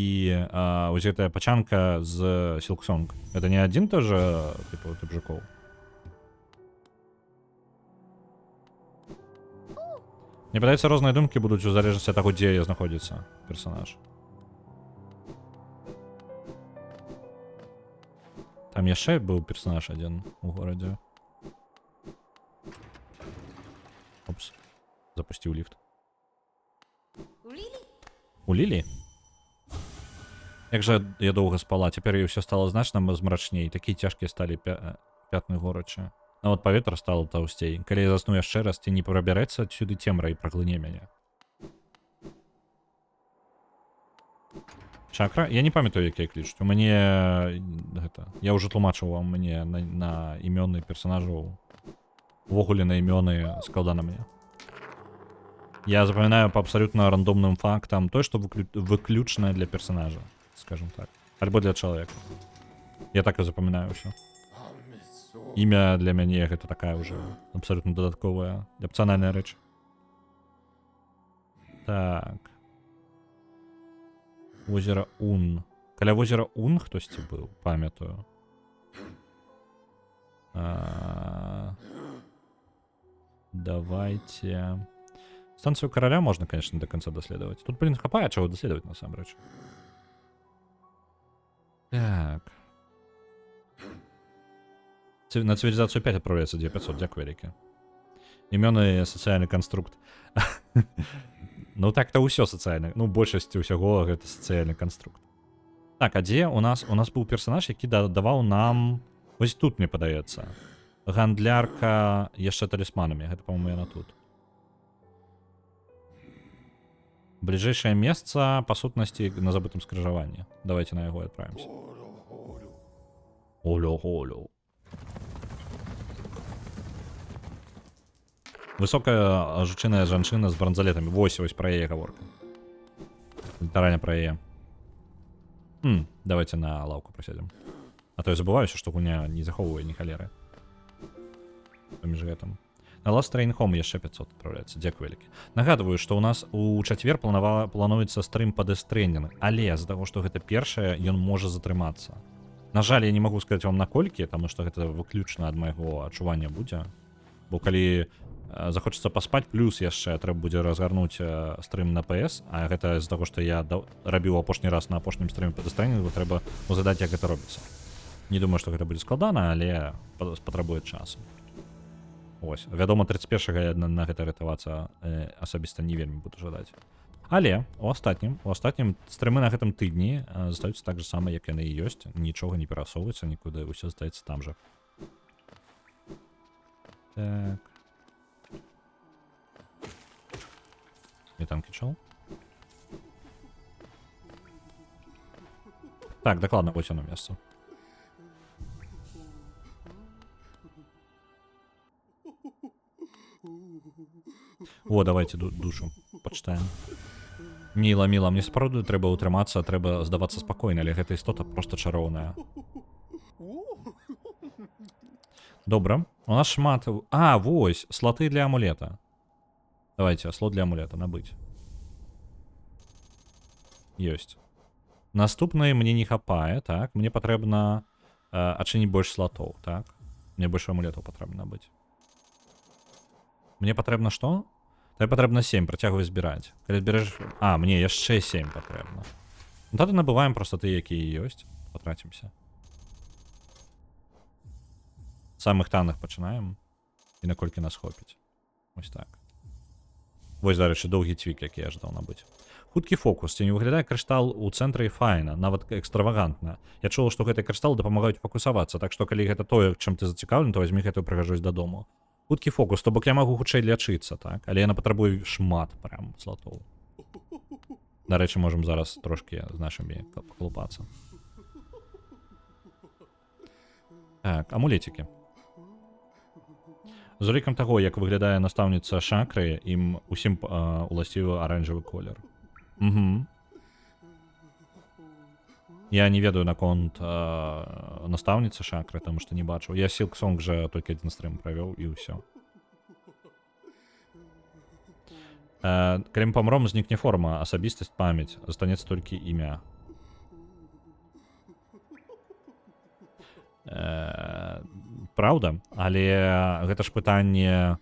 ось гэтая пачанка з Сілксонг. Это не адзін той же тып жукоў? Мне падаецца, розныя думкі будуць у залежнасці ад таго, дзе знаходзіцца персанаж. Там яшчэ быў персанаж адзін у горадзе. Опс. Запусціў ліфт. У Лілі? Як жа я доўга спала, цяпер і ўсё стала значна змрачней, такія цяжкія сталі пятны горача. Нават паветра стала таўсцей. Калі я засну яшчэ раз, ці не прабярэцца сюды цемра і праглыне мяне. Чакра? Я не памятаю, як я клічу. У мяне гэта... Я ўжо тлумачыў вам мне на імёны персонажаў. Увогуле на імёны складана мне. Я запамінаю по абсолютно рандомным фактам то, што выключнае для персонажа, скажем так. Альбо для чалавека. Я так і запамінаю ўсё. Імя для мяне гэта такая ўжо абсолютно дадатковая, опцыянальная рэч. Так. Возера Ун. Каля возера Ун хтосьці быў, памятаю. Давайте... Станцию короля можно, конечно, до конца доследовать. Тут, блин, хапая, чего доследовать, насамрэч. Так. На цивилизацию 5 отправляется 2500, дякую велике. Имёны социальный конструкт. Ну так-то ўсё социальное. Ну, большасці ўсяго гэта социальный конструкт. Так, а дзе у нас быў персонаж, які даваў нам... Вось тут, мне падаецца. Гандлярка яшчэ талісманамі. Гэта, по-моему, яна тут. Ближайшее место, по сутности, на забытом скрижавании. Давайте на его отправимся. Олё-олё. Высокая жучыная жанчына з бранзалетамі. Вось пра яе гаворка. Літаральна пра яе. Давайте на лаўку прысядзем. А то я забываюся, што гуня не захоўвае ні халеры. Паміж гэтым. На Last Train Home яшчэ 500 отправляецца. Дзякую вялікі. Нагадваю, што ў нас у чацвер плануецца стрым па Death Stranding, але з-за таго, што гэта першае, ён можа затрымацца. На жаль, я не магу сказаць вам наколькі, таму што гэта выключна ад майго адчування будзе. Бо калі захочацца паспаць, плюс яшчэ трэба будзе разгарнуць стрым на PS, а гэта з-за таго, што я рабіў апошні раз на апошнім стрыме па Death Stranding, трэба узгадаць, як гэта робіцца. Не думаю, што гэта будзе складана, але патрабуе часу. Ось, вядома, 31-га я на гэта рытавацца асабіста не вельмі буду жадаць. Але у астатнім стрымы на гэтым тыдні застаюцца так же сама, як яны і ёсць. Нічога не перасоўваецца нікуды, ўсё застаецца там жа. Так. Я там кічал. Так, дакладна, вось яно месца. О, давайте душу почитаем. Міла, мне сапраўды трэба ўтрымацца, трэба здавацца спакойна, але гэта істота просто чароўная. Добра. У нас шмат... А, вось, слоты для амулета. Давайте, слот для амулета набыць. Ёсць. Наступнай мне не хапае, так? Мне патрэбна адчыніць больш слотоў, так? Мне больш амулетаў патрэбна набыць. Мне патрэбна што? Тебе патрэбна 7, працягвай збіраць. Калі зберэш... А, мне яшчэ 7 патрэбна. Ну, тады набываем проста тыя, якія ёсць. Патрацімся. Самых танных пачынаем. І наколькі нас хопіць. Вось так. Вось, дарэчы, доўгі цвік, які я жадаў набыць. Хуткі фокус. Ці не выглядае крыштал у цэнтры файна, нават экстравагантна. Я чула, што гэты крыштал дапамагаюць фокусавацца, так што калі гэта тое, чым ты зацікаўлены, то вазьмі гэтую прыгажосць дадому. Хуткі фокус, то бок я магу хутчэй лячыцца, так? Але яна патрабуе шмат прям слотоў. Дарэчы, можам зараз трошкі з нашымі пахлупацца. Так, амулетікі. З улікам таго, як выглядае настаўніца чакры, ім усім уласцівы аранжавы колер. Угу. Я не ведаю наконт настаўніцы чакры, таму што не бачыў. Я Silksong жа толькі адзін стрым правёў і ўсё. Калі мы памром, знікне форма, асабістасць, памяць, застанецца толькі імя. Праўда, але гэта ж пытанне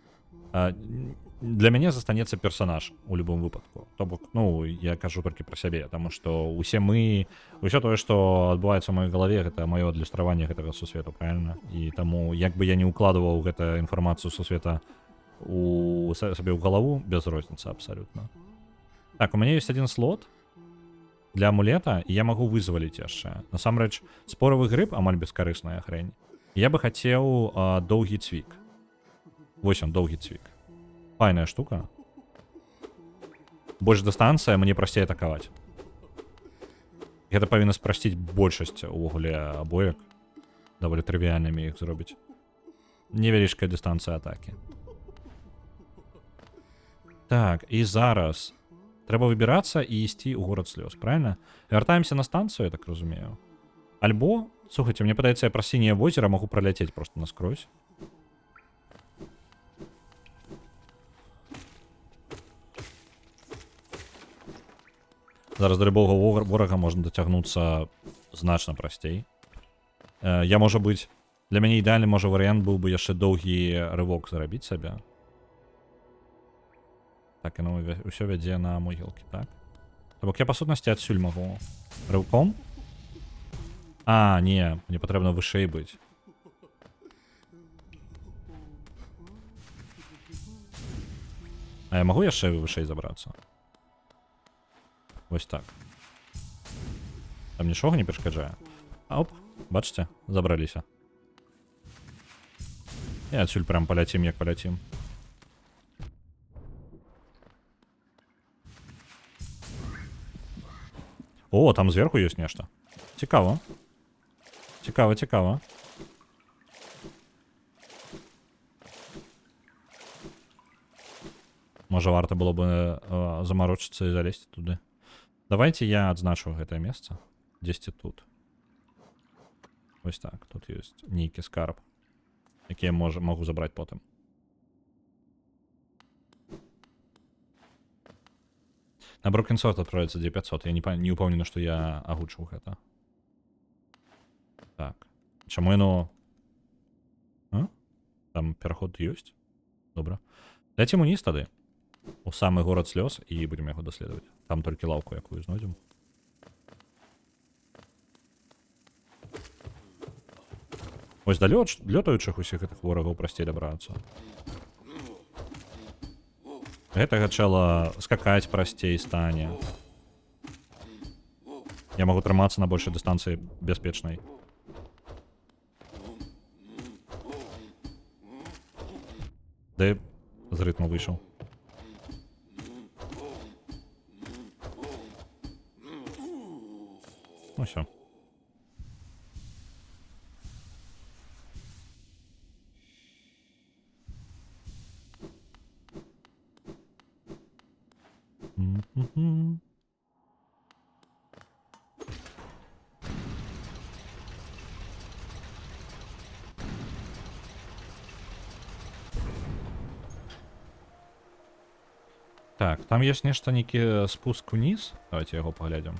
для мяне застанецца персанаж у любым выпадку. То бок, ну, я кажу толькі пра сябе, таму што ўсе мы, ўсё тое, што адбываецца ў маёй галаве, гэта маё адлюстраванне гэтага сусвету, правильно? І таму, як бы я не ўкладываў гэта інфармацыю сусвета у сабе ў галаву, без розніцы абсалютна. Так, у мяне ёсць один слот для амулета, і я магу вызваліць яшчэ. Насамрэч, споравы грыб, амаль бескарысная хрень. Я бы хацеў доўгі цвік. Вось он, доўгі цвік. Файная штука. Больш дыстанцыя, мне прасцей атакаваць. Гэта павінна спрасціць большасць увогуле абоек. Даволі трывіальнымі іх зробіць. Невялічкая дыстанцыя атакі. Так, і зараз трэба выбірацца і ісці ў горад слёз, правильно? Вяртаемся на станцыю, я так разумею. Альбо, слухайте, мне падаецца, я праз сіняе возера магу праляцець просто наскрозь. Зараз да любого ворага можна дацягнуцца значна прасцей. Я, можа быць, для мяне ідэальны, можа, варыянт быў бы яшчэ доўгі рывок зарабіць сабе. Так, яно ўсё вядзе на могілкі, так? То бок я, па сутнасці, адсюль магу рывком. А, не, мне патрэбна вышэй быць. А я магу яшчэ вышэй забрацца? Вось так. Там нічога не перашкаджае. Оп, бачыце, забраліся. І адсюль прям паляцім, як паляцім. О, там зверху ёсць нешта. Цікава. Цікава, цікава. Можа, варта было бы замарочыцца і залезці туды. Давайте я адзначу гэтае месца. Дзесьці тут. Вось так, тут ёсць нейкі скарб, які я магу забраць потым. На Broken Sword адправіцца 9500. Я не ўпэўнены, што я агучыў гэта. Так. Чаму яно... А? Там пераход ёсць? Добра. Ляцім уніз тады. У самы горад слёз і будзем яго даследаваць. Там толькі лаўку якую знойдзем. Вось да лётаючых усіх гэтых ворагаў прасцей дабрацца. Гэтага чэла скакаць прасцей стане. Я магу трымацца на большай дыстанцыі бяспечнай. Ды з рытму выйшаў. Ну всё. Так, там есть нешта, нейкі спуск униз. Давайте яго паглядзім.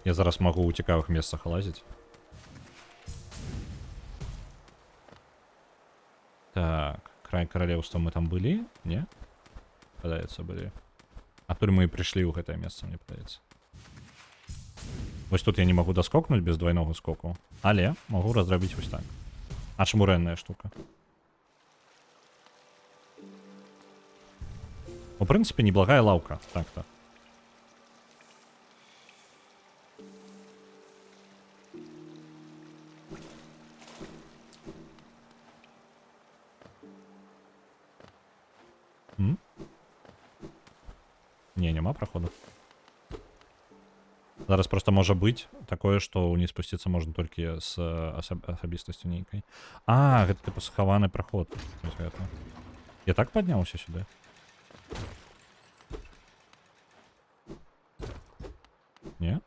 Я зараз магу ў цікавых месцах лазіць. Так, край каралеўства мы там былі, не? Падаецца, былі. Адтуль мы і прыйшлі ў гэтае месца, мне падаецца. Вось тут я не магу даскокнуць без двайнога скоку, але магу разрабіць вось так. А чмурэнная штука. У прынцыпе, неблагая лаўка, так-то. Не, няма праходу. Зараз просто можа быць такое, што ўніз спусціцца можна толькі з асабістасцю нейкай. А, гэта типа схаваны праход. Я так падняўся сюды. Не?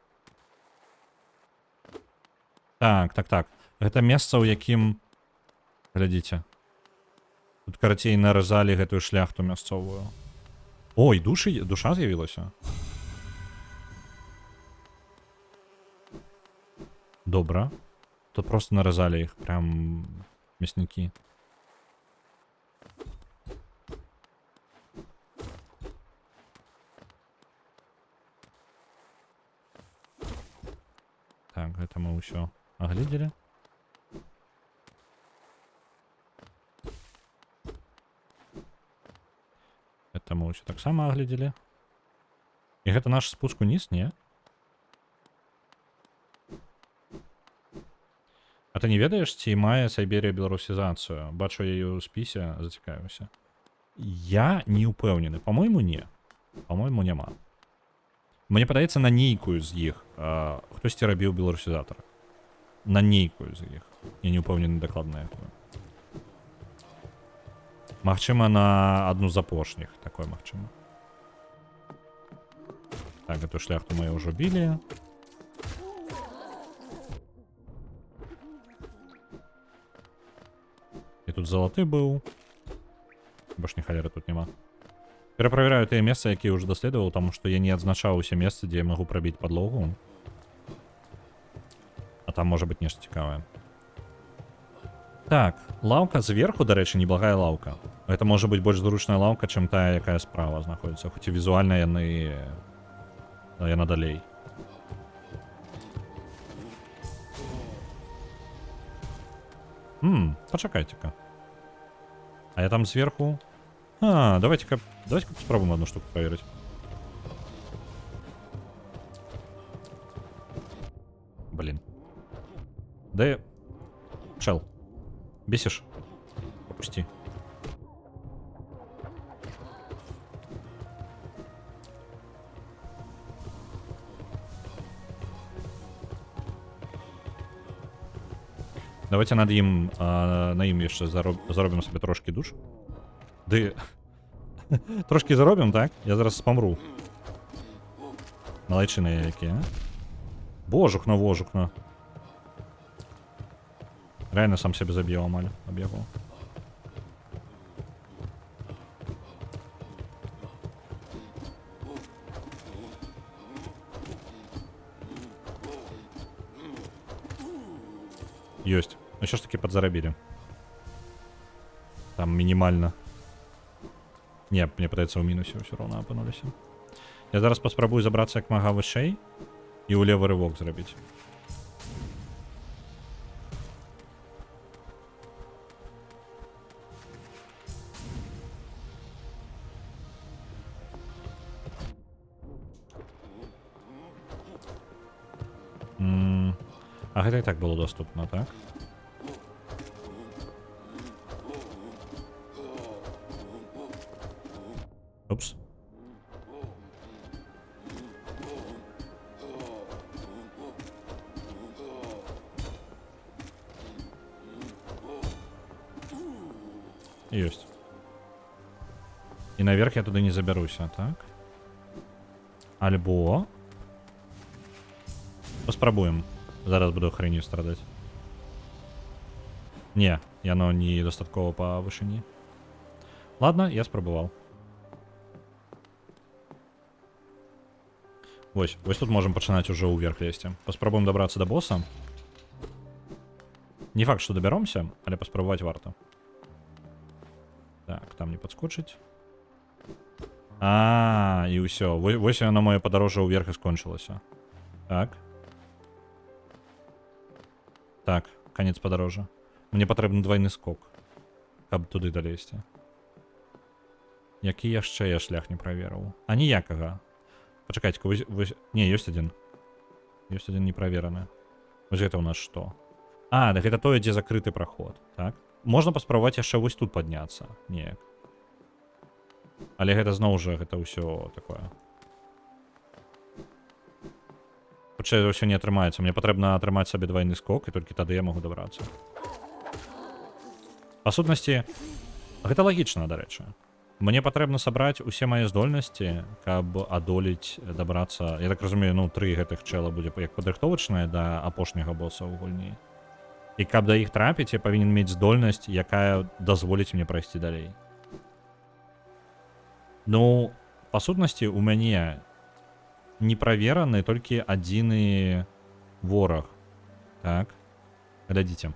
Так. Гэта месца, у якім... Глядзіце. Тут, карацей, наразалі гэтую шляхту мясцовую. Ой, душа з'явілася. Добра. Тут просто наразалі іх, прям мяснікі. Так, гэта мы ўсё агледзелі. Это мы ўсё таксама агледзелі. І гэта наш спуск уніз, не? А ты не ведаеш, ці мае Сайберія беларусізацыю? Бачу яе ў спісе, зацікавіўся. Я не ўпэўнены. По-мойму, не. По-мойму, няма. Мне падаецца, на нейкую з іх хтосьці рабіў беларусізатар. На нейкую з іх. Я не ўпэўнены дакладна якую. Магчыма, на адну з апошніх. Такое магчыма. Так, эту шляхту мы ўжо білі. І тут залаты быў. Больш ні халеры тут няма. Пераправяраю тыя месцы, якія ўжо даследаваў, таму што я не адзначаў усе месцы, дзе я магу прабіць падлогу. А там можа быць нешта цікавае. Так, лаўка зверху, дарэчы, неблагая лаўка. Гэта можа быць больш зручная лаўка, чым тая, якая справа знаходзіцца. Хоць і візуальна яна далей. Пачакайце-ка. А я там сверху... давайте-ка попробуем одну штуку проверить. Блин. Да я... Чел. Бесишь? Попусти. Давайте на ім яшчэ заробім себе трошки душ. Ды... Трошки заробім, так? Я зараз спамру. Малайчыны якія, а? Божухна. Реально сам себе заб'яў амаль. Аб'ягу. Ёсць. Еще ж таки подзаробили. Там минимально. Не, мне падаецца ў мінусе ўсё роўна апынуліся. Я зараз паспрабую забрацца як мага вышэй і ў левы рывок зрабіць. А гэта і так было доступна, так? Упс. Ёсць. І наверх я туды не забяруся, так? Альбо... Паспрабуем. Зараз буду хренью страдаць. Не, яно недастаткова па вышыні. Ладно, я спрабаваў. Вось тут можем пачынаць ужо ўверх лезці. Паспрабуем дабрацца да босса. Не факт, што дабяромся, але паспрабаваць варта. Так, там не падскочыць. І ўсё. Вось яно маё падарожжа ўверх і скончылася. Так. Так, конец падарожжа. Мне патрэбны двойны скок, каб туды далезці. Які яшчэ я шлях не праверыў? А ніякага. Пачакайце-ка, вось... Не, ёсць адзін. Ёсць адзін неправераны. Вось гэта ў нас што? Так гэта тое, дзе закрыты праход, так? Можна паспрабаваць яшчэ вось тут падняцца. Неяк. Але гэта зноў жа, гэта ўсё такое. Хутчэй ўсё не атрымаецца. Мне патрэбна атрымаць сабе двойны скок, і толькі тады я магу дабрацца. Па сутнасці, гэта лагічна, дарэчы. Мне патрэбна сабраць усе мае здольнасці, каб адолець, дабрацца... Я так разумею, 3 гэтых чэла будзе як падрыхтовачная да апошняга боса ў гульні. І каб да іх трапіць, я павінен мець здольнасць, якая дазволіць мне прайсці далей. Па сутнасці, у мяне неправераны толькі адзіны вораг. Так. Глядзіце.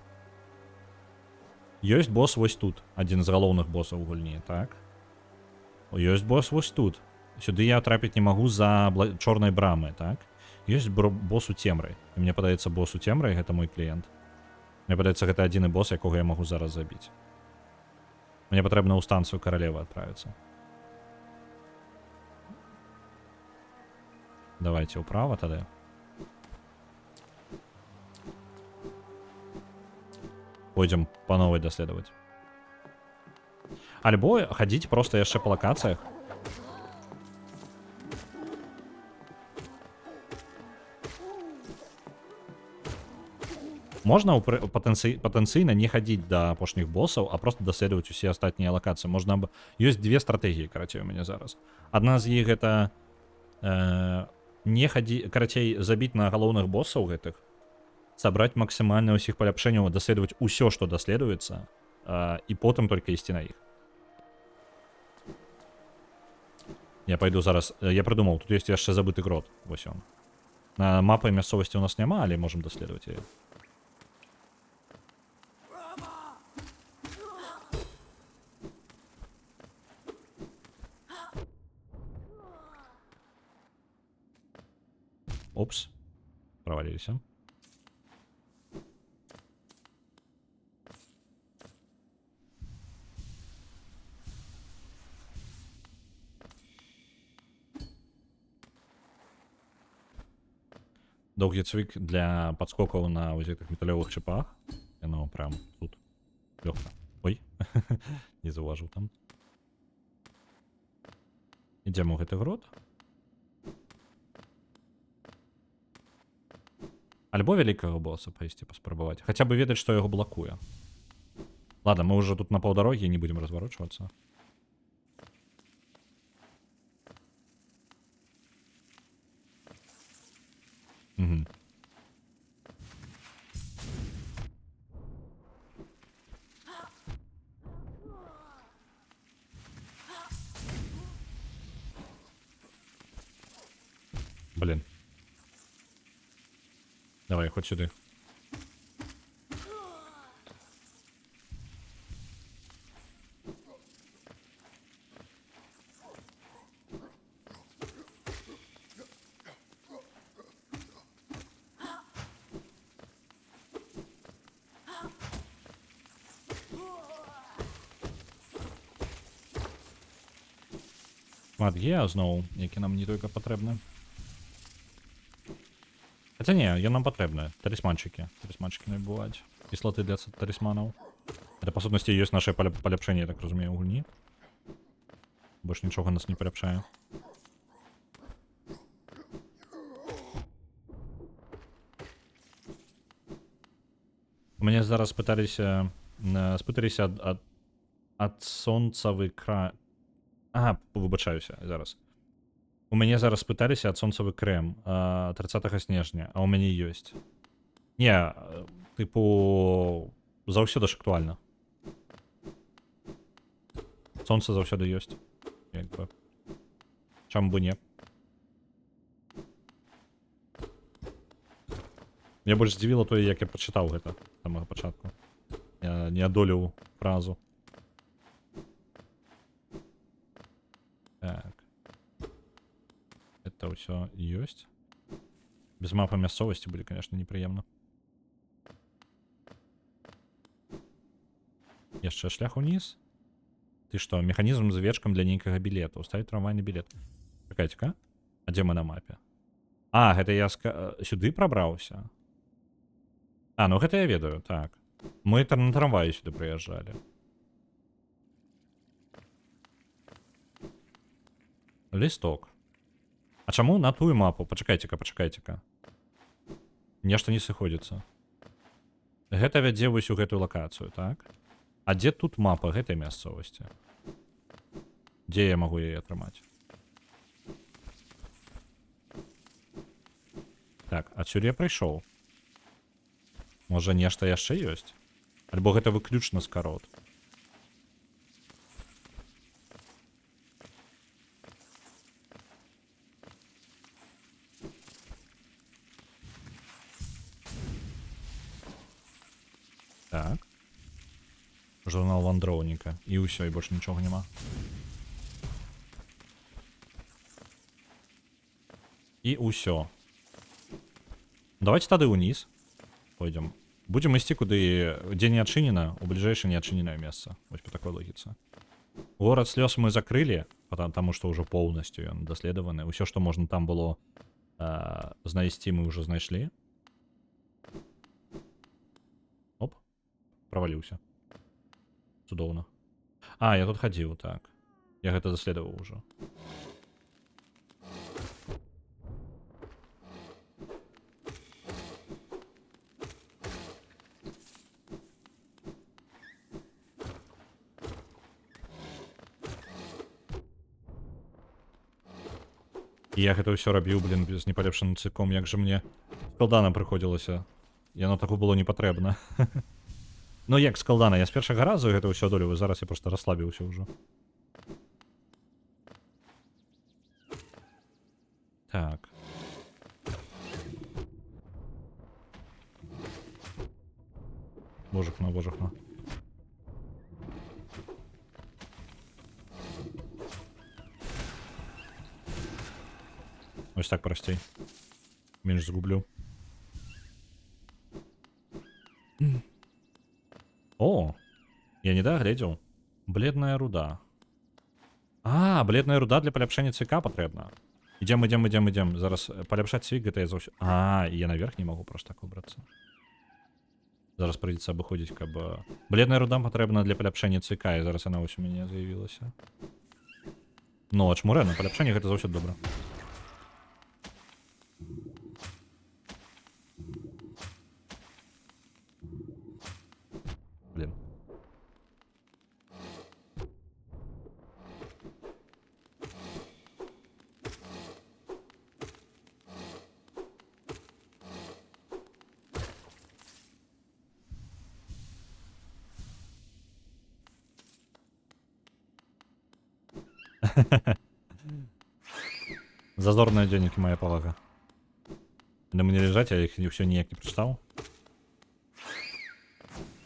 Ёсць босс вось тут. Адзін з галоўных боссаў гульні, так? Ёсць босс вось тут. Сюды я трапіць не магу з-за чорнай брамы, так? Ёсць босс у цемры. І мне падаецца, босс у цемры гэта мой кліент. Мне падаецца, гэта адзіны босс, якога я магу зараз забіць. Мне патрэбна ў станцыю каралевы адправіцца. Давайте ўправа тады. Пойдзем па новай даследаваць. Альбо хадзіць проста яшчэ па лакацыях. Можна патэнцыйна не хадзіць да апошніх босаў, а просто даследаваць усе астатнія лакацыі. Можна... Ёсць две стратэгіі, карацей, у мяне зараз. Адна з іх гэта не хадзі... карацей, забіць на галоўных босаў гэтых, сабраць максімальна ўсіх паляпшэнняў, даследаваць усё, што даследуецца, і потым толькі ісці на іх. Я пайду зараз... Я прыдумаў, тут ёсць яшчэ забыты грот. Вось он. На мапы мясцовасці у нас няма, але можам даследаваць яе. Опс. Провалились. Доўгі цвік для подскокаў на вось гэтых металёвых чыпах. Яно прям тут лёгка. Ой, не заўважыў там. Ідзем у гэты грот. Альбо вялікага босса пайсці паспрабаваць. Хаця бы ведаць, што яго блакуе. Ладно, мы уже тут на паўдарогі, не будем разварочвацца. Угу. Блин. Давай, хоть сюда. Шмат є знову, які нам не тільки потрібні. Хотя не, я нам потрібні. Талісманчики. Талісманчики не бувають. Кислоти для талісманів. Это, по сутності, є наше поляпшення, я так розумію, у гульні. Больше нічого нас не поляпшає. У мене зараз спиталися ад сонцевий край. Ага, вибачаюся зараз. У мяне зараз пыталіся ад сонцавы крэм 30 снежня, а ў мяне ёсць. Не, тыпу, заўсёды ж актуальна. Сонца заўсёды ёсць. Як бы. Чаму бы не? Мне больш здзівіла тое, як я прачытаў гэта з самага пачатку. Я не адолеў фразу. Так. Это все есть. Без мапы мясцовости были, конечно, неприемно. Яшчэ шлях униз. Ты что, механизм з вечкам для нейкага билета. Уставить трамвайный билет. Чакайце-ка. А где мы на мапе? А, гэта я сюды прабраўся. А, ну гэта я ведаю, так. Мы на трамвае сюды прыязджалі. Листок. А чаму на тую мапу? Пачакайце-ка, пачакайце-ка. Нешта не сыходзіцца. Гэта вядзе вось у гэтую лакацыю, так? А дзе тут мапа гэтай мясцовасці? Дзе я магу яе атрымаць? Так, адсюль я прыйшоў. Можа, нешта яшчэ ёсць? Альбо гэта выключна скарот? Так. Журнал вандроўніка. І ўсё, і больш нічога няма. І ўсё. Давайте тады ўніз пойдзем. Будзем ісці куды, дзе не адчынена, у бліжэйшае неадчыненае месца. Вось по такой логіцы. Горад слёз мы закрылі, потому што ўжо поўнасцю ён даследаваны. Усё, што можна там было знайсці, мы ўжо знайшлі. Оп, праваліўся. Цудоўна. А, я тут хадзіў, так. Я гэта даследаваў ужо. Я гэта ўсё рабіў, блин, без непалепшаным цыком, як жа мне складана прыходзілася. Яно таку было не патрэбна. Ну як складана, я з першага разу гэта ўсё адолеваю, зараз я просто расслабіўся ўжо. Так. Божухна, божухна. Ось так прасцей. Менш згублю. О! Я не дагледзеў. Бледная руда. А, бледная руда для паляпшэння цвіка патрэбна. Ідзем. Зараз паляпшаць цвік, гэта я заўсёды... А, і я наверх не магу проста так выбрацца. Зараз прыйдзецца абыходзіць, каб... Бледная руда патрэбна для паляпшэння цвіка, і зараз яна вось у мяне з'явілася. Ну, ачмурэ, на паляпшэнне гэта заўсёды добра. Блин. Зазорныя дзённікі, моя павага. Яны мне ляжаць, я іх ўсё ніяк не прачытаў.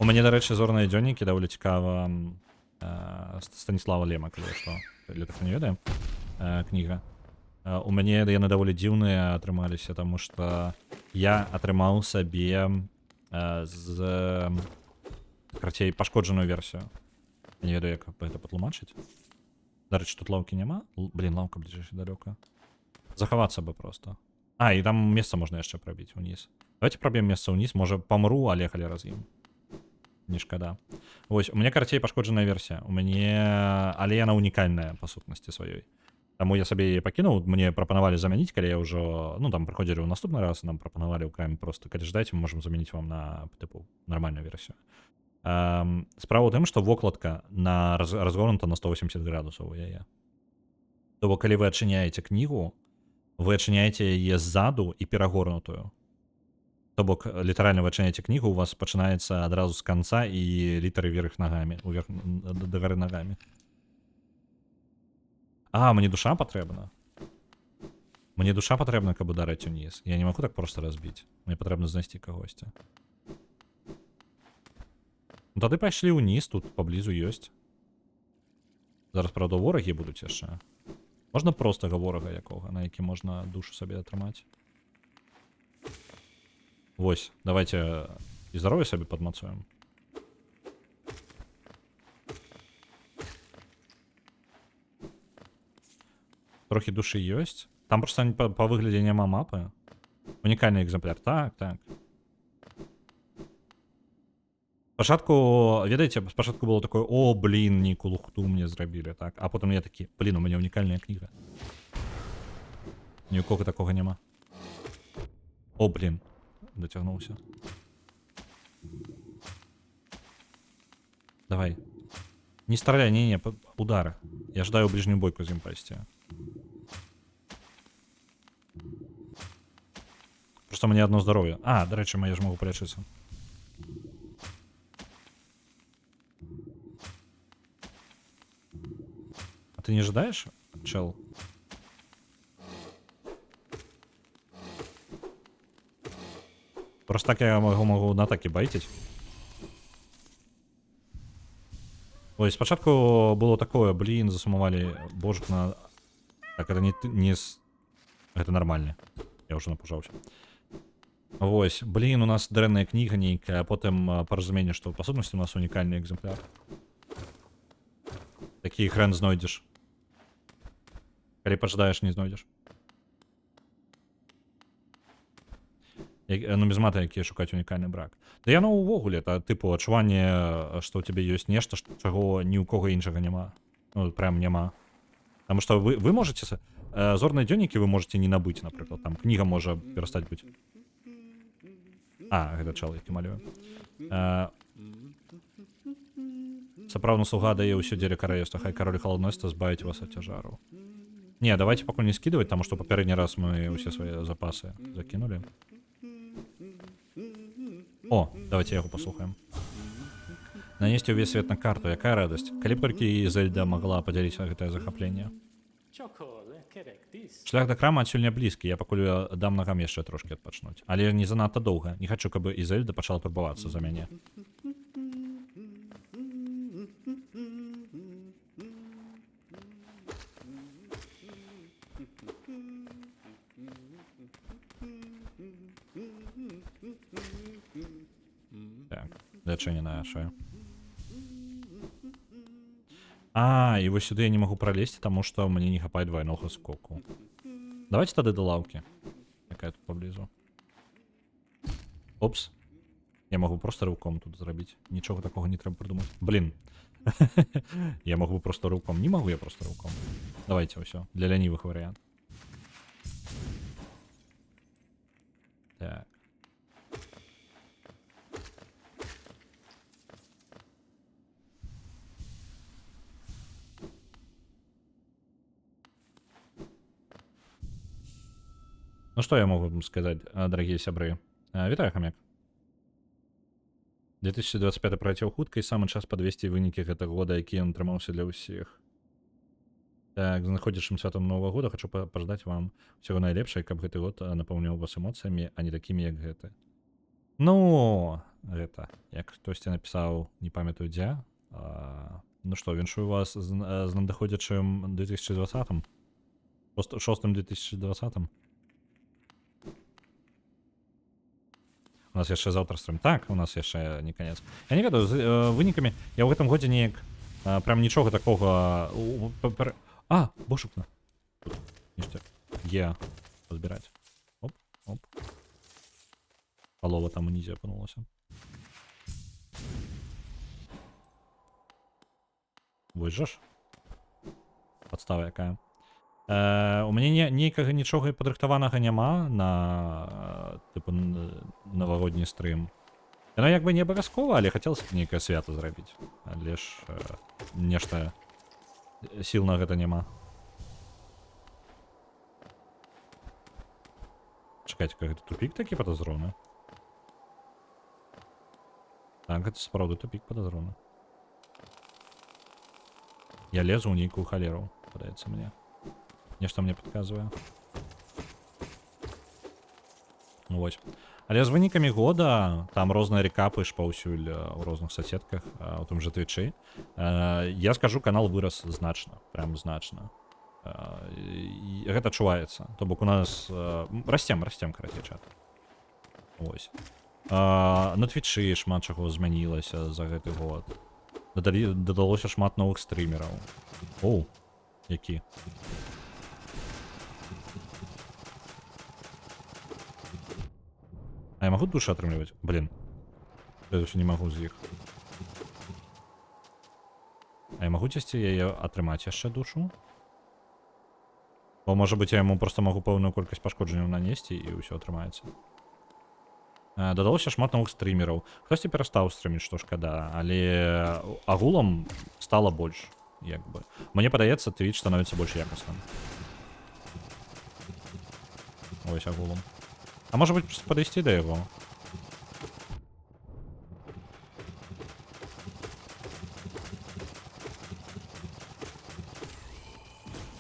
У мяне, дарэчы, зорныя дзённікі даволі цікава Станіслава Лема, калі што. Для так не ведаем. Кніга. У мяне яны даволі дзіўныя атрымаліся, таму што я атрымаў сабе з карацей пашкоджаную версію. Я не ведаю, як гэта патлумачыць. Дарэчы, тут лаўкі няма? Блін, лаўка бліжэйшая далёка. Захавацца бы проста. А, і там месца можна яшчэ прабіць уніз. Давайте праб'ем месца ўніз, можа памру, але халера з ім. Не шкада. Вось, у мяне карацей пашкоджаная версія. У мяне... Але яна унікальная па сутнасці сваёй. Таму я сабе яе пакінуў, мне прапанавалі замяніць, калі я ўжо... Ну, там прыходзілі ў наступны раз, нам прапанавалі ў краме просто, калі ждайце, мы можам замяніць вам на, тыпу, нармальную версію. Справа ў тым, што вокладка на разгорнута на 180 градусаў у яе. То бок, калі вы адчыняеце кнігу, вы адчыняеце яе ззаду і перагорнутую. То бок, літаральна вы адчыняеце кнігу, у вас пачынаецца адразу з канца і літары вверх нагамі, дагары нагамі. А, мне душа патрэбна. Мне душа патрэбна, каб ударыць уніз. Я не магу так проста разбіць. Мне патрэбна знайсці кагосьці. Ну, тады пайшлі ўніз, тут паблізу ёсць. Зараз, правда, ворагі будуць яшчэ. Можна простага ворага якога, на які можна душу сабе атрымаць. Вось, давайте і здароўе сабе падмацуем. Трохі душы ёсць. Там проста па выглядзе няма мапы. Унікальны экземпляр. Так, так. Спачатку, ведаеце, спачатку было такое, о, блин, нейкую лухту мне зрабілі, так. А потым я такі, блин, у мяне унікальная кніга. Ні ў кого такога няма. О, блин, дацягнуўся. Давай. Не стреляй, не, удар. Я ждаю ближнюю бойку з ім пайсці. Просто мне одно здароўе. А, дарэчы, я ж могу палечыцца. А ты не ожидаешь, чел? Просто так я могу на атаке байтить. Ой, спочатку было такое, блин, засумовали божик на... Так, это не... Это нормально. Я уже напужался. Ось, блін, у нас дрэнная кніга нейкая, а потым паразуменне, што па сутнасці у нас унікальны экземпляр. Такі хрен знойдзеш. Калі пажадаеш, не знойдзеш. Нумізматы, якія шукаць унікальны брак. Да яно ўвогуле, это тыпу адчуванне, што ў цябе ёсць нешта, чаго ні ў кого іншага няма. Ну, прям няма. Таму што вы можаце... Зорныя дзённікі вы можаце не набыць, напрыклад, там кніга можа перастаць быць. А, гэта чал, які малюе. Сапраўдны слуга дае ўсё дзеля каралевства, хай кароль халаднойства збавіць вас ад цяжару. Не, давайте пакуль не скидывать, таму што папярэдні раз мы ўсе свае запасы закінулі. О, давайте яго паслухаем. Нанесці ўвесь свет на карту, якая радасць. Калі б толькі Зельда магла падзяліць гэтае захапленне. Шлях да крама адсюль не блізкі, я пакуль дам нагам яшчэ трошкі адпачнуць. Але не занадта доўга. Не хачу, каб і Зельда пачала турбавацца за мяне. Так, лячэнне наше. А, і вось сюды я не магу пралезці, таму што мне не хапае двайнога скоку. Давайте тады да лаўкі. Якая тут паблізу. Опс. Я магу проста рывком тут зрабіць. Нічога такога не трэба прыдумаць. Блін. Я магу проста рывком. Не магу я проста рывком. Давайте ўсё. Для лянівых варыянт. Так. Ну что я могу вам сказать, дорогие сябры? Вітаю, хамяк. 2025 пролетел хутка, і самый час подвесці вынікі гэтага года, які ён атрымаўся для ўсіх. Так, з надыходзячым святам Нового года хочу пожадаць вам усяго найлепшае, каб гэты год напаўняў вас эмоцыямі, а не такімі, як гэты. Ну, гэта, як хтосьці напісаў, не памятаю дзе. Ну што, віншую вас з надыходзячым 2020-м. 6-м 2020-м. У нас яшчэ заўтра стрым. Так, у нас яшчэ не канец. Я не ведаю, з вынікамі я ў гэтым годзе неяк прям нічога такога... А, бошукна. Ніштяк. Е. Пазбіраць. Оп, оп. Палова там унізе апынулася. Вось жа ж. Падстава якая. У мяне нейкага нічога падрыхтаванага няма на тыпу навагодні стрым. Яно як бы не абавязкова, але хацелася б нейкае свята зрабіць. Але ж нешта сіл на гэта няма. Чакайце, гэта тупік такі падазроны? Так, гэта сапраўды тупік падазроны. Я лезу ў нейкую халеру, падаецца мне. Нешта мне падказвае. Ну вось. Але з вынікамі года там розныя рэкапы ж паўсюль у розных соцсетках, у том же Твічы. Я скажу, канал вырас значна, прям значна. І гэта адчуваецца. То бок у нас расцем, карацей, чат. Вось. На Твічы шмат чаго змянілася за гэты год. Дадалося шмат новых стрімераў. Оу, які? А я могу душу атрымліваць? Блин. Я ўсё не магу з іх. А я магу цісці яе атрымаць яшчэ душу? Бо, можа быць, я яму просто магу пэўную колькасць пашкоджанняў нанесці і ўсё атрымаецца. Дадалося шмат новых стрімераў. Хтосьці перастаў стрыміць, што шкада, але агулам стала больш, як бы. Мне падаецца, Twitch становіцца больш якасным. Ось агулам. А может быть, просто подойти до его?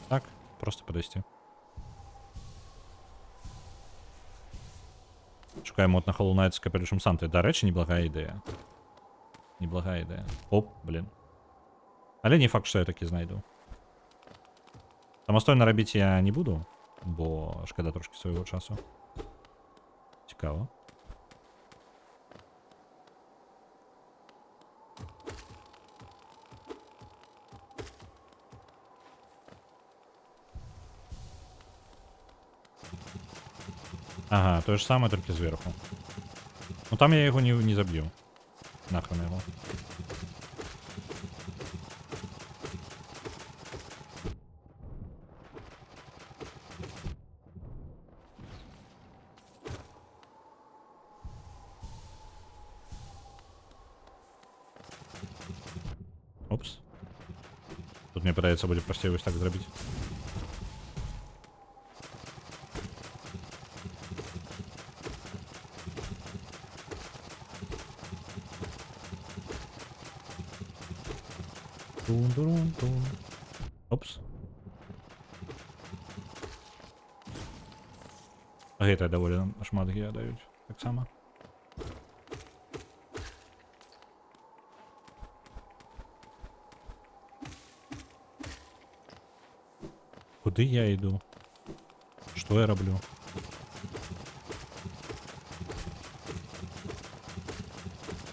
Так, просто подойти. Шукаем мод на Hollow Knight с капелюшем Санты. Да, рэчы, неблагая идея. Неблагая идея. Оп, блин. Але не факт, что я таки знайду. Самостойно рабіць я не буду, бо шкада трошки свайго часу. Цікаво. Ага, то же самое, только сверху. Ну там я его не забью. Нахрен его. Опс. Тут мне пытается будет простее ось так зробити. Тун-дурун-тун. Опс. Гейта доволі шмат гея дають. Так само. Куди я йду? Що я роблю?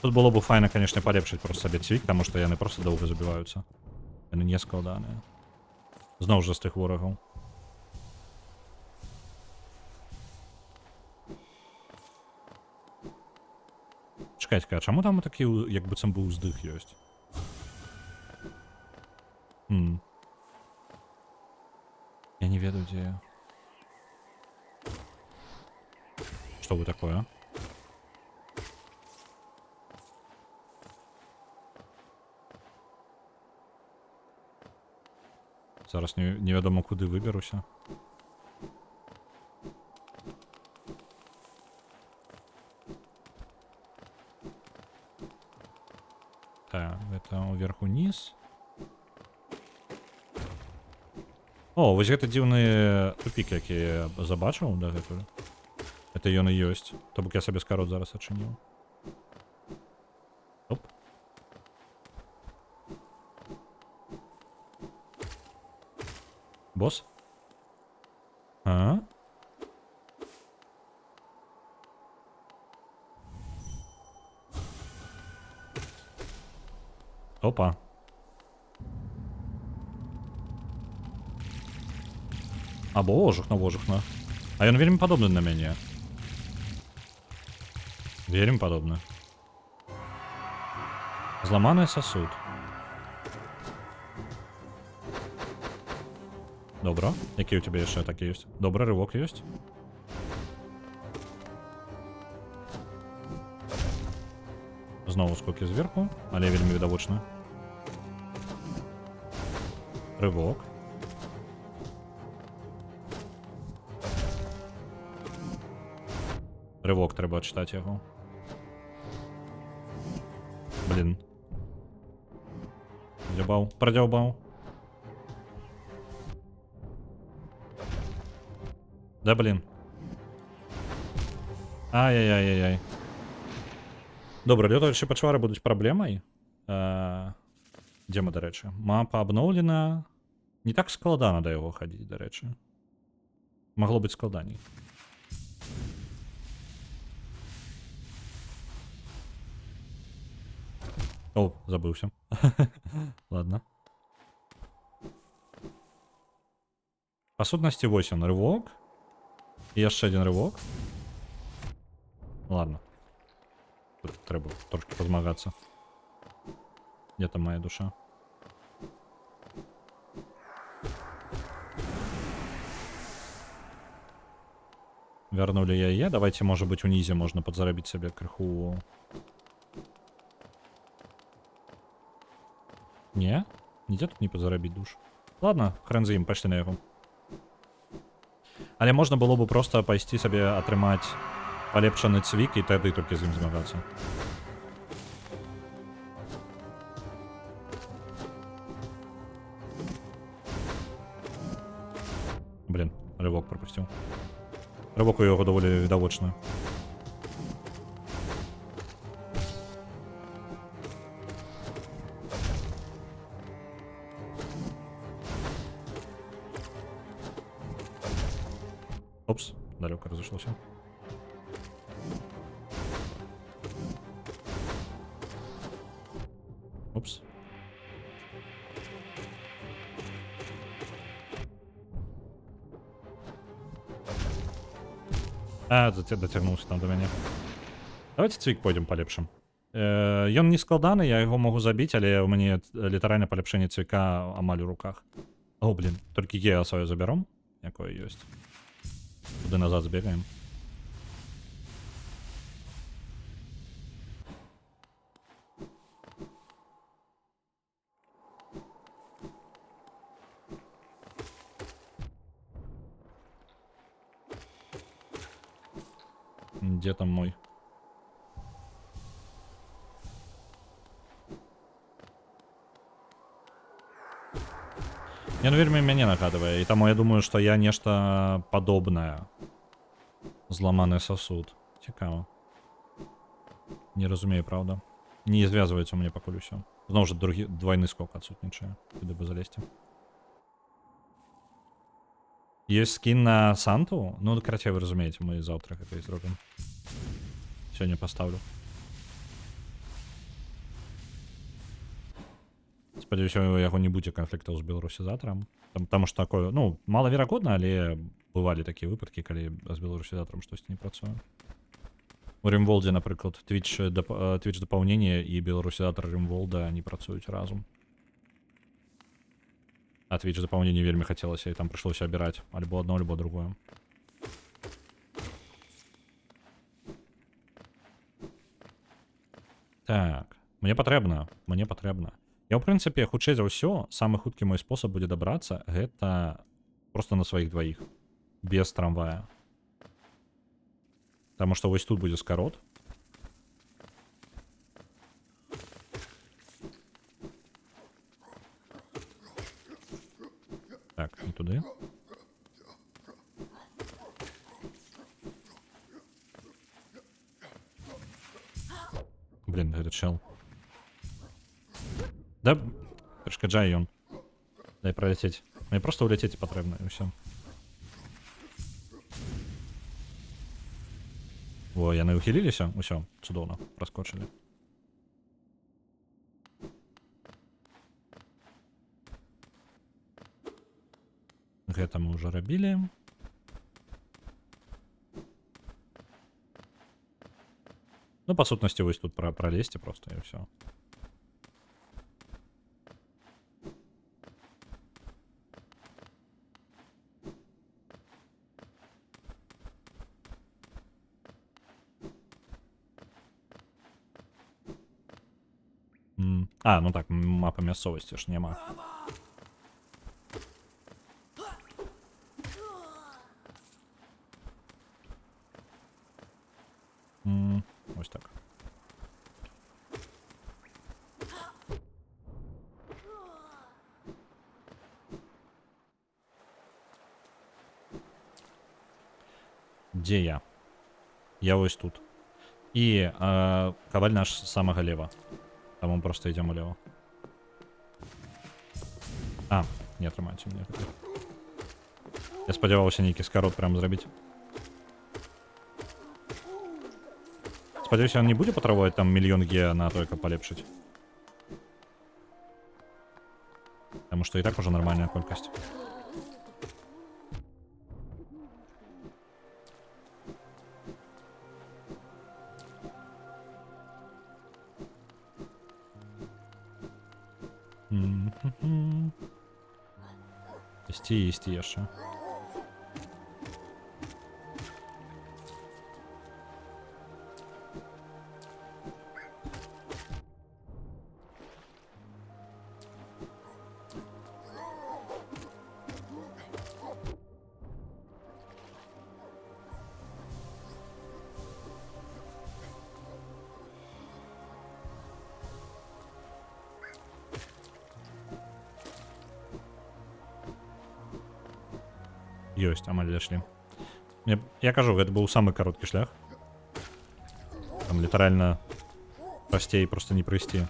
Тут було б файно, конечно, полепшить просто собі цвік, тому що я не просто довго забиваються. Вони не складані. Знову ж з тих ворогів. Чекайте, а чому там такий, якби це був здих єсть? Я не веду, где я. Что вы такое? Зараз невідомо куди виберуся. Так, это вверх-вниз. О, вось гэта дзіўны тупік, які я забачыў дагэтуль. Это ён і ёсць. То бок я сабе скарот зараз адчыніў. Оп. Босс? А? Опа. Або вожухна. А ён вельмі падобны на мяне. Вельмі падобны. Зламаны сосуд. Добра. Які у тебе яшчэ такі ёсць? Добра, рывок ёсць. Знову скокі зверху, але вельмі відавочна. Рывок. Рывок, трэба чытаць яго. Блін. Дзябаў, прадзяўбаў. Да блін. Ай-яй-яй-яй-яй. Добра, лётаючыя пачвары будуць праблемай. Дзе мы, дарэчы? Мапа абноўлена. Не так складана да яго хадзіць, дарэчы. Магло быць складаней. О, забыўся. Ладно. Па сутнасці вось ён рывок. І яшчэ адзін рывок. Ладно. Тут трэба трошки позмагацца. Где там моя душа? Вярнули яе. Давайте, может быть, унізе можна падзарабіць сабе крыху. Не? Нідзе тут не падзарабіць душ. Ладно, хрен з ім, пайшлі на яго. Але можна было бы просто пайсці сабе атрымаць палепшаны цвік і тады толькі з ім змагацца. Блін, рывок пропусціў. Рывок у яго даволі відавочны. Опс, далеко разошлося. Опс. А, дотягнуўся там до мяне. Давайте цвік пойдзем палепшым. Ён не складаны, я яго могу забіць, але ў мяне літаральна паляпшэнне цвіка амаль у руках. О, блин, толькі геа сваё забяром, якое ёсць. Туды назад збегаем. Где там мой? Не, ну вельмі мяне нагадывае, і таму я думаю, што я нешта падобнае. Зламаны сосуд. Цікава. Не разумею, правда. Не звязваецца мне пакуль усё. Зноў жа двойны скок адсутнічае. Куды бы залезці. Ёсць скін на Санту? Ну, карацей, вы разумееце, мы заўтра гэта і зробім. Сёння паставлю. Спадзяюся, у яго не будзе канфліктаў з беларусізатарам. Таму што такое, ну, малаверагодна, але бывалі такія выпадкі, калі з беларусізатарам штосьці не працуе. У Римволде, напрыклад, Twitch дапаўненне і беларусізатар Римволда не працуюць разам. А Twitch дапаўненне вельмі хацелася, і там прыйшлося абіраць альбо одно, альбо другое. Так, мне патрэбна. Я, ў прынцыпе, хутчэй за ўсё, самы хуткі мой спосаб будзе дабрацца, гэта проста на сваіх дваіх. Без трамвая. Таму што вось тут будзе скарот. Так, не туды. Блин, этот чел. Да, перешкаджае ён. Дай пролететь. Мне просто улететь патрэбна, і ўсё. Во, яны ухіліліся, усё, цудоўна, праскочылі. Гэта мы ўжо рабілі. Ну, па сутнасці, вось тут пролезьте просто, і ўсё. А, ну так, мапы мясцовасці ж няма. Ось так. Дзе я? Я вось тут. І каваль наш з самага лева. Таму просто ідзем улева. А, не атрымаецца мне гэта. Я спадзяваўся нейкі скарот прям зрабіць. Спадзяюся, он не будзе патрабаваць там мільён ге на тое, каб палепшыць. Таму што і так ужо нармальная колькасць. Ісці яшчэ. Ёсць, амаль дайшлі. Я кажу, гэта быў самы кароткі шлях. Там літаральна прасцей просто не прыйсці.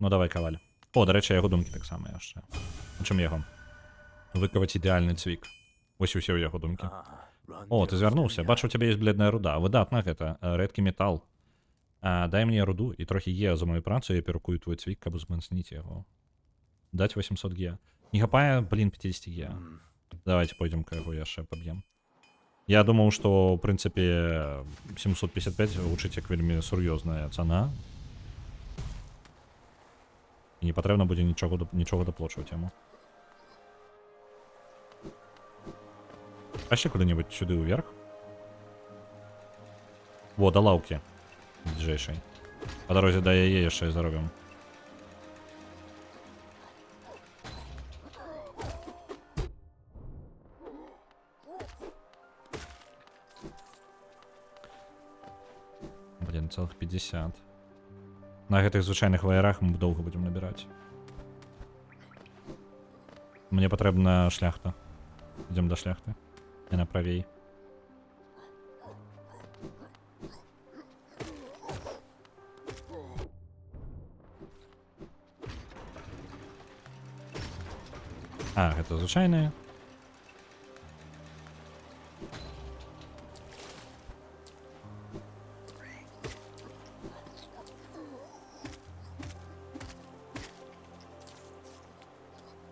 Ну давай, каваль. О, до речі, його думки так само яшчэ. У чым яго? Выкаваць ідэальны цвік. Вось усе ў яго думкі. О, ты звярнуўся. Бачу, у цябе ёсць бледная руда. Выдатна гэта. Рэдкі метал. Дай мне руду і трохі е за мою працу, я перакую твой цвік, каб узмацніць яго. Даць 800 ге. Не хапае, блин, 50 ге. Давайте пойдем-ка яго яшчэ паб'ем. Я думаў, што, ў прынцыпе, 755 гучыць як вельмі сур'ёзная цана. І не патрэбна будзе нічога даплочваць яму. Пашлі куды-небудзь сюды ўверх. Во, да лаўкі. Бліжэйшай. Па дарозе да яе яшчэ заробім. Блин, целых 50. На гэтых звычайных ваярах мы доўга будзем набіраць. Мне патрэбна шляхта. Ідзем да шляхты. Яна правей. Гэта звычайныя.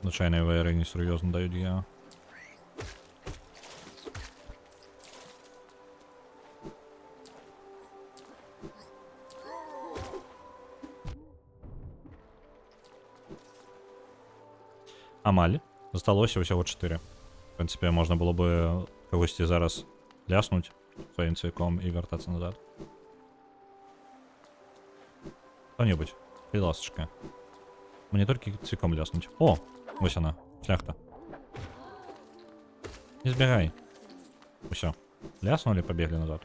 Звычайныя ваяры несур'ёзна даюць я. Амаль. Засталося ўсяго 4. В прынцыпе, можна было бы кагосьці зараз ляснуць сваім цвіком і вяртацца назад. Хто-небудзь, будь ласачка. Мне толькі цвіком ляснуць. О! Вось яна, шляхта. Не збягай. Усё. Ляснулі, пабеглі назад.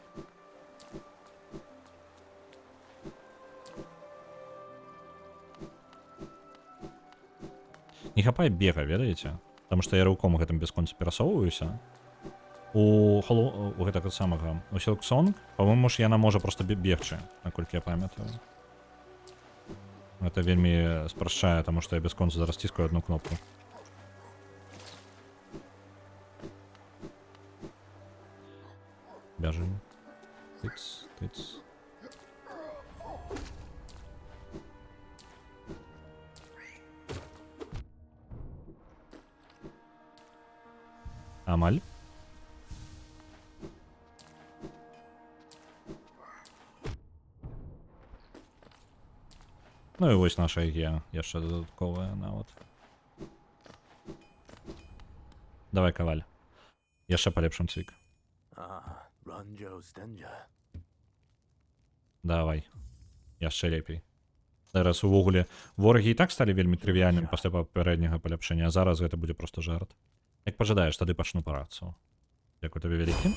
Не хапай бега, ведаеце? Таму што я рыўком гэтым бясконца перасоўваюся. У гэтага самага... У Silksong, па-моему ж яна можа проста бегчы, наколькі я памятаю. Это вельмі спрашчае, таму што я бясконца зараз ціскаю одну кнопку. Бяжым. Тыц, тыц. Амаль. Ну і вось наша ігія, яшчэ дадатковая нават. Давай, каваль. Яшчэ палепшым цвік. Давай. Яшчэ лепей. Зараз увогуле ворагі і так сталі вельмі трывіяльным пасля папярэдняга паляпшэння, а зараз гэта будзе проста жарт. Як пажадаеш, тады пачну працу. Дзякуй табе вялікі.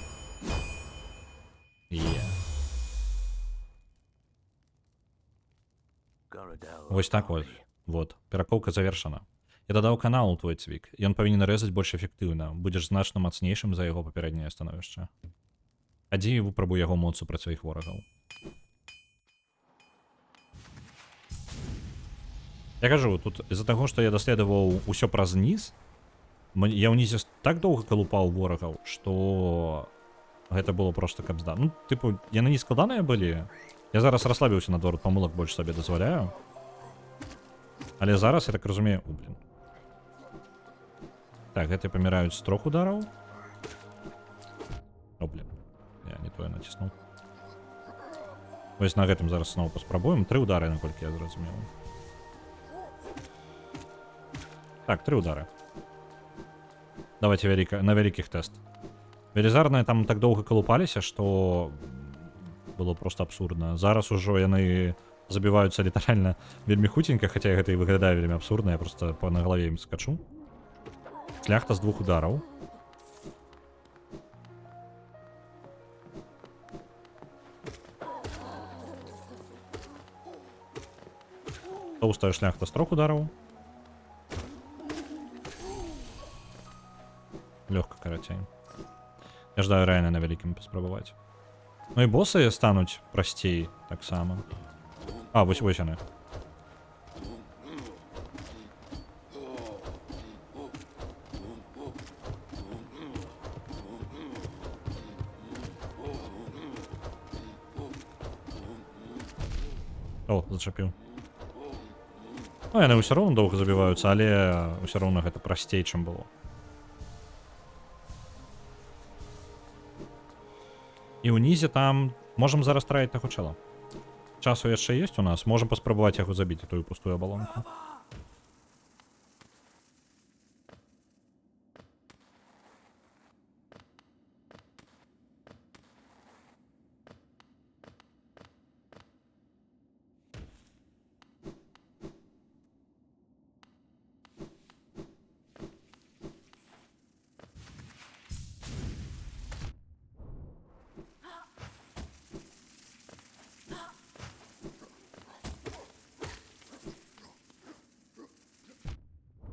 Вось так вот. Вот. Перакоўка завершана. Я дадаў канал у твой цвік. Ён павінен рэзаць больш эфектыўна. Будзеш значна мацнейшым за яго папярэдняе становішча. Адзі і выпрабуй яго моц супраць сваіх ворагаў. Я кажу, тут з-за таго, што я даследаваў усё праз ніз, я ўнізе так доўга калупаў ворагаў, што гэта было проста капзда. Ну, тыпу, яны не складаныя былі. Я зараз расслабіўся, наадварот, памылак больш сабе дазваляю. Але зараз, я так разумею... О, блин. Так, гэты паміраюць з 3 удараў. О, блин. Я не тое націснуў. Вось на гэтым зараз зноў паспрабуем. 3 удары, наколькі я зразумеў. Так, 3 удары. Давайте на вялікіх тэст. Велізарныя там так доўга калупаліся, што было просто абсурдна. Зараз ужо яны забіваюцца літаральна вельмі хуценька, хаця гэта і выглядае вельмі абсурдна, я просто на галаве ім скачу. Шляхта з 2 удараў. Тоўстая шляхта з 3 удараў. Лёгка, карацей. Я ждаю рэальна на вялікім паспрабаваць. Ну і босы стануць прасцей таксама. А, вось яны. О, зачапіў. Ну, яны ўсё роўна доўга забіваюцца, але ўсё роўна гэта прасцей, чым было. І ўнізе там можам зараз траіць таго чэла. Часу яшчэ ёсць у нас, можам паспрабаваць яго забіць, тую пустую абалонку.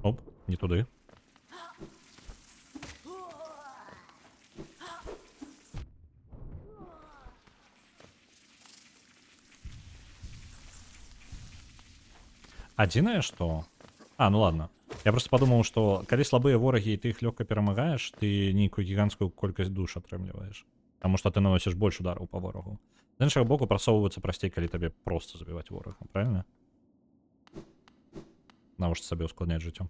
Оп, не туды. Адзінае, што... А, ну ладно. Я просто падумаў, што калі слабыя ворагі і ты іх лёгка перамагаеш, ты нейкую гіганцкую колькасць душ атрымліваеш. Таму што ты наносіш больш удараў па ворагу. З іншага боку, прасоўвацца прасцей, калі табе проста забіваць ворага, правильно? Навошта сабе ускладняць жыццё.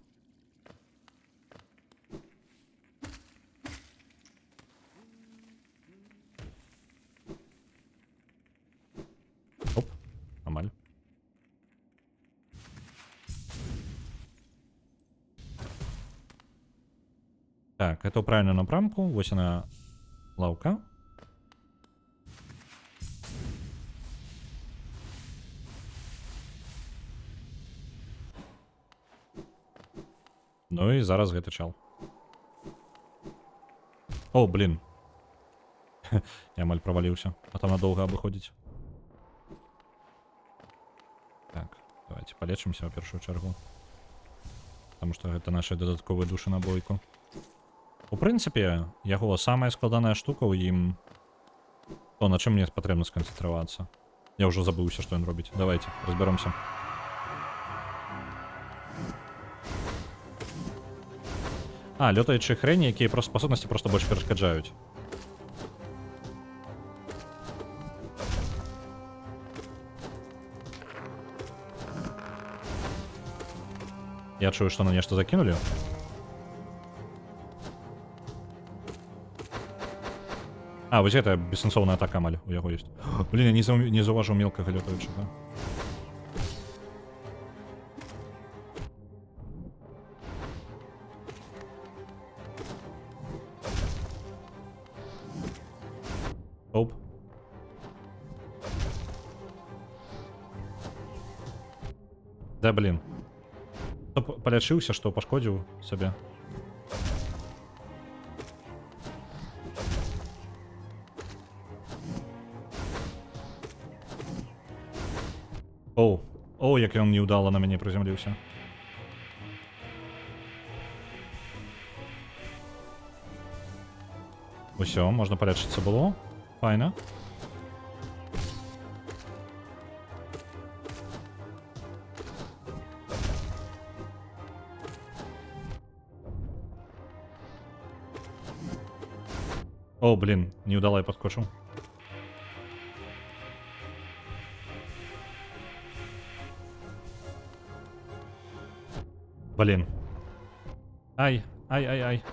Оп, амаль. Так, это ў правильную напрамку. Вось яна лаўка. Ну і зараз гэты чал. О, блин. Я амаль праваліўся. А там надоўга абыходзіць. Так, давайте палечымся ў першую чаргу. Таму што гэта нашы дадатковыя душы на бойку. У прынцыпе, яго самая складаная штука ў ім... То, на чым мне патрэбна сканцэнтравацца. Я ўжо забыўся, што ён робіць. Давайте, разбяромся. А, лётаючыя хрэні, якія просто спасобнасці просто больш перашкаджаюць. Я чую, што на нешта закінулі. А, вось гэта бессэнсоўная атака амаль у яго ёсць. Блин, я не заўважыў мелкага лётаючага. Оп. Да, блин. Палячыўся, што пашкодзіў сабе. Оу. Оу, як ён неудала на мяне прызямліўся. Усё, можна палячыцца было. Файна. О, блин, неудала я подскочил. Блин. Ай, ай.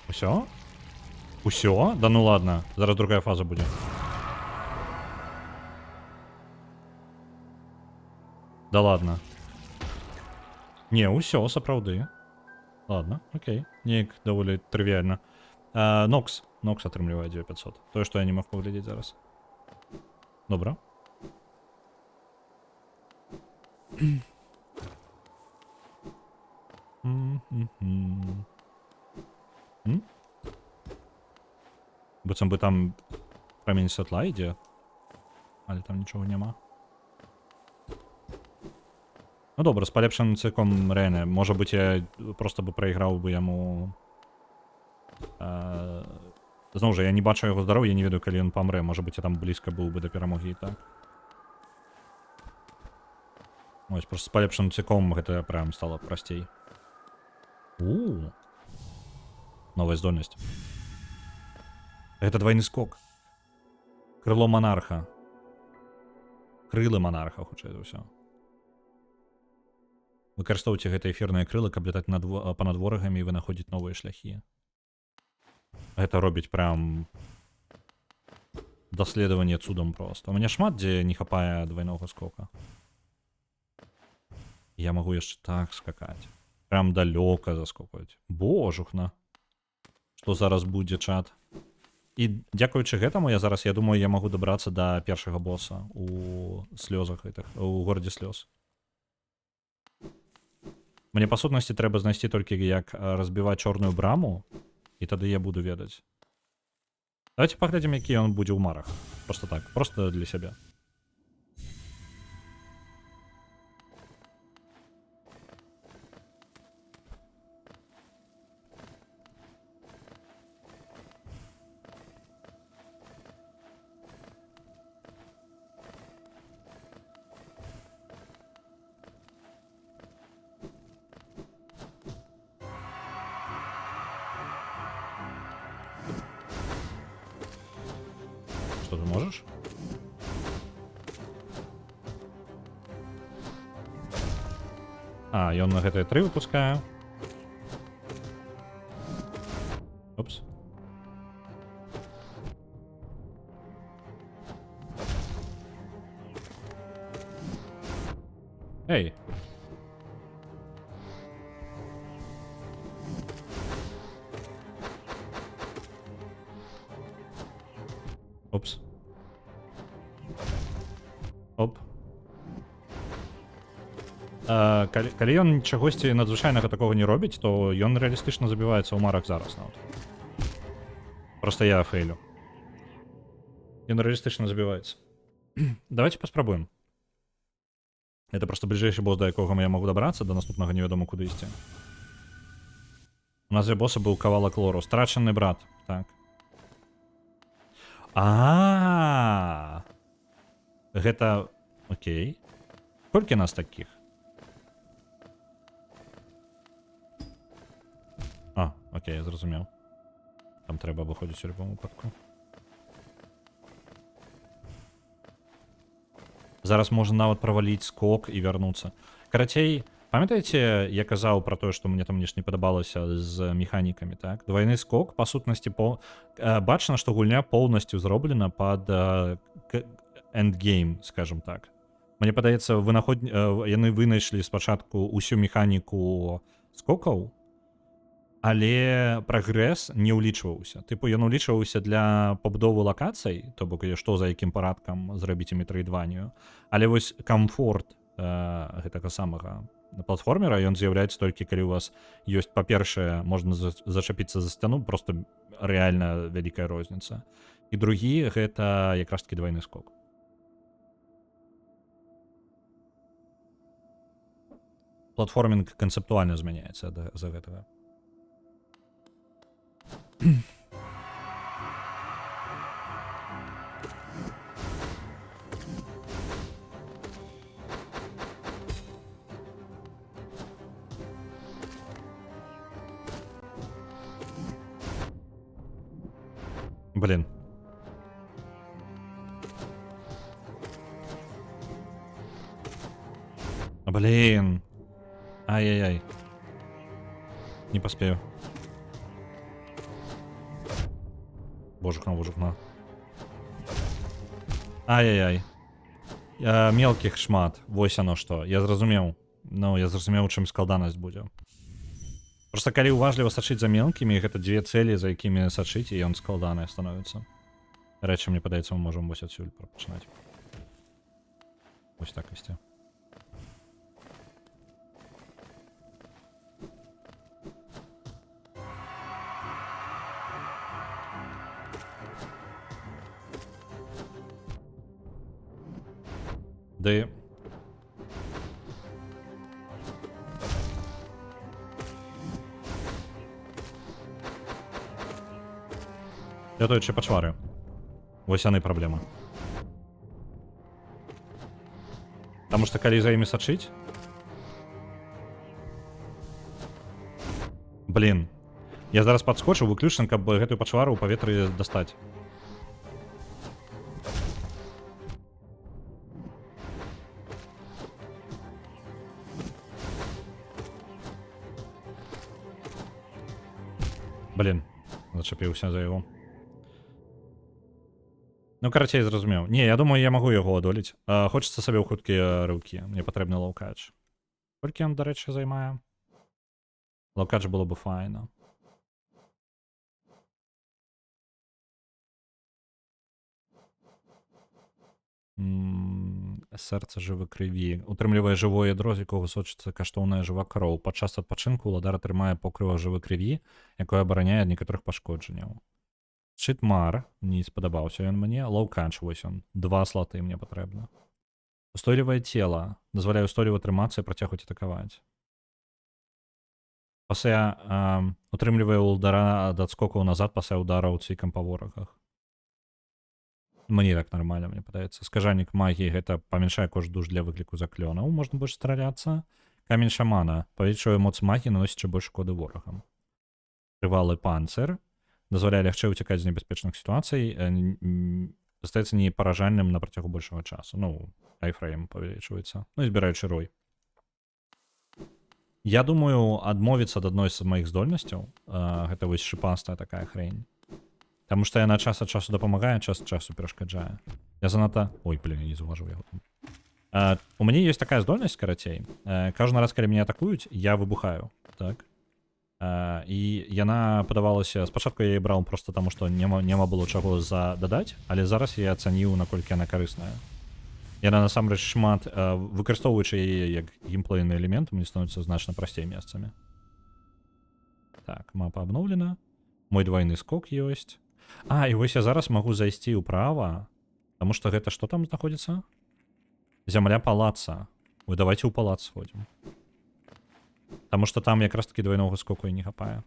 Усё? Усё? Да ну ладно, зараз другая фаза будет. Да ладно. Не, усё, сапраўды. Ладно, окей. Неяк даволі трывіальна. Нокс. Нокс атрымлівае 2500. Тое, што я не мог паглядзець зараз. Добра. Быццам бы там прамень святла ідзе. Але там нічога няма. Ну добра, з палепшаным цыком Рэне. Можа быць, я просто бы прайграў бы яму... Зноў жа, я не бачу яго здароўя, я не ведаю, калі ён памрэ. Можа быць, я там блізка быў бы да перамогі і так. Ось, просто з палепшаным цыком гэта прям стала прасцей. Новая здольнасць. Гэта двойны скок. Крыло монарха. Крылы монарха, хутчэй за ўсё. Выкарыстоўвайце гэта эфірныя крылы, каб летаць па-над ворагамі і вынаходзіць новыя шляхі. Гэта робіць прям даследаванне цудам проста. У мяне шмат дзе не хапае двойнога скока. Я магу яшчэ так скакаць. Прям далёка заскокваць. Божухна. Што зараз будзе, чат? І дзякуючы гэтаму я думаю, я магу дабрацца да першага боса у слёзах гэтых, у горадзе слёз. Мне па сутнасці трэба знайсці толькі як разбіваць чорную браму, і тады я буду ведаць. Давайте паглядзім, які ён будзе ў марах. Просто так, просто для сябе. Что ты можешь? А, ён на гэтыя 3 выпускае. Опс. Эй. Опс. Оп. Калі ён чагосьці надзвычайнага такога не робіць, то ён рэалістычна забіваецца ў марах зараз нават. Просто я фейлю. Ён рэалістычна забіваецца. Давайте паспрабуем. Это просто бліжэйшы босс, да якога я магу дабрацца, да наступнага невядома куды ісці. У нас для босса быў кавалак лору. Страчаны брат. Так. Гэта... Окей. Колькі нас такіх? Окей, я зразумеў. Там трэба выходзіць у любому выпадку. Зараз можна нават праваліць скок і вярнуцца. Карацей, памятаеце, я казаў пра тое, што мне там нешта не падабалася з механікамі, так? Двойны скок, па сутнасці, бачна, што гульня поўнасцю зроблена пад эндгейм, скажем так. Мне падаецца, яны вынайшлі спачатку ўсю механіку скокаў, але прагрэс не ўлічваўся. Тыпу, ён улічваўся для пабудовы лакацый, то бок, што за якім парадкам зрабіць метроідванію. Але вось камфорт гэтага самага платформера, ён з'яўляецца толькі, калі у вас ёсць, па-першае, можна зачапіцца за сцяну, просто рэальна вялікая розніца. І другі, гэта якраз-такі двойны скок. Платформінг канцэптуальна змяняецца за гэтага. Блин. Блин. Ай-яй-яй. Не поспею. Божухна, божухна. Ай-яй-яй. Мелкіх шмат. Вось оно што. Я зразумеў. Ну, я зразумеў, чым складанасць будзе. Просто калі уважліва сачыць за мелкімі, гэта дзве цэлі, за якімі сачыць, і ён складаны становіцца. Рэчы, мне падаецца, мы можам вось адсюль пачынаць. Вось так ісці. Ды... Лятаючыя пачвары. Вось яны праблема. Таму што калі за імі сачыць... Блін. Я зараз падскочыў выключна, каб гэтую пачвару ў паветры дастаць. Блін, зачапіўся за яго. Ну, карацей, зразумеў. Не, я думаю, я магу яго адолець. Хочацца сабе ў хуткія рыўкі. Мне патрэбны лоўкач. Колькі ён, дарэчы, займае? Лоўкач было бы файна. Сэрца жывы крыві. Утрымлівае жывое ядро, з якога сочыцца каштоўная жыва кроў. Падчас адпачынку ўладар атрымае покрыва жывы крыві, якое абараняе ад некаторых пашкоджанняў. Шытмар, не спадабаўся ён мне. Лоўкач, вось ён. 2 слоты мне патрэбна. Устойлівае цела. Дазваляе устойліва трымацца і працягваць атакаваць. Пасля утрымлівае ўладара ад адскокаў назад пасля ўдараў цвікам па ворагах. Мне так нормально, мне падаецца. Скажальнік магіі гэта памяншае кошт душ для выкліку заклёнаў. Можна больш страляцца. Камень шамана. Павялічвае моц магіі, наносячы больш шкоды ворагам. Трывалы панцыр. Дазваляе лягчэй уцякаць з небяспечных сітуацый. Застаецца непаражальным на працягу большага часу. Ну, айфрейм павялічваецца. Ну і збіраючы рой. Я думаю, адмовіцца ад адной з маіх здольнасцяў. Гэта вось шыпастая такая хрень. Таму што яна час ад часу дапамагае, час ад часу перашкаджае. Я занадта... Ой, блин, я не заўважыў яго там. У мяне ёсць такая здольнасць, карацей. Кожны раз, калі мяне атакуюць, я выбухаю. Так? І яна падавалася... Спачатку я яе браў проста таму, што няма было чаго дадаць, але зараз я ацаніў, наколькі яна карысная. Яна насамрэч шмат... Выкарыстоўваючы яе як геймплейны элемент, мне становіцца значна прасцей месцамі. Так, мапа абноўлена. Мой двойны скок ёсць. І вось я зараз магу зайсці ўправа, таму што гэта што там знаходзіцца? Зямля палаца. Ой, давайте ў палац сходзім. Таму што там якраз такі двойнога скоку і не хапае.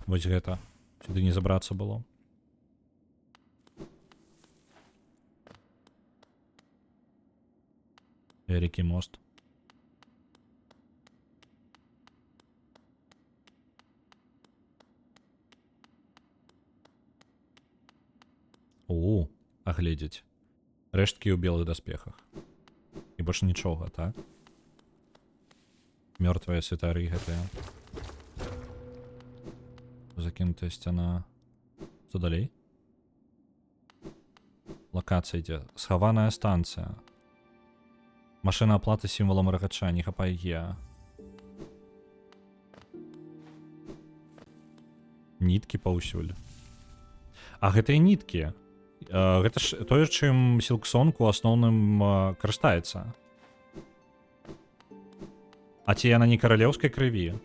Вось гэта. Сюды не забрацца было. Вялікі мост. Агледзець. Рэшткі ў белых даспехах. І больш нічога, так? Мёртвыя святары гэтыя. Закінутая сцяна. Што далей? Лакацыя ідзе. Схаваная станцыя. Машына аплаты сімвалам рагача. Не хапае Е. Ніткі паўсюль. Гэта і ніткі. Гэта ж тое, чым Сілксонг у асноўным карыстаецца. Ці яна не каралеўскай крыві?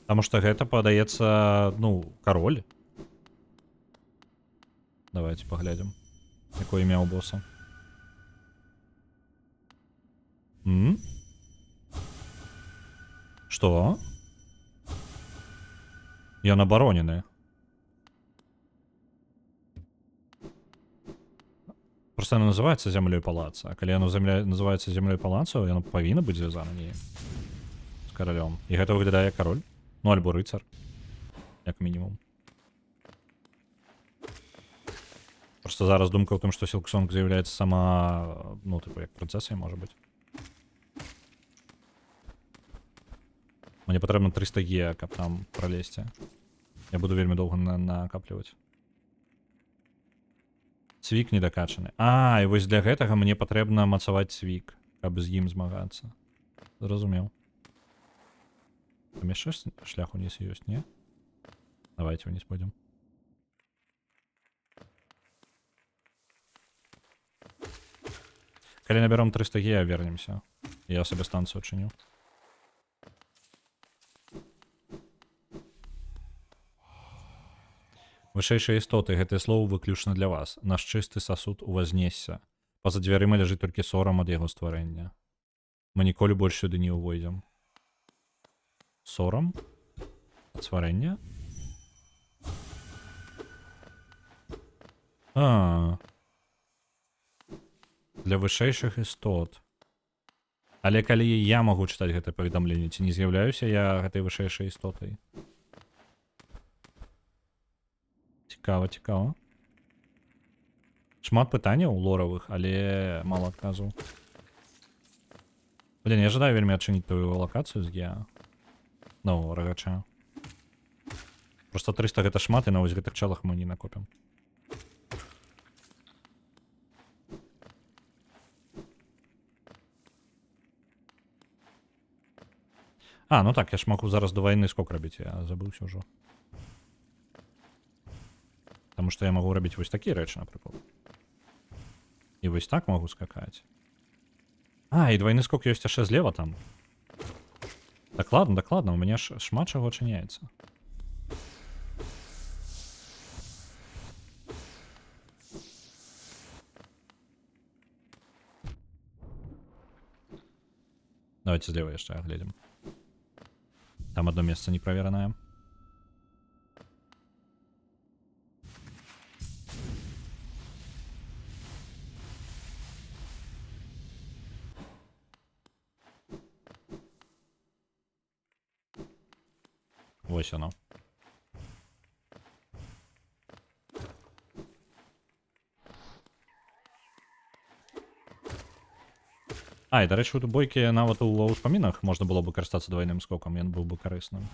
Таму што гэта падаецца, ну, кароль. Давайте паглядзім. Якое імя ў боса. Што? Ён абаронены. Просто яно называецца зямлёй палаца. А калі яно называецца зямлёй палаца, яно павінна быць звязана неяк з каралём. І гэта выглядае як кароль. Ну, альбо рыцар. Як мінімум. Просто зараз думка ў тым, што Сілксонг з'яўляецца сама, ну, типу, як прынцэсай, можа быць. Мне патрэбна 300 Е, каб там пралезці. Я буду вельмі доўга накапліваць. Цвік недакачаны. І вось для гэтага мне патрэбна мацаваць цвік, каб з ім змагацца. Зразумеў. Там яшчэ шлях уніз ёсць, не? Давайте уніз пойдзем. Калі набяром 300 Е, вернемся. Я сабе станцыю адчыню. Вышэйшыя істоты, гэтыя словы выключна для вас. Наш чысты сасуд увазнесся. Па-за дзвярыма ляжыць толькі сорам ад яго стварэння. Мы ніколі больш сюды не ўвойдзем. Сорам? Ад стварэння? Для вышэйшых істот. Але калі я магу чытаць гэтае паведамленне, ці не з'яўляюся я гэтай вышэйшай істотай? Цікава, цікава. Шмат пытанняў лоравых, але мало адказаў. Блин, я жадаю вельмі адчыніць твою лакацыю з геа. Ну, рагача. Просто 300 гэта шмат, і на вось гэтых чалах мы не накопім. А, ну так, я ж могу зараз двойны скок рабіць, я забыўся ўжо. Таму што я магу рабіць вось такія рэчы, напрыклад. І вось так могу скакаць. А, і двойны скок ёсць яшчэ злева там. Дакладна, у мяне ж шмат чаго адчыняецца. Давайте злева яшчэ агледзім. Там одно месца неправеранае. Вось оно. А, і, дарэчы, у бойкі нават у ўспамінах можна было бы карыстацца двойным скокам, ён быў бы карысным.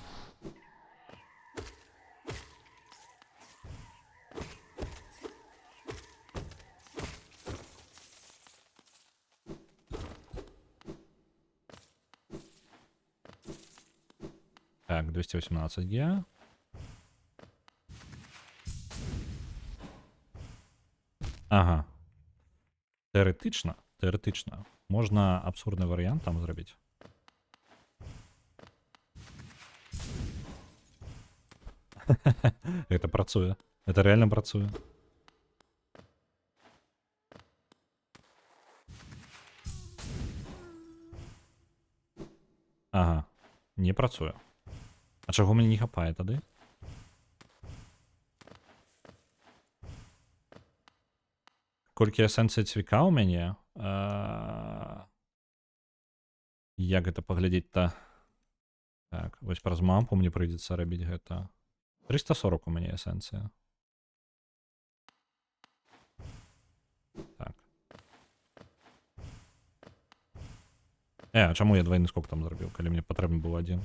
Так, 218 геа. Ага. Тэарэтычна. Можна абсурдны варыянт там зрабіць. Гэта працуе. Гэта рэальна працуе. Ага. Не працуе. А чаго мне не хапае тады? Колькі эсэнцыі цвіка ў мяне? Як гэта паглядзець-то? Так, вось праз мампу мне прыйдзецца рабіць гэта. 340 у мяне эсэнцыя. Так. А чаму я двойны скок там зрабіў, калі мне патрэбны быў адзін?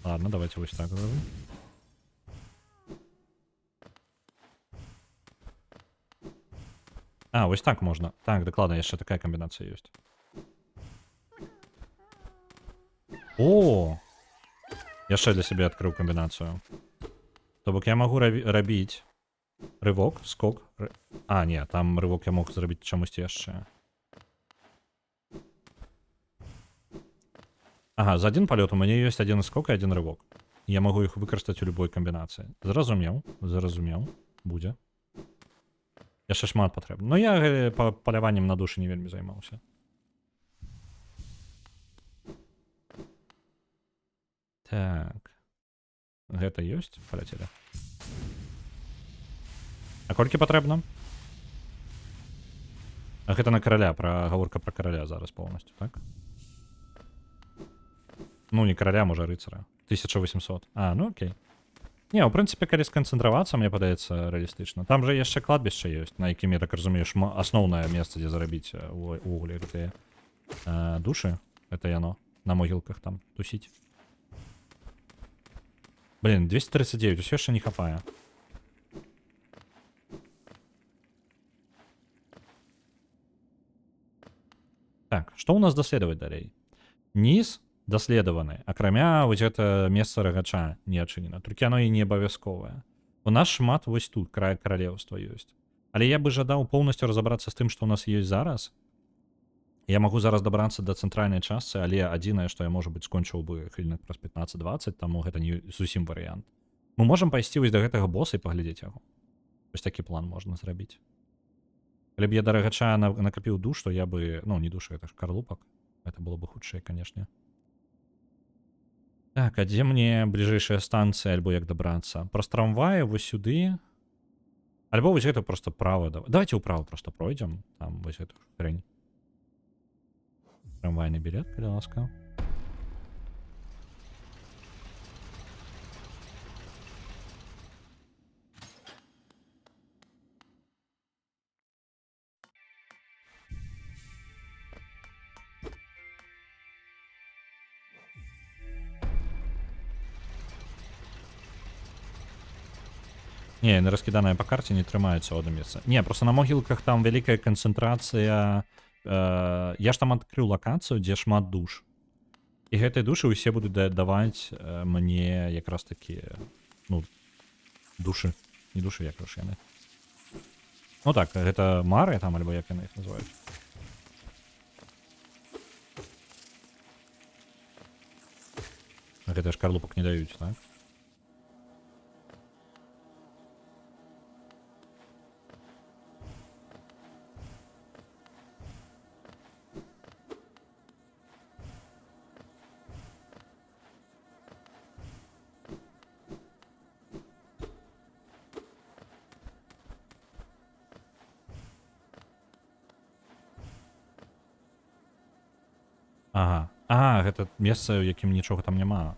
Ладно, давайте вось так зробім. А, вось так можна. Так, дакладна, яшчэ такая камбінацыя ёсць. О! Яшчэ для сябе адкрыў камбінацыю. То бок я магу рабіць рывок, скок. А, не, там рывок я мог зрабіць чамусьці яшчэ. Ага, за один палёт у мяне ёсць один скок і один рывок. Я магу іх выкарыстаць у любой камбінацыі. Зразумеў, будзе. Яшчэ шмат патрэбна. Но я паляваннем на душы не вельмі займаўся. Так. Гэта ёсць? Паляцелі. А колькі патрэбна? А гэта на караля, гаворка пра караля зараз поўнасцю, так? Ну, не караля, можа рыцара. 1800. А, ну окей. Не, ў прынцыпе, калі сканцэнтравацца, мне падаецца рэалістычна. Там жа яшчэ кладбішча ёсць, на якім, я так разумею, асноўнае месца, дзе зарабіць увогуле гэтыя душы. Это яно. На могілках там тусіць. Блин, 239, усё яшчэ не хапае. Так, што ў нас даследаваць далей? Низ даследаваны, акрамя вось гэта месца рагача не адчынена. Толькі оно і не абавязковае. У нас шмат вось тут край каралеўства ёсць. Але я бы жадаў поўнасцю разабрацца з тым, што ў нас ёсць зараз. Я магу зараз дабрацца да цэнтральнай частцы, але адзінае, што я, можа быць, скончыў бы хвілінак праз 15-20, таму гэта не зусім варыянт. Мы можам пайсці вось да гэтага боса і паглядзець яго. Вось такі план можна зрабіць. Калі б я да рагача накапіў душ, то я бы... Ну, не душ, гэта ж карлупак. Это было бы хутчэй, канешне. Так, а дзе мне бліжэйшая станцыя, альбо як дабрацца? Праз трамваі вось сюды. Альбо вось гэта просто право. Давайте управо просто пройдем. Там вось эту хрень. Трамвайный билет, калі ласка. Не, не раскиданная по карте не трымаецца ў адным месцы. Не, просто на могілках там вялікая канцэнтрацыя. Я ж там адкрыў лакацыю, дзе шмат душ. І гэтай душы ўсе будуць даваць мне якраз такі, ну, душы. Не душы, як ж яны. Ну так, гэта мары там, альбо як яны іх называюць. Гэта ж карлупак не даюць, так? Ага. А, гэта месца, у якім нічога там няма.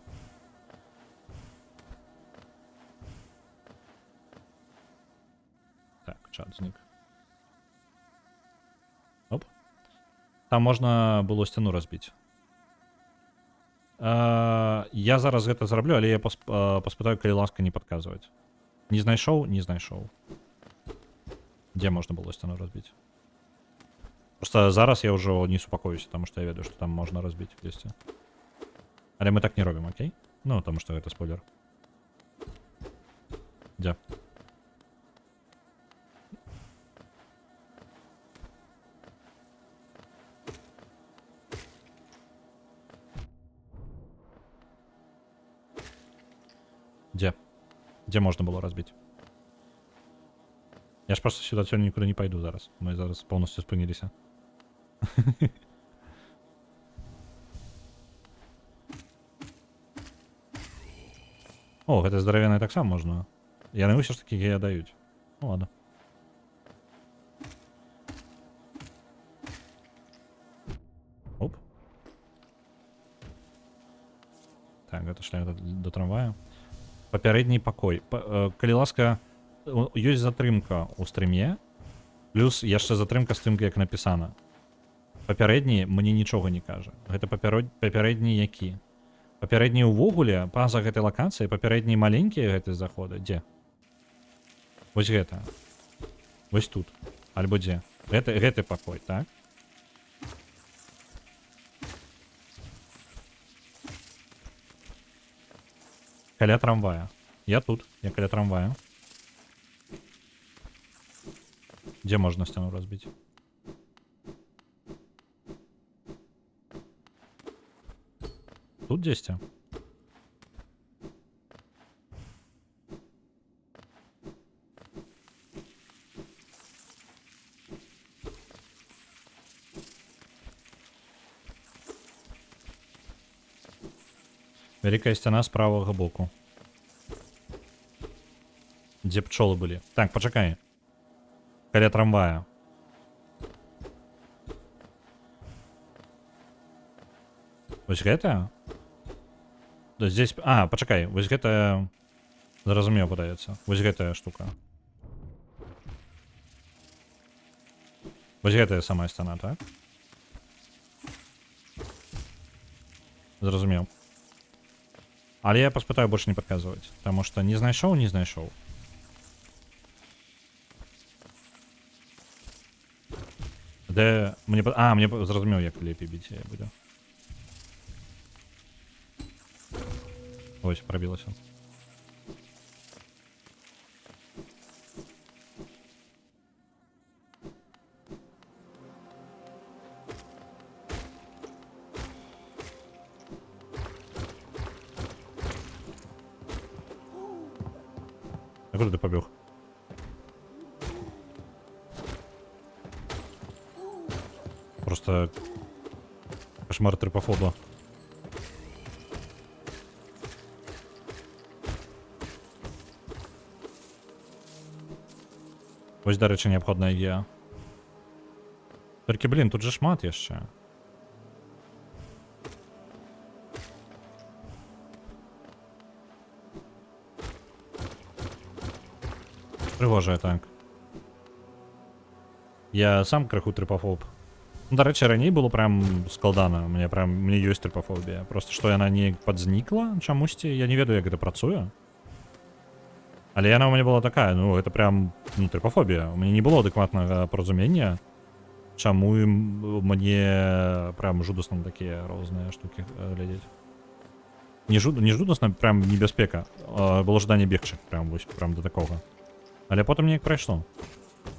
Так, чат знік. Оп. Там можна было сцяну разбіць. Я зараз гэта зраблю, але я паспытаю, калі ласка, не падказваць. Не знайшоў? Не знайшоў. Дзе можна было сцяну разбіць? Просто зараз я ўжо не супакоюся, таму што я ведаю, што там можна разбіць дзесьці. Але мы так не робім, окей? Ну, таму што гэта спойлер. Дзе? Дзе? Дзе можна было разбіць? Я ж просто сюда сёння нікуды не пайду зараз. Мы зараз поўнасцю спыніліся. О, гэта здаравенае таксама можна. Яны ўсё ж такі гея даюць. Ну ладно. Оп. Так, гэта шлях до трамвая. Папярэдні пакой. Калі ласка, ёсць затрымка ў стрыме. Плюс яшчэ затрымка з тым, як напісана. Папярэдні мне нічога не кажа. Гэта папярэдні які? Папярэдні ўвогуле, па-за гэтай лакацыі, папярэдні маленькія гэтыя заходы. Дзе? Вось гэта. Вось тут. Альбо дзе? Гэты пакой, так? Каля трамвая. Я тут, я каля трамвая. Дзе можна сцяну разбіць? Тут дзесьці? Вялікая сцяна з правага боку. Дзе пчолы былі? Так, пачакай. Каля трамвая. Вось гэта? Здесь... А, пачакай, вось гэта... Зразумеў, падаецца. Вось гэтая штука. Вось гэтая самая сцяна, так? Зразумеў. Але я паспытаю больш не падказваць. Таму што не знайшоў, не знайшоў. Де... Мне зразумеў, як лепей біць будзе. Ось, пробилась он. А куда ты побег? Просто кошмар трипофоба. Ось, до речі, неабходна є. Тільки, блін, тут же шмат є ще. Пригожує так. Я сам криху трипофоб. Ну, до речі, раніше було прям складано. Мені є трипофобія. Просто що вона не подзникла чомусь, я не ведаю, як це працює. Але яна у мене була така, ну, це прям, ну, трипофобія. У мене не було адекватного порозуміння, чому мені прям жудосно такі різні штуки глядять. Не жудосно, прям небезпека. Було ждання бігче, прям до такого. Але потім ніяк пройшло.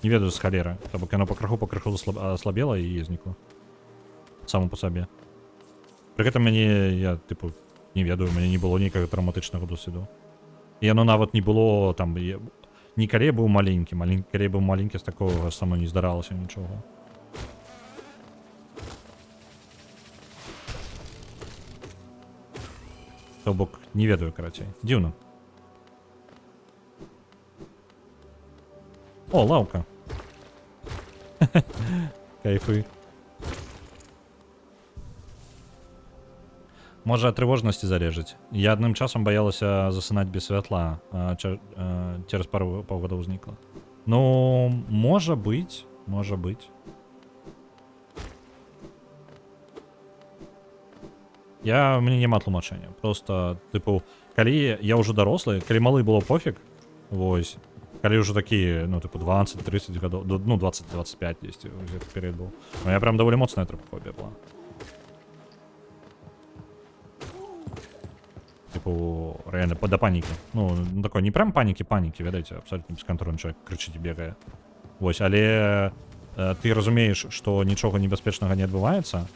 Не ведаю з холери. Тобто воно по краху ослабело і зникло. Само по собі. При цьому я, типу, не ведаю, у мене не було ніякого травматичного досвіду. І воно навіть не було там. Ні коли був маленький. Коли був маленький, з такого само не здаралося нічого. Тобто, не ведаю, короче. Дивно. О, лавка. Кайфи. Може тривожності зарежуть. Я одним часом боялася засинати без світла, через пару годин зникло. Ну, може бути. Може бути. У мене нема тлумачення. Просто, типу, коли я вже дорослий, коли малий було пофіг, ось. Коли вже такі, ну, типу, 20-30 годов, ну, 20-25 десь вже період був. Ну, я прям доволі моцна трипофобія була. Типу, реально, до паніки. Ну, такой, не прям паніки, видите, абсолютно безконтрольно человек кричить і бігає. Ось, але ти розумієш, що нічого небезпечного не відбувається.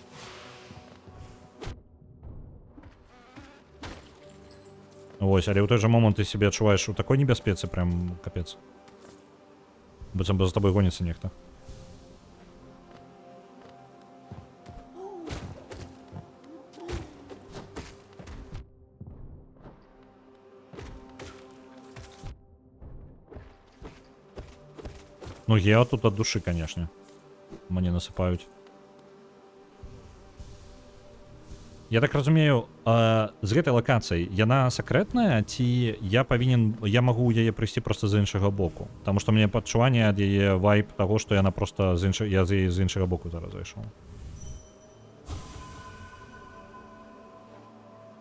Ось, але в той же момент ти себе відчуваєш у такой небезпеці, прям капець. Бо за тобою гониться ніхто. Ну, я тут от душі, конечно. Мені насипають. Я так розумію, з гэтай локації яна секретная, ці я могу яе прыйсці просто з іншага боку. Таму што мне пачуванне ад яе вайб таго, што яна просто я з іншага боку зараз зайшоў.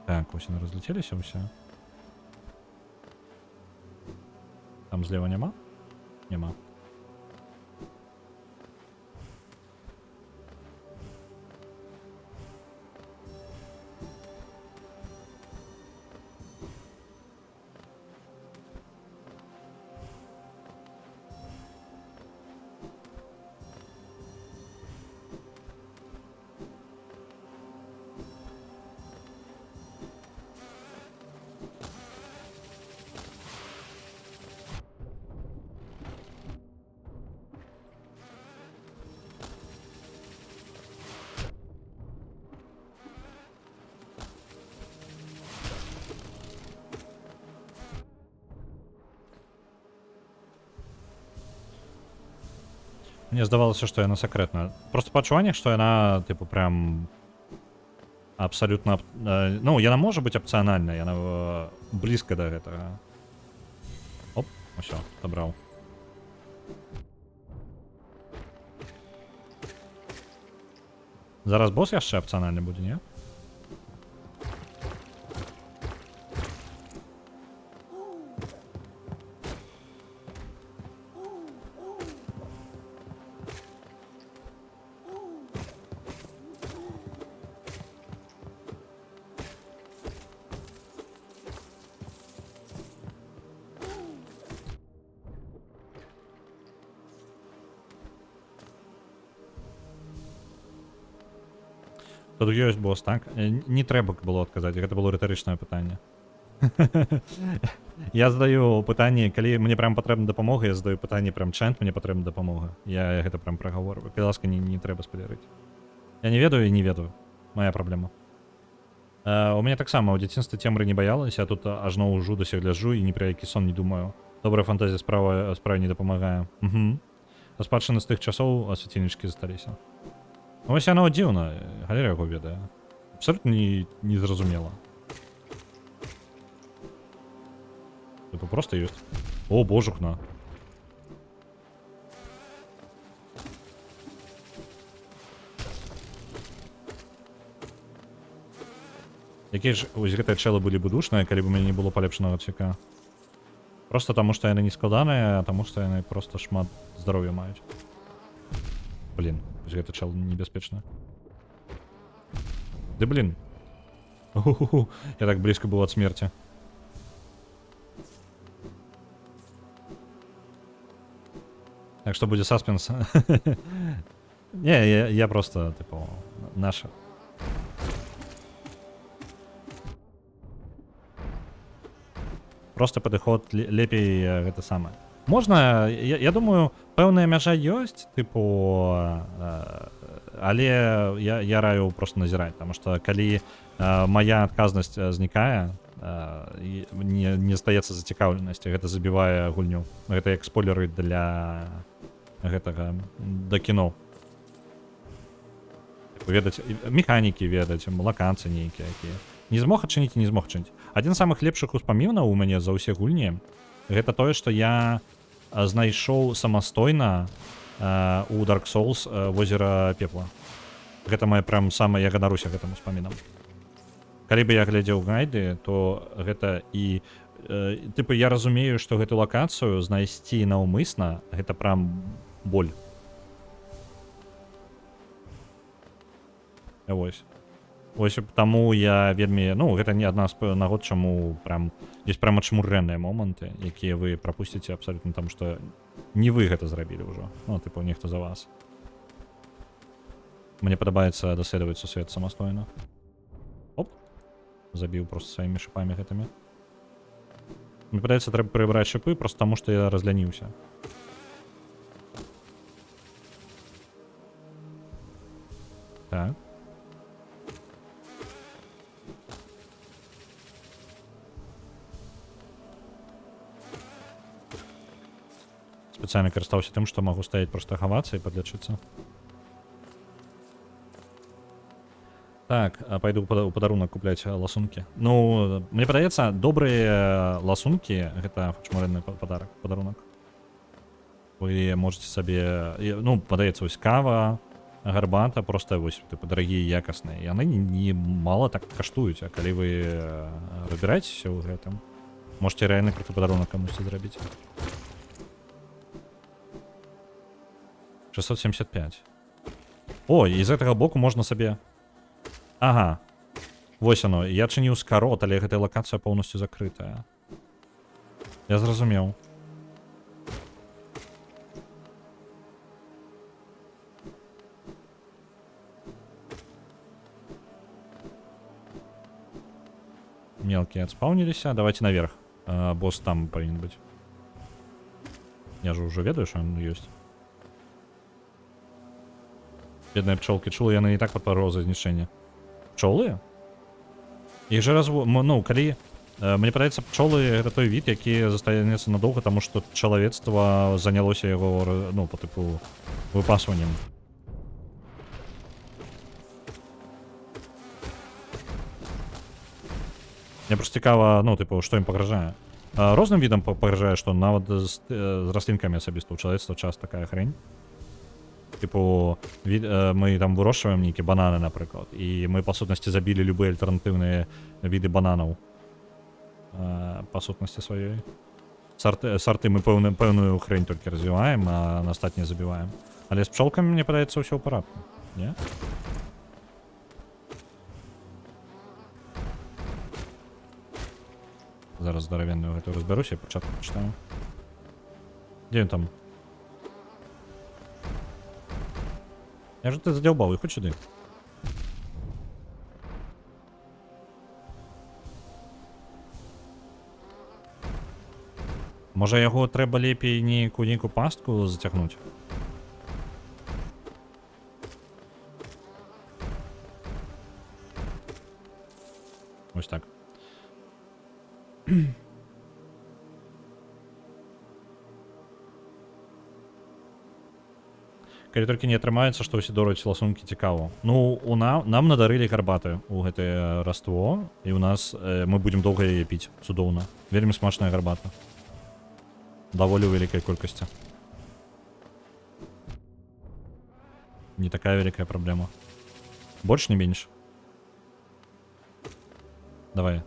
Так, ось яны разлетеліся ўсе. Там злева няма? Няма. Мне здавалося, што яна сакрэтная. Просто па адчуваннях, што яна, типу, прям абсалютна... Ну, яна можа быць апцыянальная, яна блізка да гэтага. Оп, усё, забраў. Зараз босс яшчэ апцыянальны будзе, не? Тут ёсць босс, так? Не трэба было адказаць, гэта было рытарычнае пытанне. Я задаю пытанне, калі мне прям патрэбна дапамога, я задаю пытанне прям чэнт, мне патрэбна дапамога. Я гэта прям прагаворваю. Калі ласка, не трэба спалярыць. Я не ведаю і не ведаю. Моя праблема. У мяне таксама ў дзяцінстве цемры не баялася, а тут ажно ў жудасе гляджу і ні пра які сон не думаю. Добрая фантазія справа не дапамагае. Угу. А спадчыны з тых часоў асвяцільнічкі засталіся. Вось яно дзіўна, галера яго ведае. Абсолютно незразумела. Типа просто ёсць. О, божухна. Якія ж вось гэтыя чэлы былі бы душныя, калі б у мяне не было палепшанага цвіка. Просто таму, што яны не складаныя, а таму, што яны просто шмат здароўя маюць. Блін, вось гэты чэл небяспечны. Ды блін. Я так блізка быў ад смерці. Так што будзе саспенс. Не, я просто, типу, наша. Просто падыход лепей гэта самае. Можна, я думаю, пэўная мяжа ёсць, тыпу, але я раю просто назіраць, таму што калі мая адказнасць знікае, не застаецца зацікаўленасці, гэта забівае гульню. Гэта як спойлеры для гэтага, да кіно. Ведаць механікі, ведаць, лаканцы нейкія, якія. Не змог адчыніць і не змог адчыніць. Адзін з самых лепшых успамінаў у мяне за ўсе гульні гэта тое, што я знайшоў самастойна у Dark Souls возера пепла. Гэта моя прям самая, я ганаруся гэтым успамінам. Калі бы я глядзеў гайды, то гэта і тыпу я разумею, што гэту лакацыю знайсці наўмысна, гэта прям боль. Вось таму я вельмі, ну, гэта не адна з нагод, чаму прям ёсць прям ачмурэнныя моманты, якія вы прапусціце абсалютна, таму што не вы гэта зрабілі ўжо. Ну, тыпу, нехта за вас. Мне падабаецца даследаваць сусвет самастойна. Оп. Забіў просто сваімі шыпамі гэтымі. Мне падаецца, трэба прыбраць шыпы просто таму, што я разляніўся. Так. Спецыяльна карыстаўся тым, што магу стаяць проста хавацца і падлячыцца. Так, пайду у падарунак купляць ласункі. Ну, мне падаецца, добрыя ласункі гэта ачмурэнны падарунак. Вы можете сабе, ну, падаецца, вось кава, гарбата, просто вось, тыпу, дарагія, якасныя. Яны не мала так каштуюць, а калі вы разбіраецеся ў гэтым, можете рэальны круты падарунак камусьці зрабіць. 675. О, і з гэтага боку можна сабе... Ага. Вось оно. Я чыніў скарот, але гэтая лакацыя поўнасцю закрытая. Я зразумеў. Мелкие отспаунилися. Давайте наверх. Босс там повинен быть. Я же уже ведаю, что он есть. Бедные пчелки. Чулы яны і так падпарол за знішчэнне. Пчолы? Іх же разву... Ну, калі... Мне падаецца, пчолы гэта той від, які застанецца надоўга, таму што чалавецтва занялося яго, ну, по тыпу выпасваннем. Мне просто цікава, ну, тыпу, што ім пагражае. Розным відам пагражае, што нават з раслінкамі асабіста ў чалавецтва час такая хрень. Типу, мы там вырошчваем нейкія бананы, напрыклад, і мы, па сутнасці, забілі любыя альтэрнатыўныя віды бананаў. Па сутнасці сваёй. Сарты мы пэўную хрень толькі развіваем, а на астатнія забіваем. Але з пчолкамі, мне падаецца, ўсё ў парадку. Не? Зараз здаравенную гэтую разбяруся, пачатку пачытаю. Дзе ён там? Я же ты задзяўбаў, і хоць сюды. Можа яго трэба лепей нейкую пастку зацягнуць? Ось так. Калі толькі не атрымаецца, што ўсе доруць ласункі цікава. Ну, нам надарылі гарбаты ў гэтае раство, і ў нас мы будзем доўга яе піць. Цудоўна. Вельмі смачная гарбата. Даволі ў вялікай колькасці. Не такая вялікая праблема. Больш не менш. Давай.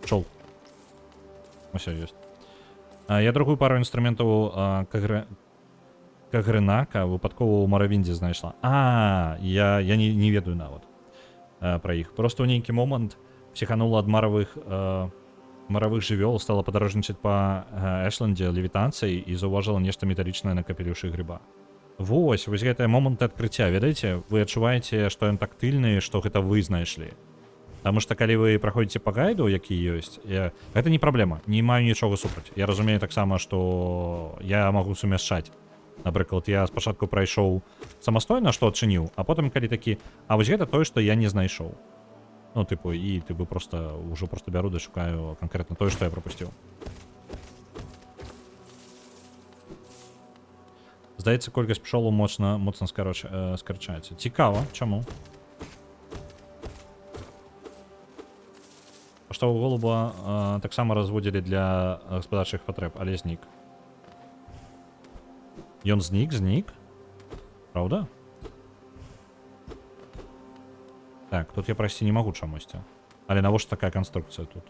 Чол. Усё ёсць. Я другую пару інструментаў Кагрынака выпадкова ў Маравіндзе знайшла. Я не ведаю нават пра іх. Просто ў нейкі момант псіханула ад маравых жывёл, стала падарожнічаць па Эшландзе левітацыяй і заўважыла нешта металічнае на капелюшы грыба. Вось гэтыя моманты адкрыцця, ведаеце, вы адчуваеце, што ён тактыльны, што гэта вы знайшлі. Таму што калі вы праходзіце па гайду, які ёсць, гэта не праблема, не маю нічога супраць. Я разумею таксама, што я магу сумяшчаць. Напрыклад, я спачатку прайшоў самастойна, што адчыніў, а потым калі такі, а вось гэта тое, што я не знайшоў. Ну, тыпу, і тыпу ўжо проста бяру да шукаю канкрэтна тое, што я прапусціў. Здаецца, колькасць пчолаў моцна скарачаецца. Цікава, чаму? Паштовага голуба таксама разводзілі для гаспадарчых патрэб, але знік. Ён знік? Правда? Так, тут я прайсці не магу чамусьці. Але навошта такая канструкцыя тут?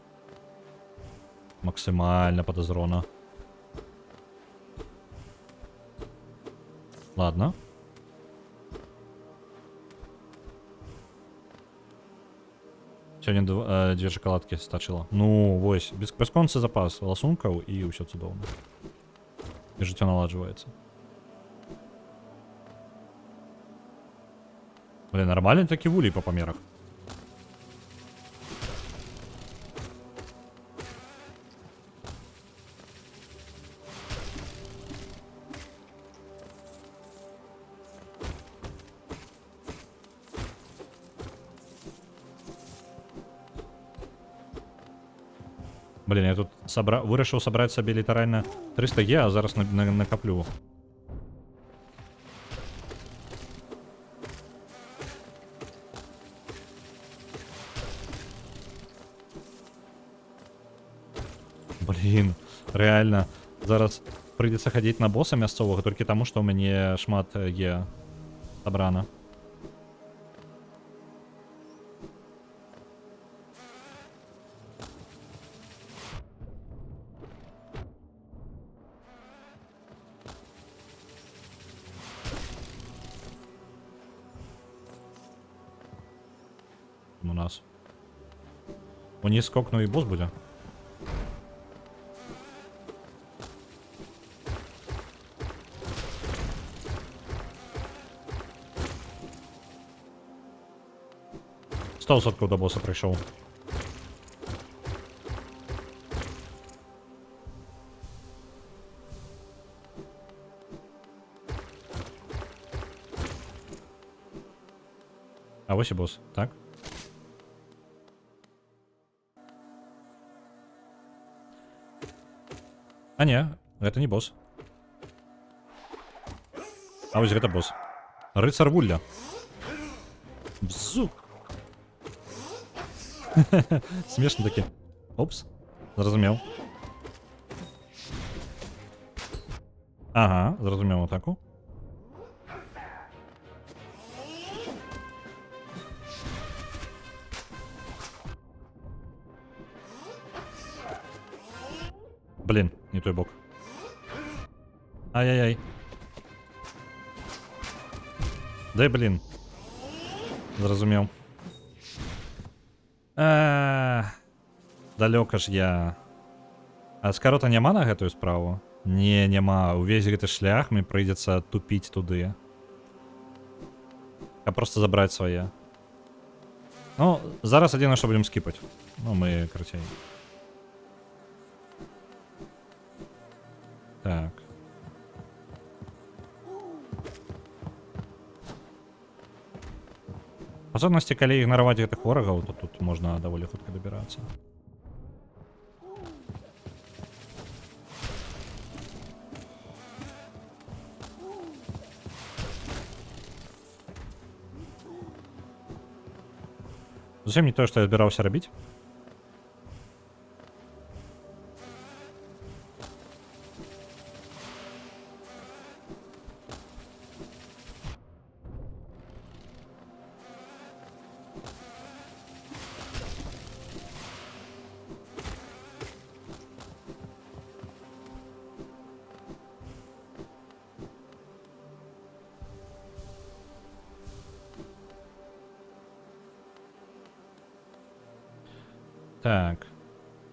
Максімальна падазрона. Ладно. Сёння дзве шакаладкі стачыла. Ну, вось, бесконцы запас ласункаў і ўсё цудоўна. І жыццё наладжваецца. Блин, нормальный таки вулей по памерах. Блин, я тут вырашыў сабраць сабе літаральна 300 ге, а зараз накаплю. Блин, реально, зараз прыйдзецца хадзіць на боса мясцовага толькі таму, што ў мяне шмат ге сабрана. У нас. Уніз скокну і бос будзе. Сотков до босса прийшов. А ось і босс, так? А не, гэта не босс. А ось гэта босс. Рыцар Вулля. Бзук. Смешно таки. Опс. Зразумеў. Ага, зразумеў атаку. Блин, не той бок. Ай-яй-яй. Дай, блин. Зразумеў. Далёка ж я. А скарота няма на гэтую справу? Не, няма. Увесь гэты шлях мне прыйдзецца тупіць туды. А просто забраць свае. Ну, зараз адзіна, што будзем скіпаць. Ну, мы карацей. Так. Па сутнасці, калі ігнараваць гэтых ворагаў, то тут можна даволі хутка дабірацца. Зусім не тое, што я збіраўся рабіць. Так.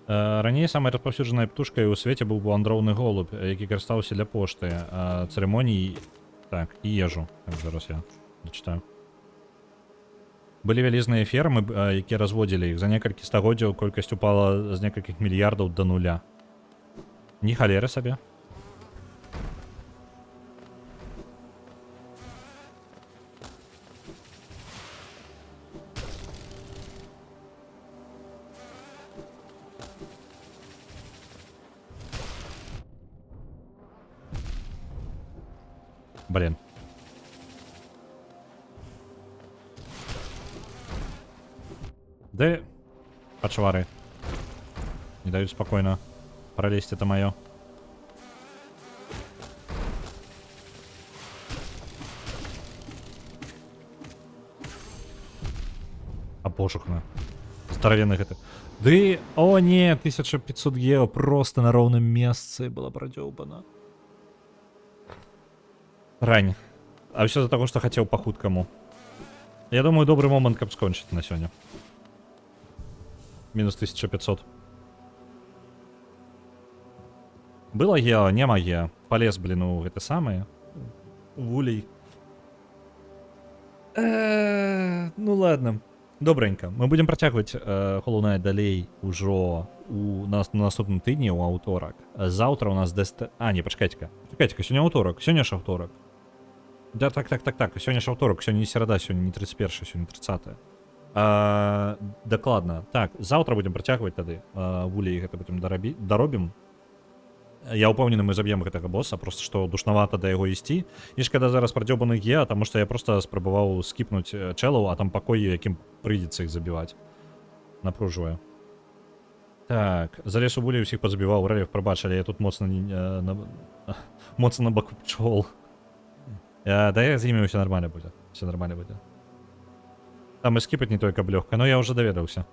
Раней самай распаўсюджанай птушкай у свеце быў вандроўны голубь, які карыстаўся для пошты, цырымоній, так, і ежу. Так, зараз я дачытаю. Былі вялізныя фермы, якія разводзілі іх. За некалькі стагоддзяў колькасць упала з некалькіх мільярдаў да нуля. Ні халеры сабе. Блин. Да пачвары. Не дают спокойно пролезть, это мое. А пошукна. Здоровенных это. Ды, о не, 1500 гео просто на ровном месте было продёбано. Рань. А все за того, что хотел по хуткому. Я думаю, добрый момент, как скончить на сегодня. Минус 1500. Было гео, не магия. Полез, блин, у это самое. Вулей. Ну ладно. Добренько. Мы будем працягваць Hollow Knight далей ужо у нас на наступным тыдні ў аўторак. Заўтра у нас А, не, пачакайце-ка. Пачакайце-ка, сёння аўторак, сёння ж аўторак. Да, так, сёння ж аўторак, сёння не серада, сёння не 31, сёння 30. Дакладна. Так, заўтра будем працягваць тады. Вулей гэта будем даробім. Я ўпэўнены, мы заб'ем гэтага босса, просто што душнавата да яго ісці. І шкада зараз прадзёбаны геа, таму што я просто спрабаваў скіпнуць чэлаў, а там пакой, якім прыйдзецца іх забіваць. Напружвае. Так, залез у вулей, усіх пазабіваў, рэльеф прабачылі, я тут моцна на баку пчол. Да я з імі ўсё нармальна будзе. Все нармальна будзе. Там і скіпаць не той, каб лёгка, но я ўжо даведаўся.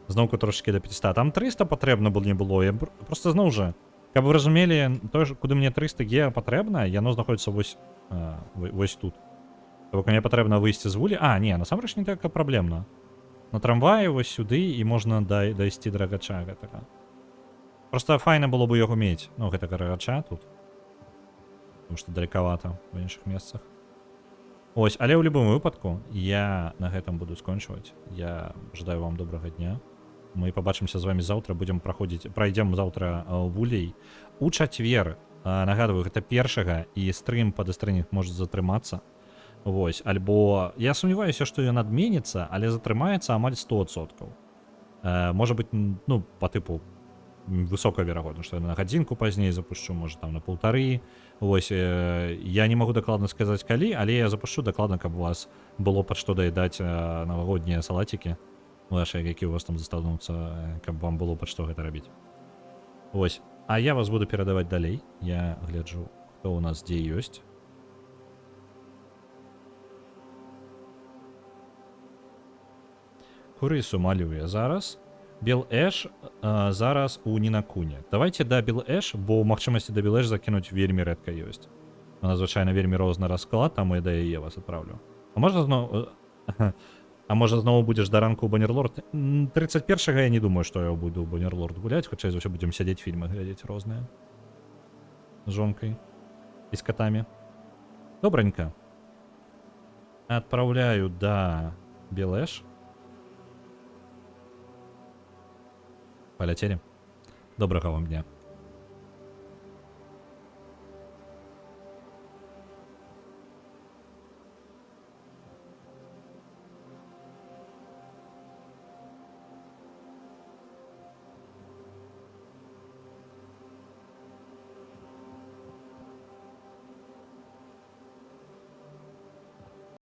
Зноўку трошки до 500. Там 300 патрэбна было не было. Я просто зноў жа, каб вы разумелі, то, куды мне 300 геа патрэбна, яно знаходіцца вось тут. Только мне патрэбна выйсці з вулі. А, не, насамрэч не так праблемна. На трамваі вось сюды і можна дайсці да рагача гэтага. Просто файна было бы яго мець. Ну, гэтага рагача тут. Потому што далекавата в іншых месцах. Ось, але ў любым выпадку я на гэтым буду скончваць. Я жадаю вам добрага дня. Мы побачимся з вами заўтра, пройдем заўтра вулей. У чацвер, нагадываю, гэта першага, і стрым пад стрымінг можа затрымацца. Вось, альбо я сумняваюся, што ён адменіцца, але затрымаецца амаль 100%. Можа быць, ну, по тыпу высока верагодна, што я на гадзінку пазней запушчу, можа там на 1,5. Вось, я не магу дакладна сказаць калі, але я запушчу дакладна, каб у вас было пад што даедаць навагоднія салацікі ваши, які у вас там застануцца, каб вам было пад што гэта рабіць. Вось, а я вас буду перадаваць далей. Я гляджу, хто у нас дзе ёсць. Курысу малюе зараз. Бел Эш зараз у Нінакуне. Давайте да Бел Эш, бо магчымасці да Бел Эш закінуць вельмі рэдка ёсць. Вона, звычайна, вельмі розны расклад, таму я да яе вас адправлю. А можа зноў будзеш да ранку ў Баннерлорд? 31-га я не думаю, што я буду ў Баннерлорд гуляць, хутчэй за ўсё будзем сядзець фільмы глядзець розныя. З жонкай і з катамі. Добранька. Адпраўляю да Бел Эш. Поляцелі. Добрага вам дня.